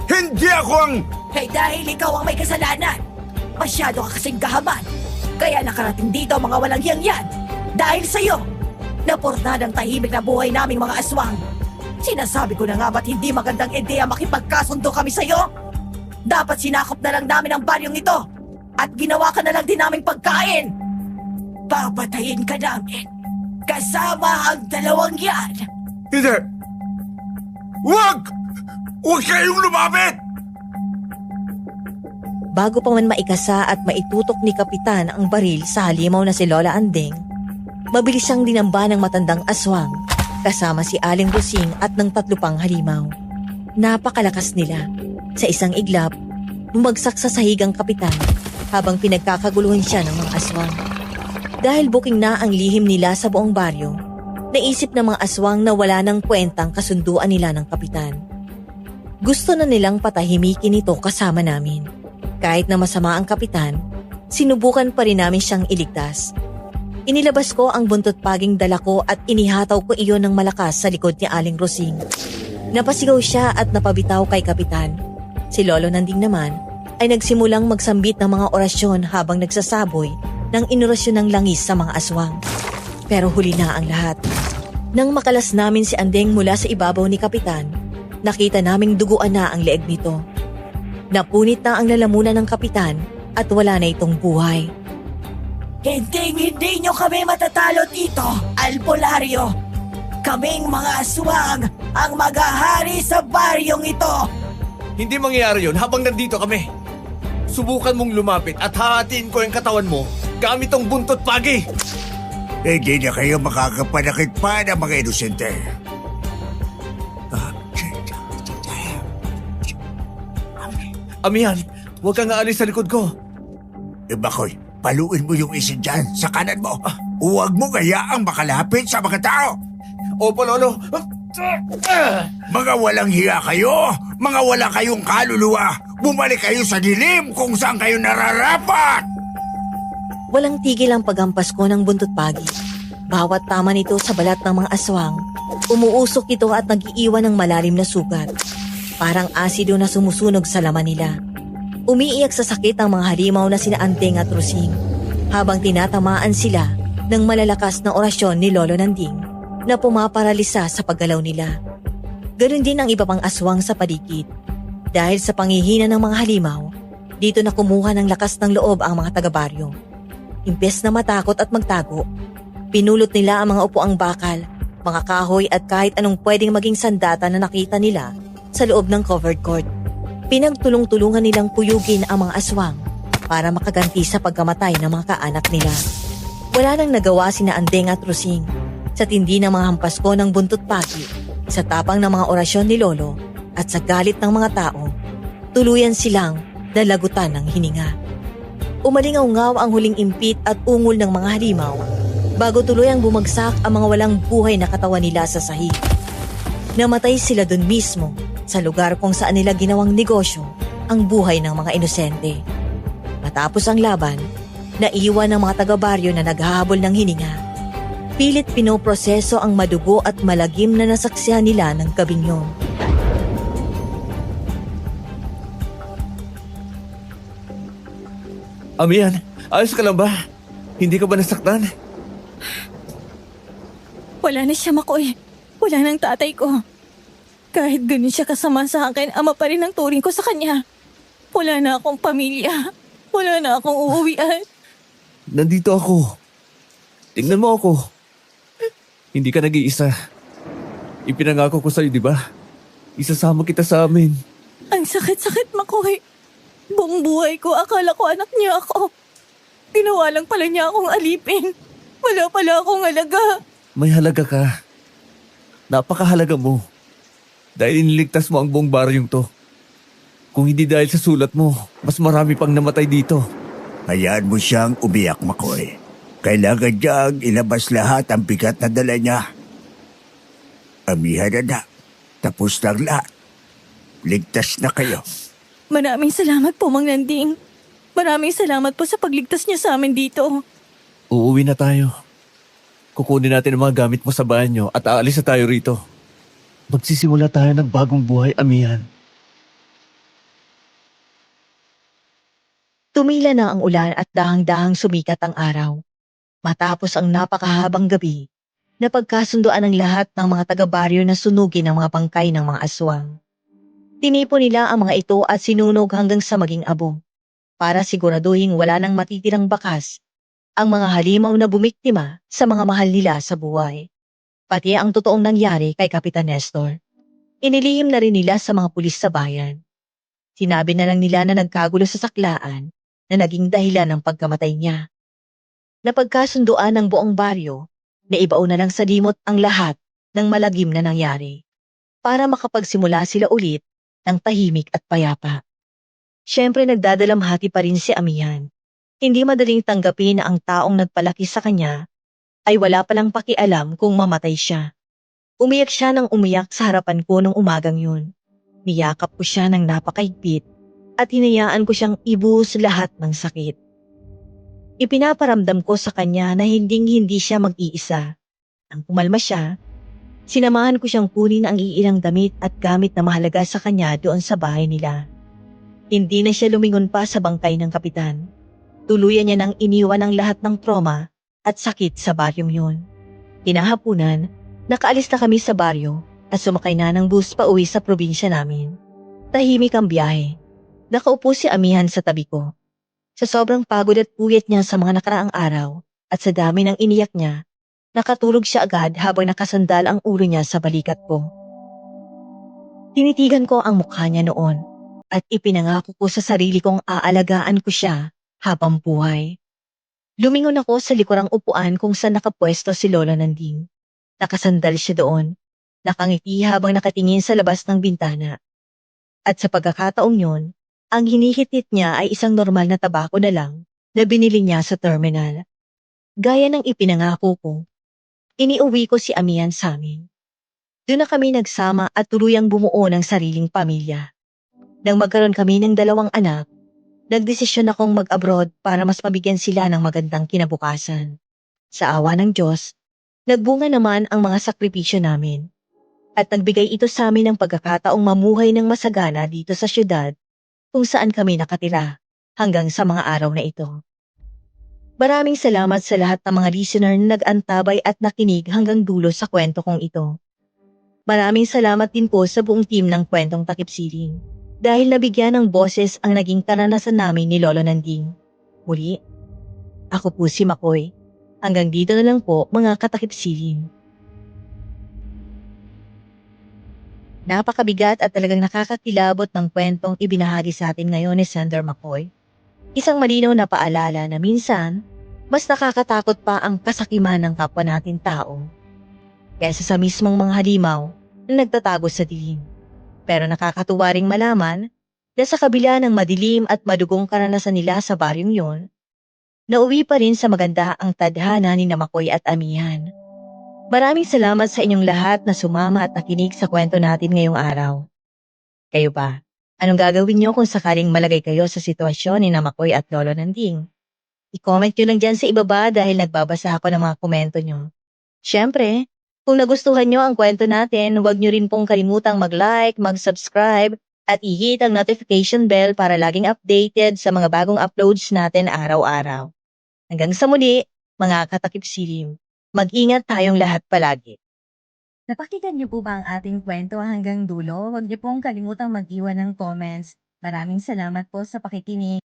Hindi ako ang... Dahil ikaw ang may kasalanan. Masyado ka kasing kahaman. Kaya nakarating dito mga walang hiyang-yan. Dahil sa'yo, naporna ng tahimik na buhay naming mga aswang. Sinasabi ko na nga ba't hindi magandang ideya makipagkasundo kami sa'yo? Dapat sinakop na lang namin ang baryong ito at ginawa ka na lang din naming pagkain. Papatayin ka namin kasama ang dalawang yan. Hindi! Huwag! Huwag kayong lumapit! Bago pa man maikasa at maitutok ni Kapitan ang baril sa halimaw na si Lola Andeng, mabilis siyang dinamba ng matandang aswang kasama si Aling Rosing at ng 3 pang halimaw. Napakalakas nila. Sa isang iglap, bumagsak sa sahig ang Kapitan habang pinagkakaguluhan siya ng mga aswang. Dahil buking na ang lihim nila sa buong baryo, naisip ng mga aswang na wala ng kwentang kasunduan nila ng Kapitan. Gusto na nilang patahimikin ito kasama namin. Kahit na masama ang Kapitan, sinubukan pa rin namin siyang iligtas. Inilabas ko ang buntot paging dala ko at inihataw ko iyon ng malakas sa likod ni Aling Rosing. Napasigaw siya at napabitaw kay Kapitan. Si Lolo Nanding naman ay nagsimulang magsambit ng mga orasyon habang nagsasaboy ng inorasyon ng langis sa mga aswang. Pero huli na ang lahat. Nang makalas namin si Andeng mula sa ibabaw ni Kapitan, nakita naming duguan na ang leeg nito. Napunit na ang lalamunan ng Kapitan at wala na itong buhay. Hindi nyo kami matatalo dito, albularyo. Kaming mga aswang ang maghahari sa baryong ito. Hindi mangyayari yun habang nandito kami. Subukan mong lumapit at hahatiin ko yung katawan mo gamit ang buntot pagi. Hindi na kayo makakapanakit pa ng mga inosente. Amihan, huwag kang aalis sa likod ko. Bakoy, paluin mo yung isin dyan sa kanan mo. Huwag mo gayaang makalapit sa mga tao. Opo, Lolo. Mga walang hiya kayo, mga wala kayong kaluluwa. Bumalik kayo sa dilim kung saan kayo nararapat. Walang tigil ang paghampas ko ng buntot pagi. Bawat tama nito sa balat ng mga aswang, umuusok ito at nag-iiwan ng malalim na sugat. Parang asido na sumusunog sa laman nila. Umiiyak sa sakit ang mga halimaw na sina Andeng at Rosing habang tinatamaan sila ng malalakas na orasyon ni Lolo Nanding na pumaparalisa sa paggalaw nila. Ganon din ang iba pang aswang sa paligid. Dahil sa panghihina ng mga halimaw, dito na kumuha ng lakas ng loob ang mga taga-baryo. Imbes na matakot at magtago, pinulot nila ang mga upuang bakal, mga kahoy at kahit anong pwedeng maging sandata na nakita nila sa loob ng covered court. Pinagtulong-tulungan nilang puyugin ang mga aswang para makaganti sa pagkamatay ng mga kaanak nila. Wala nang nagawa sina Andeng at Rosing sa tindi ng mga hampas ko ng buntot pagi, sa tapang ng mga orasyon ni Lolo at sa galit ng mga tao. Tuluyan silang nalagutan ng hininga. Umalingaw-ngaw ang huling impit at ungol ng mga halimaw bago tuluyang bumagsak ang mga walang buhay na katawan nila sa sahig. Namatay sila dun mismo sa lugar kung saan nila ginawang negosyo ang buhay ng mga inosente. Matapos ang laban, naiwan ng mga taga-baryo na naghahabol ng hininga. Pilit pinoproseso ang madugo at malagim na nasaksihan nila ng Kabinyo. Amihan, ayos ka lang ba? Hindi ka ba nasaktan? Wala na siya, Makoy. Wala nang tatay ko. Kahit ganun siya kasama sa akin, ama pa rin ang turing ko sa kanya. Wala na akong pamilya. Wala na akong uuwian. Nandito ako. Tingnan mo ako. Hindi ka nag-iisa. Ipinangako ko sa'yo, di ba? Isasama kita sa amin. Ang sakit-sakit, Makoy. Buong buhay ko, akala ko anak niya ako. Ginawa lang pala niya akong alipin. Wala pala akong alaga. May halaga ka. Napakahalaga mo. Dahil iniligtas mo ang buong baryong to. Kung hindi dahil sa sulat mo, mas marami pang namatay dito. Hayaan mo siyang umiyak, Makoy. Kailangan niyang ilabas lahat ang bigat na dala niya. Amihan na. Tapos na ang lahat. Ligtas na kayo. Maraming salamat po, Mang Nanding. Maraming salamat po sa pagligtas niyo sa amin dito. Uuwi na tayo. Kukunin natin ang mga gamit mo sa banyo at aalis na tayo rito. Magsisimula tayo ng bagong buhay, Amihan. Tumila na ang ulan at dahang-dahang sumikat ang araw. Matapos ang napakahabang gabi, napagkasunduan ng lahat ng mga taga-baryo na sunugin ang mga bangkay ng mga aswang. Tinipon nila ang mga ito at sinunog hanggang sa maging abo, para siguraduhin wala nang matitirang bakas ang mga halimaw na bumiktima sa mga mahal nila sa buhay. Pati ang totoong nangyari kay Kapitan Nestor. Inilihim na rin nila sa mga pulis sa bayan. Sinabi na lang nila na nagkagulo sa saklaan na naging dahilan ng pagkamatay niya. Napagkasunduan ng buong baryo na ibao na lang sa limot ang lahat ng malagim na nangyari para makapagsimula sila ulit ng tahimik at payapa. Siyempre nagdadalamhati pa rin si Amihan. Hindi madaling tanggapin na ang taong nagpalaki sa kanya ay wala palang pakialam kung mamatay siya. Umiyak siya ng umiyak sa harapan ko nung umagang yun. Niyakap ko siya ng napakahigpit at hinayaan ko siyang ibuhos lahat ng sakit. Ipinaparamdam ko sa kanya na hinding-hindi siya mag-iisa. Nang pumalma siya, sinamahan ko siyang kunin ang iilang damit at gamit na mahalaga sa kanya doon sa bahay nila. Hindi na siya lumingon pa sa bangkay ng kapitan. Tuluyan niya nang iniwan ang lahat ng trauma at sakit sa baryong yun. Kinahapunan, nakaalis na kami sa baryo at sumakay na ng bus pa uwi sa probinsya namin. Tahimik ang biyahe. Nakaupo si Amihan sa tabi ko. Sa sobrang pagod at puyat niya sa mga nakaraang araw at sa dami ng iniyak niya, nakatulog siya agad habang nakasandal ang ulo niya sa balikat ko. Tinitigan ko ang mukha niya noon at ipinangako ko sa sarili kong aalagaan ko siya habang buhay. Lumingon ako sa likurang upuan kung saan nakapwesto si Lola Nanding. Nakasandal siya doon, nakangiti habang nakatingin sa labas ng bintana. At sa pagkakataong yun, ang hinihitit niya ay isang normal na tabako na lang na binili niya sa terminal. Gaya ng ipinangako ko, iniuwi ko si Amihan sa amin. Doon na kami nagsama at tuluyang bumuo ng sariling pamilya. Nang magkaroon kami ng 2 anak, nagdesisyon akong mag-abroad para mas mabigyan sila ng magandang kinabukasan. Sa awa ng Diyos, nagbunga naman ang mga sakripisyo namin. At nagbigay ito sa amin ng pagkakataong mamuhay ng masagana dito sa syudad kung saan kami nakatira hanggang sa mga araw na ito. Maraming salamat sa lahat ng mga listener na nag-antabay at nakinig hanggang dulo sa kwento kong ito. Maraming salamat din po sa buong team ng Kwentong Takip Siling dahil nabigyan ng boses ang naging karanasan namin ni Lolo Nanding. Muli, ako po si Makoy. Hanggang dito na lang po mga katakip siling. Napakabigat at talagang nakakakilabot ng kwentong ibinahagi sa atin ngayon ni Sender Makoy. Isang malinaw na paalala na minsan, mas nakakatakot pa ang kasakiman ng kapwa natin tao kaysa sa mismong mga halimaw na nagtatago sa dilim. Pero nakakatuwa ring malaman na sa kabila ng madilim at madugong karanasan nila sa baryong yon, nauwi pa rin sa maganda ang tadhana ni Makoy at Amihan. Maraming salamat sa inyong lahat na sumama at nakinig sa kwento natin ngayong araw. Kayo ba? Anong gagawin niyo kung sakaling malagay kayo sa sitwasyon ni Makoy at Lolo Nanding? I-comment nyo lang dyan sa ibaba dahil nagbabasa ako ng mga komento nyo. Siyempre, kung nagustuhan nyo ang kwento natin, huwag nyo rin pong kalimutang mag-like, mag-subscribe, at i-hit ang notification bell para laging updated sa mga bagong uploads natin araw-araw. Hanggang sa muli, mga katakip silim. Mag-ingat tayong lahat palagi. Napakinggan niyo po ba ang ating kwento hanggang dulo? Huwag niyo pong kalimutang mag-iwan ng comments. Maraming salamat po sa pakikinig.